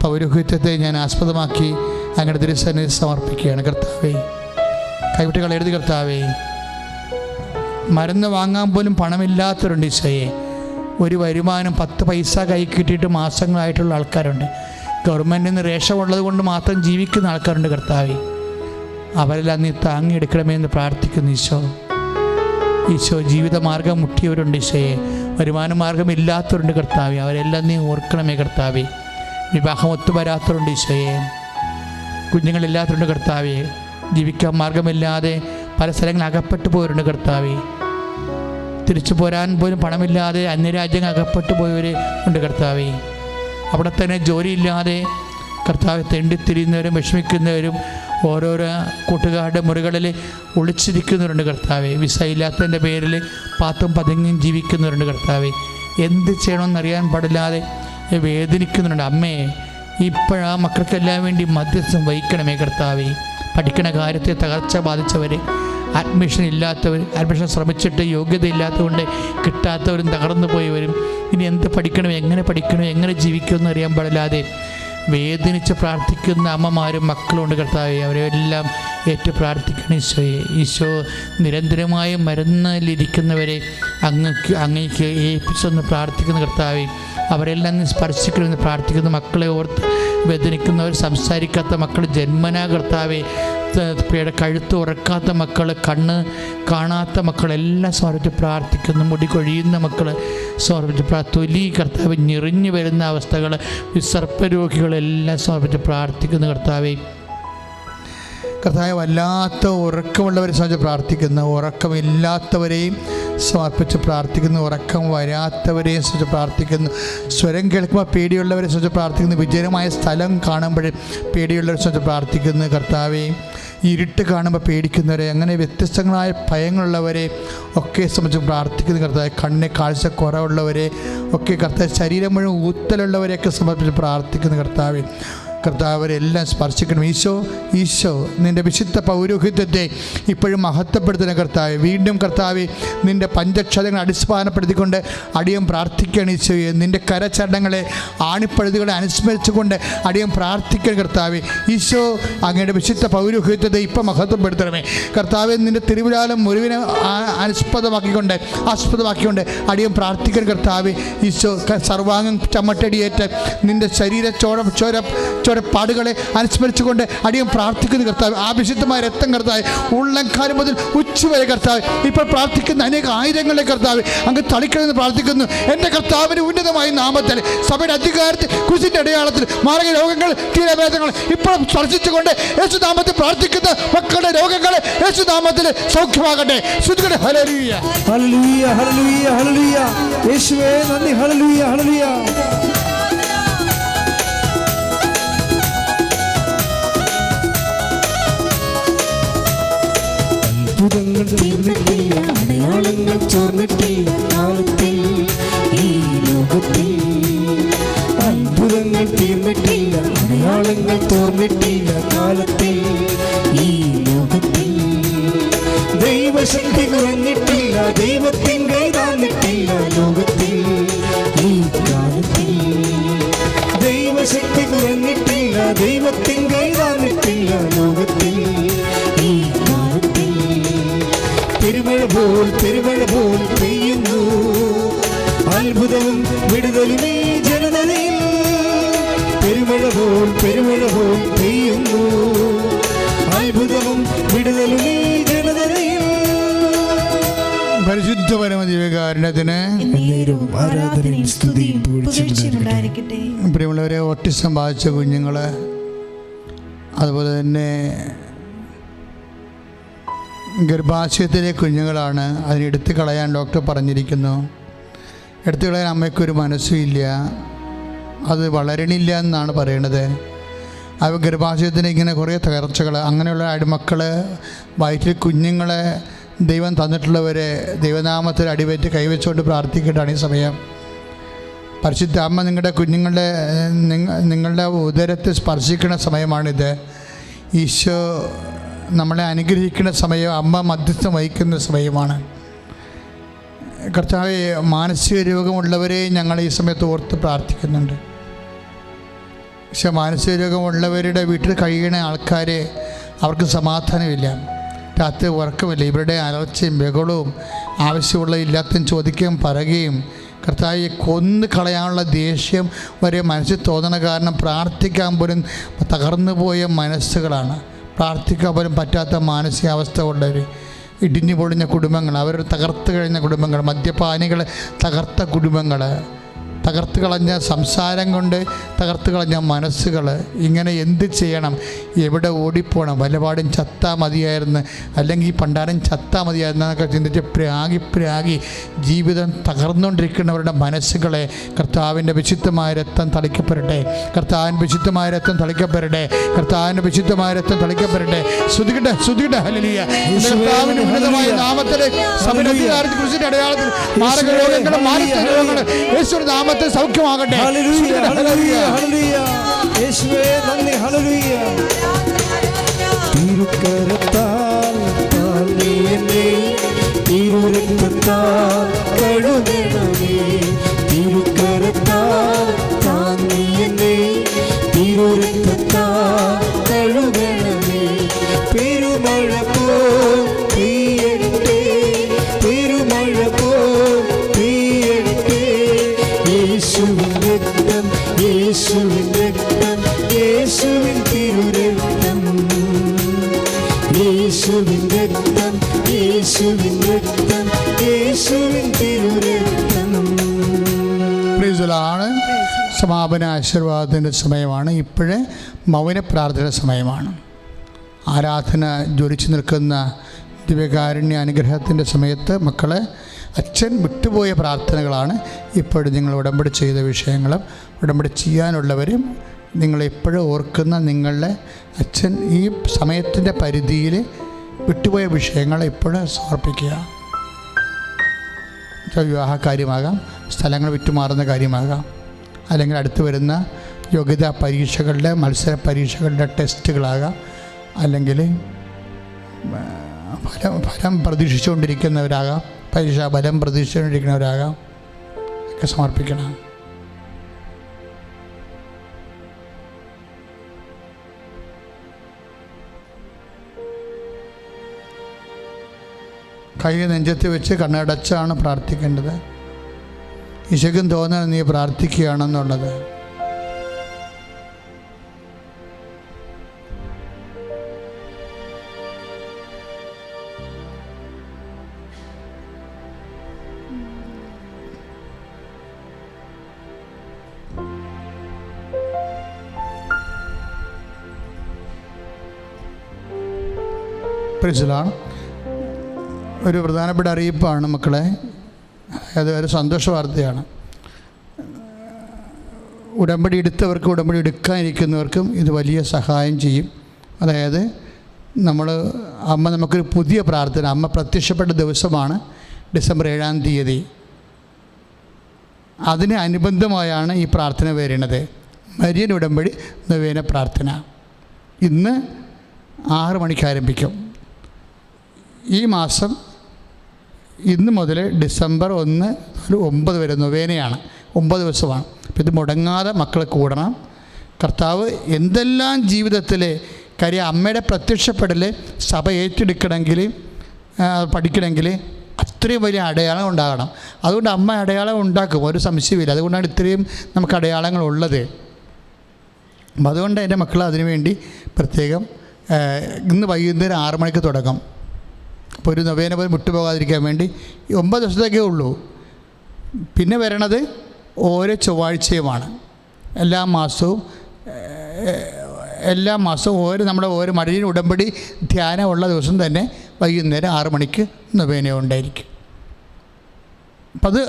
പൗരോഹിത്യത്തെ ഞാൻ ആസ്പദമാക്കി അങ്ങയുടെ തിരുസന്നിധി സമർപ്പിക്കുകയാണ്. കർത്താവേ, കൈവിട്ട് കളയരുത്. കർത്താവേ, മരുന്ന് വാങ്ങാൻ പോലും പണമില്ലാത്തവരുണ്ട്. ഈശോയെ, ഒരു വരുമാനം 10 പൈസ കൈ കിട്ടിയിട്ട് മാസങ്ങളായിട്ടുള്ള ആൾക്കാരുണ്ട്. ഗവൺമെൻറ്റിൽ നിന്ന് റേഷനുള്ളത് കൊണ്ട് മാത്രം ജീവിക്കുന്ന ആൾക്കാരുണ്ട്. കർത്താവേ, അവരെല്ലാം നീ താങ്ങിയെടുക്കണമേ എന്ന് പ്രാർത്ഥിക്കുന്നു. ഈശോ, ജീവിതമാർഗം മുട്ടിയവരുണ്ട്. ഈശോയെ, വരുമാന മാർഗമില്ലാത്തവരുണ്ട്. കർത്താവേ, അവരെല്ലാം നീ ഓർക്കണമേ. കർത്താവേ, വിവാഹം ഒത്തുവരാത്തവരുണ്ട്. ഈശോയെ, കുഞ്ഞുങ്ങളില്ലാത്തവരുണ്ട്. കർത്താവേ, ജീവിക്കാൻ മാർഗമില്ലാതെ പല സ്ഥലങ്ങളിൽ അകപ്പെട്ടു പോയവരുണ്ട്. കർത്താവേ, തിരിച്ചു പോരാൻ പോലും പണമില്ലാതെ അന്യരാജ്യങ്ങൾ അകപ്പെട്ടു പോയവർ ഉണ്ട്. കർത്താവേ, അവിടെ തന്നെ ജോലിയില്ലാതെ കർത്താവ് തെണ്ടിത്തിരിയുന്നവരും വിഷമിക്കുന്നവരും ഓരോരോ കൂട്ടുകാരുടെ മുറികളിൽ ഒളിച്ചിരിക്കുന്നവരുണ്ട്. കർത്താവേ, വിസ ഇല്ലാത്തതിൻ്റെ പേരിൽ പാത്തും പതുങ്ങിയും ജീവിക്കുന്നവരുണ്ട്. കർത്താവേ, എന്ത് ചെയ്യണമെന്നറിയാൻ പാടില്ലാതെ വേദനിക്കുന്നുണ്ട്. അമ്മേ, ഇപ്പോഴാ മക്കൾക്കെല്ലാം വേണ്ടി മധ്യസ്ഥം വഹിക്കണമേ. കർത്താവേ, പഠിക്കണ കാര്യത്തെ തകർച്ച ബാധിച്ചവർ, അഡ്മിഷൻ ഇല്ലാത്തവർ, അഡ്മിഷൻ ശ്രമിച്ചിട്ട് യോഗ്യതയില്ലാത്തതുകൊണ്ട് കിട്ടാത്തവരും തകർന്നു പോയവരും, ഇനി എന്ത് പഠിക്കണം, എങ്ങനെ പഠിക്കണം, എങ്ങനെ ജീവിക്കുമെന്ന് അറിയാൻ പാടില്ലാതെ വേദനിച്ച് പ്രാർത്ഥിക്കുന്ന അമ്മമാരും മക്കളുണ്ട് കർത്താവെ. അവരെല്ലാം ഏറ്റു പ്രാർത്ഥിക്കണം ഈശോയെ. ഈശോ നിരന്തരമായി മരുന്നിലിരിക്കുന്നവരെ അങ്ങേക്ക് ഏൽപ്പിച്ചൊന്ന് പ്രാർത്ഥിക്കുന്ന കർത്താവെ. അവരെല്ലാം സ്പർശിക്കണമെന്ന് പ്രാർത്ഥിക്കുന്ന മക്കളെ ഓർത്ത് വേദനിക്കുന്നവർ, സംസാരിക്കാത്ത മക്കൾ, ജന്മനാ കർത്താവെ കഴുത്ത് ഉറക്കാത്ത മക്കൾ, കണ്ണ് കാണാത്ത മക്കളെല്ലാം സമർപ്പിച്ച് പ്രാർത്ഥിക്കുന്നു. മുടി കൊഴിയുന്ന മക്കൾ സമർപ്പിച്ച് തൊലി കർത്താവ് ഞെറിഞ്ഞു വരുന്ന അവസ്ഥകൾ, സർപ്പരോഗികളെല്ലാം സമർപ്പിച്ച് പ്രാർത്ഥിക്കുന്നു കർത്താവെ. കർത്താവ് വല്ലാത്ത ഉറക്കമുള്ളവരെ സംബന്ധിച്ച് പ്രാർത്ഥിക്കുന്നു. ഉറക്കമില്ലാത്തവരെയും സമർപ്പിച്ച് പ്രാർത്ഥിക്കുന്നു. ഉറക്കം വരാത്തവരെയും സംബന്ധിച്ച് പ്രാർത്ഥിക്കുന്നു. സ്വരം കേൾക്കുമ്പോൾ പേടിയുള്ളവരെ സംബന്ധിച്ച് പ്രാർത്ഥിക്കുന്നു. വിജയമായ സ്ഥലം കാണുമ്പോഴേ പേടിയുള്ളവരെ സംബന്ധിച്ച് പ്രാർത്ഥിക്കുന്നു കർത്താവെ. ഇരുട്ട് കാണുമ്പോൾ പേടിക്കുന്നവരെ, അങ്ങനെ വ്യത്യസ്തങ്ങളായ ഭയങ്ങളുള്ളവരെ ഒക്കെ സംബന്ധിച്ച് പ്രാർത്ഥിക്കുന്നു കർത്താവെ. കണ്ണിന് കാഴ്ച കുറവുള്ളവരെ ഒക്കെ കർത്താവ്, ശരീരം മുഴുവൻ ഊത്തലുള്ളവരെയൊക്കെ സമർപ്പിച്ച് പ്രാർത്ഥിക്കുന്നു കർത്താവെ. കർത്താവരെല്ലാം സ്പർശിക്കണം. ഈശോ നിൻ്റെ വിശുദ്ധ പൗരോഹിത്യത്തെ ഇപ്പോഴും മഹത്വപ്പെടുത്തുന്ന കർത്താവെ. വീണ്ടും കർത്താവെ നിൻ്റെ പഞ്ചക്ഷതങ്ങൾ അടിസ്ഥാനപ്പെടുത്തിക്കൊണ്ട് അടിയം പ്രാർത്ഥിക്കണം ഈശോയെ. നിൻ്റെ കരചരണങ്ങളെ ആണിപ്പഴുതുകളെ അനുസ്മരിച്ചുകൊണ്ട് അടിയം പ്രാർത്ഥിക്കണം കർത്താവെ. ഈശോ അങ്ങയുടെ വിശുദ്ധ പൗരോഹിത്യത്തെ ഇപ്പം മഹത്വപ്പെടുത്തണമേ കർത്താവെ. നിൻ്റെ തിരുവിലാലം മുറിവിനെ ആസ്പദമാക്കിക്കൊണ്ട് അടിയം പ്രാർത്ഥിക്കണം കർത്താവെ. ഈശോ സർവാംഗം ചമ്മട്ടടിയേറ്റ് നിൻ്റെ ശരീര പാടുകളെ അനുസ്മരിച്ചുകൊണ്ട് അടിയം പ്രാർത്ഥിക്കുന്ന കർത്താവ്. ആ വിശുദ്ധമായ രക്തം കർത്താവ് ഉള്ളംകാലം മുതൽ ഉച്ചവരെ കർത്താവ് ഇപ്പോൾ പ്രാർത്ഥിക്കുന്ന അനേക ആയിരങ്ങളെ കർത്താവ് അങ്ങ് തളിക്കണമെന്ന് പ്രാർത്ഥിക്കുന്നു. എൻ്റെ കർത്താവിൻ്റെ ഉന്നതമായ നാമത്തിൽ, സഭയുടെ അധികാരത്തിൽ, കുരിശിൻ്റെ അടയാളത്തിൽ മാരക രോഗങ്ങൾ, തീരവേദനകൾ ഇപ്പോൾ സ്പർശിച്ചുകൊണ്ട് യേശുനാമത്തിൽ പ്രാർത്ഥിക്കുന്ന മക്കളുടെ രോഗങ്ങൾ യേശുനാമത്തിൽ സൗഖ്യമാകട്ടെ. ഹല്ലേലൂയ, ഹല്ലേലൂയ, ഹല്ലേലൂയ, ഹല്ലേലൂയ. യേശുവേ നന്ദി. ഹല്ലേലൂയ, ഹല്ലേലൂയ. അത്ഭുതങ്ങൾ തീർന്നിട്ടില്ല, അടയാളങ്ങൾ ചോർന്നിട്ടില്ല കാലത്തിൽ ഈ ലോകത്തിൽ. അത്ഭുതങ്ങൾ തീർന്നിട്ടില്ല, അടയാളങ്ങൾ തോർന്നിട്ടില്ല കാലത്തിൽ ഈ ലോകത്തിൽ. ദൈവശക്തി കുറഞ്ഞിട്ടില്ല, ദൈവത്തിൻ കൈ താന്നിട്ടില്ല ലോകത്തിൽ ഈ കാലത്തിൽ. ദൈവശക്തി കുറഞ്ഞിട്ടില്ല, ദൈവത്തിൻ കൈ താന്നിട്ടില്ല ലോകത്തിൽ ഈ കാലത്തിൽ. പെരുമഴ പോൽ പെയ്യുന്നു, അത്ഭുതവും വിടുതലും ഈ ജനതയിൽ. പെരുമഴ പോൽ പെയ്യുന്നു, അത്ഭുതവും വിടുതലും ഈ ജനതയിൽ. പരിശുദ്ധ പരമദിവ്യകാരുണ്യത്തിന് ആരാധനയും സ്തുതിയും ഉണ്ടായിരിക്കട്ടെ. പ്രിയമുള്ളവരെ, ഓട്ടിസം ബാധിച്ച കുഞ്ഞുങ്ങൾ, അതുപോലെ തന്നെ ഗർഭാശയത്തിലെ കുഞ്ഞുങ്ങളാണ്. അതിനെടുത്ത് കളയാൻ ഡോക്ടർ പറഞ്ഞിരിക്കുന്നു. എടുത്തു കളയാൻ അമ്മയ്ക്കൊരു മനസ്സുമില്ല, അത് വളരണില്ല എന്നാണ് പറയണത്. അവ ഗർഭാശയത്തിന് ഇങ്ങനെ കുറേ തകർച്ചകൾ, അങ്ങനെയുള്ള അടിമക്കൾ, വയറ്റിൽ കുഞ്ഞുങ്ങളെ ദൈവം തന്നിട്ടുള്ളവരെ ദൈവനാമത്തിൽ അടിവയറ്റ് കൈവച്ചുകൊണ്ട് പ്രാർത്ഥിക്കേണ്ടതാണ് ഈ സമയം. പരിശുദ്ധ അമ്മ നിങ്ങളുടെ ഉദരത്തെ സ്പർശിക്കുന്ന സമയമാണിത്. ഈശോ നമ്മളെ അനുഗ്രഹിക്കുന്ന സമയം, അമ്മ മധ്യസ്ഥം വഹിക്കുന്ന സമയമാണ്. കർത്താവെ, മാനസിക രോഗമുള്ളവരെ ഞങ്ങൾ ഈ സമയത്ത് ഓർത്ത് പ്രാർത്ഥിക്കുന്നുണ്ട്. പക്ഷെ മാനസിക രോഗമുള്ളവരുടെ വീട്ടിൽ കഴിയുന്ന ആൾക്കാരെ അവർക്ക് സമാധാനമില്ല, രാത്രി ഉറക്കമില്ല. ഇവരുടെ അലർച്ചയും ബഹളവും ആവശ്യമുള്ള ഇല്ലാത്തതും ചോദിക്കുകയും പറയുകയും കർത്താവെ കൊന്നു കളയാനുള്ള ദേഷ്യം വരെ മനസ്സിൽ തോന്നണ കാരണം പ്രാർത്ഥിക്കാൻ പോലും തകർന്നു പോയ മനസ്സുകളാണ്. പ്രാർത്ഥിക്കാൻ പോലും പറ്റാത്ത മാനസികാവസ്ഥ കൊണ്ടവർ, ഇടിഞ്ഞു പൊളിഞ്ഞ കുടുംബങ്ങൾ, അവർ തകർത്ത് കഴിഞ്ഞ കുടുംബങ്ങൾ, മദ്യപാനികൾ തകർത്ത കുടുംബങ്ങൾ, തകർത്ത് കളഞ്ഞ സംസാരം കൊണ്ട് തകർത്ത് കളഞ്ഞ മനസ്സുകൾ. ഇങ്ങനെ എന്ത് ചെയ്യണം, എവിടെ ഓടിപ്പോണം, വല്ലപാടും ചത്താ മതിയായിരുന്നു, അല്ലെങ്കിൽ പണ്ടാരം ചത്താ മതിയായിരുന്നു എന്നൊക്കെ ചിന്തിച്ച് പ്രാഗി ജീവിതം തകർന്നുകൊണ്ടിരിക്കുന്നവരുടെ മനസ്സുകളെ കർത്താവിൻ്റെ വിശുദ്ധമായ രക്തം തളിക്കപ്പെടട്ടെ. കർത്താവിൻ്റെ വിശുദ്ധമായ രക്തം തളിക്കപ്പെടട്ടെ. കർത്താവിൻ്റെ വിശുദ്ധമായ രക്തം തളിക്കപ്പെടട്ടെ. ശ്രുതികട്ടെ. ഹല്ലേലൂയ. കർത്താവിൻ്റെ ഉന്നതമായ നാമത്തിൽ, സഭയുടെ അധികാരത്തിൽ, കുരിശിന്റെ അടയാളത്തിൽ മാരക രോഗങ്ങളും മാനസിക രോഗങ്ങളും യേശുവിന്റെ നാമത്തിൽ സൗഖ്യമാകട്ടെ. ഹല്ലേലൂയ, ഹല്ലേലൂയ, ഹല്ലേലൂയ. യേശുവേ നന്ദി. ഹല്ലേലൂയ. തിരുക്കരത്താൽ താങ്ങി എന്നെ, തിരുരക്തത്താൽ കഴുകണമേ. തിരുക്കരത്താൽ താങ്ങി എന്നെ, തിരു കഴുകണമേ. പെരുമഴ പോൽ പെയ്യട്ടെ, പെരുമഴ പോൽ പെയ്യട്ടെ. യേശുവിൻ രക്തം, യേശുവിൻ രക്തം, യേശുവിൻ തിരുരക്തം, യേശുവിൻ രക്തം, യേശുവിൻ രക്തം, യേശുവിൻ തിരുരക്തം. പ്രീസലാണ് സമാപന ആശീർവാദത്തിൻ്റെ സമയമാണ്. ഇപ്പോഴേ മൗന പ്രാർത്ഥന സമയമാണ്. ആരാധന ജ്വലിച്ചു നിൽക്കുന്ന ദിവ്യകാരുണ്യ അനുഗ്രഹത്തിൻ്റെ സമയത്ത് മക്കളെ അച്ഛൻ വിട്ടുപോയ പ്രാർത്ഥനകളാണ് ഇപ്പോഴും നിങ്ങൾ ഉടമ്പടി ചെയ്ത വിഷയങ്ങളും ഉടമ്പടി ചെയ്യാനുള്ളവരും നിങ്ങളെപ്പോഴും ഓർക്കുന്ന നിങ്ങളുടെ അച്ഛൻ ഈ സമയത്തിൻ്റെ പരിധിയിൽ വിട്ടുപോയ വിഷയങ്ങൾ ഇപ്പോഴും സമർപ്പിക്കുക. വിവാഹ കാര്യമാകാം, സ്ഥലങ്ങൾ വിറ്റുമാറുന്ന കാര്യമാകാം, അല്ലെങ്കിൽ അടുത്ത് വരുന്ന യോഗ്യതാ പരീക്ഷകളുടെ മത്സര പരീക്ഷകളുടെ ടെസ്റ്റുകളാകാം, അല്ലെങ്കിൽ ഫലം പ്രതീക്ഷിച്ചുകൊണ്ടിരിക്കുന്നവരാകാം, പരീക്ഷാ ഫലം പ്രതീക്ഷിച്ചുകൊണ്ടിരിക്കുന്നവരാകാം, ഒക്കെ സമർപ്പിക്കണം. കൈ നെഞ്ചത്ത് വെച്ച് കണ്ണടച്ചാണ് പ്രാർത്ഥിക്കേണ്ടത്. ഈശോയ്ക്കും തോന്നണം നീ പ്രാർത്ഥിക്കുകയാണെന്നുള്ളത്. പ്രിൻസിലാണ് ഒരു പ്രധാനപ്പെട്ട അറിയിപ്പാണ് മക്കളെ. അത് ഒരു സന്തോഷ വാർത്തയാണ്. ഉടമ്പടി എടുത്തവർക്കും ഉടമ്പടി എടുക്കാനിരിക്കുന്നവർക്കും ഇത് വലിയ സഹായം ചെയ്യും. അതായത് നമുക്കൊരു പുതിയ പ്രാർത്ഥന, അമ്മ പ്രത്യക്ഷപ്പെട്ട ദിവസമാണ് ഡിസംബർ 7-ാം തീയതി. അതിന് അനുബന്ധമായാണ് ഈ പ്രാർത്ഥന വരുന്നത്. മരിയൻ ഉടമ്പടി നൊവേന പ്രാർത്ഥന ഇന്ന് 6 മണിക്ക് ആരംഭിക്കും. ഈ മാസം ഇന്ന് മുതൽ ഡിസംബർ 1 ഒരു 9 വരെ നൊവേനയാണ്, 9 ദിവസമാണ്. അപ്പോൾ ഇത് മുടങ്ങാതെ മക്കൾ കൂടണം. കർത്താവ് എന്തെല്ലാം ജീവിതത്തിൽ കാര്യം അമ്മയുടെ പ്രത്യക്ഷപ്പെടൽ സഭ ഏറ്റെടുക്കണമെങ്കിൽ പഠിക്കണമെങ്കിൽ അത്രയും വലിയ അടയാളം ഉണ്ടാകണം. അതുകൊണ്ട് അമ്മ അടയാളം ഉണ്ടാക്കും, ഒരു സംശയമില്ല. അതുകൊണ്ടാണ് ഇത്രയും നമുക്ക് അടയാളങ്ങളുള്ളത്. അപ്പം അതുകൊണ്ട് എൻ്റെ മക്കൾ അതിനുവേണ്ടി പ്രത്യേകം ഇന്ന് വൈകുന്നേരം 6 മണിക്ക് തുടങ്ങും. അപ്പോൾ ഒരു നൊവേന പോലും വിട്ടുപോകാതിരിക്കാൻ വേണ്ടി 9 ദിവസത്തേക്കേ ഉള്ളൂ. പിന്നെ വരണത് ഓരോ ചൊവ്വാഴ്ചയുമാണ്. എല്ലാ മാസവും ഓരോ മടിയിൽ ഉടമ്പടി ധ്യാനം ഉള്ള ദിവസം തന്നെ വൈകുന്നേരം 6 മണിക്ക് നൊവേന ഉണ്ടായിരിക്കും. അപ്പം അത്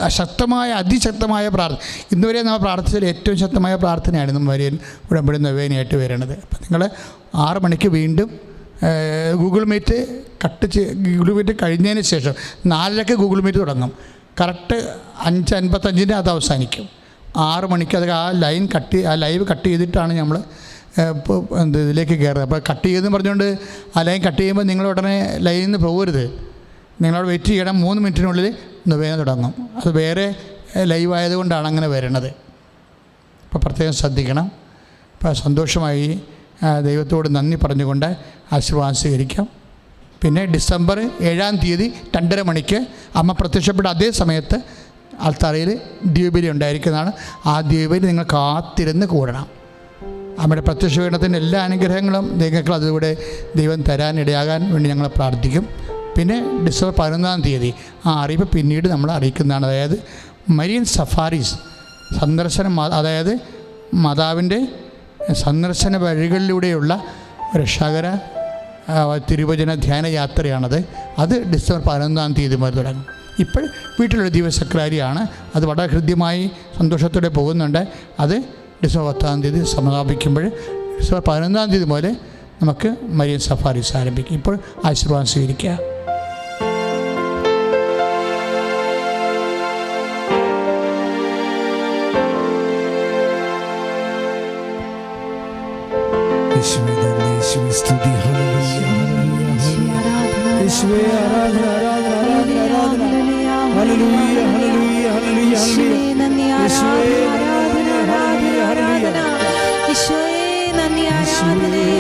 അതിശക്തമായ പ്രാർത്ഥന. ഇന്നുവരെ നമ്മൾ പ്രാർത്ഥിച്ചതിൽ ഏറ്റവും ശക്തമായ പ്രാർത്ഥനയാണ് ഇന്ന് മരിയൻ ഉടമ്പടി നൊവേനയായിട്ട് വരുന്നത്. അപ്പം നിങ്ങൾ 6 മണിക്ക് വീണ്ടും ഗൂഗിൾ മീറ്റ് കഴിഞ്ഞതിന് ശേഷം 4:30 ഗൂഗിൾ മീറ്റ് തുടങ്ങും. കറക്റ്റ് 5:55 അത് അവസാനിക്കും. 6 മണിക്ക് അത് ലൈവ് കട്ട് ചെയ്തിട്ടാണ് നമ്മൾ ഇതിലേക്ക് കയറുന്നത്. അപ്പോൾ കട്ട് ചെയ്തെന്ന് പറഞ്ഞുകൊണ്ട് ആ ലൈൻ കട്ട് ചെയ്യുമ്പോൾ നിങ്ങൾ ഉടനെ ലൈനിൽ നിന്ന് പോകരുത്. നിങ്ങളവിടെ വെയിറ്റ് ചെയ്യണം. 3 മിനിറ്റിനുള്ളിൽ നൊവേന തുടങ്ങും. അത് വേറെ ലൈവ് ആയതുകൊണ്ടാണ് അങ്ങനെ വരുന്നത്. അപ്പോൾ പ്രത്യേകം ശ്രദ്ധിക്കണം. അപ്പോൾ സന്തോഷമായി ദൈവത്തോട് നന്ദി പറഞ്ഞുകൊണ്ട് ആശീർവാദം സ്വീകരിക്കാം. പിന്നെ ഡിസംബർ 7-ാം തീയതി 2:30 മണിക്ക് അമ്മ പ്രത്യക്ഷപ്പെട്ട അതേ സമയത്ത് ആൽത്താരയിൽ ദ്വീപലി ഉണ്ടായിരിക്കുന്നതാണ്. ആ ദ്വീപലി നിങ്ങൾ കാത്തിരുന്ന് കൂടണം. അമ്മയുടെ പ്രത്യക്ഷീകരണത്തിൻ്റെ എല്ലാ അനുഗ്രഹങ്ങളും നിങ്ങൾക്ക് അതിലൂടെ ദൈവം തരാനിടയാകാൻ വേണ്ടി ഞങ്ങൾ പ്രാർത്ഥിക്കും. പിന്നെ ഡിസംബർ 11-ാം തീയതി ആ അറിയിപ്പ് പിന്നീട് നമ്മൾ അറിയിക്കുന്നതാണ്. അതായത് മരിയൻ സഫാരീസ് സന്ദർശനം, അതായത് മാതാവിൻ്റെ സന്ദർശന വഴികളിലൂടെയുള്ള രക്ഷാകര തിരുവചന ധ്യാന യാത്രയാണത്. അത് ഡിസംബർ 11-ാം തീയതി മുതൽ തുടങ്ങും. ഇപ്പോൾ വീട്ടിലൊരു ദിവസക്രാരിയാണ്. അത് വളരെ ഹൃദ്യമായി സന്തോഷത്തോടെ പോകുന്നുണ്ട്. അത് ഡിസംബർ 10-ാം തീയതി സമാപിക്കുമ്പോൾ ഡിസംബർ 11-ാം തീയതി മുതൽ നമുക്ക് മരിയൻ സഫാരീസ് ആരംഭിക്കും. ഇപ്പോൾ ആശീർവാദം സ്വീകരിക്കുക. സ്തുതി, ഹല്ലേലൂയ, യേശുവേ ആരാധന, ആരാധന, ആരാധന, ആരാധന, ഹല്ലേലൂയ, ഹല്ലേലൂയ, ഹല്ലേലൂയ, ഹല്ലേലൂയ, യേശുവേ ആരാധന, ആരാധന, ആരാധന, യേശുവേ നന്ദി, ആരാധന. യേശുവേ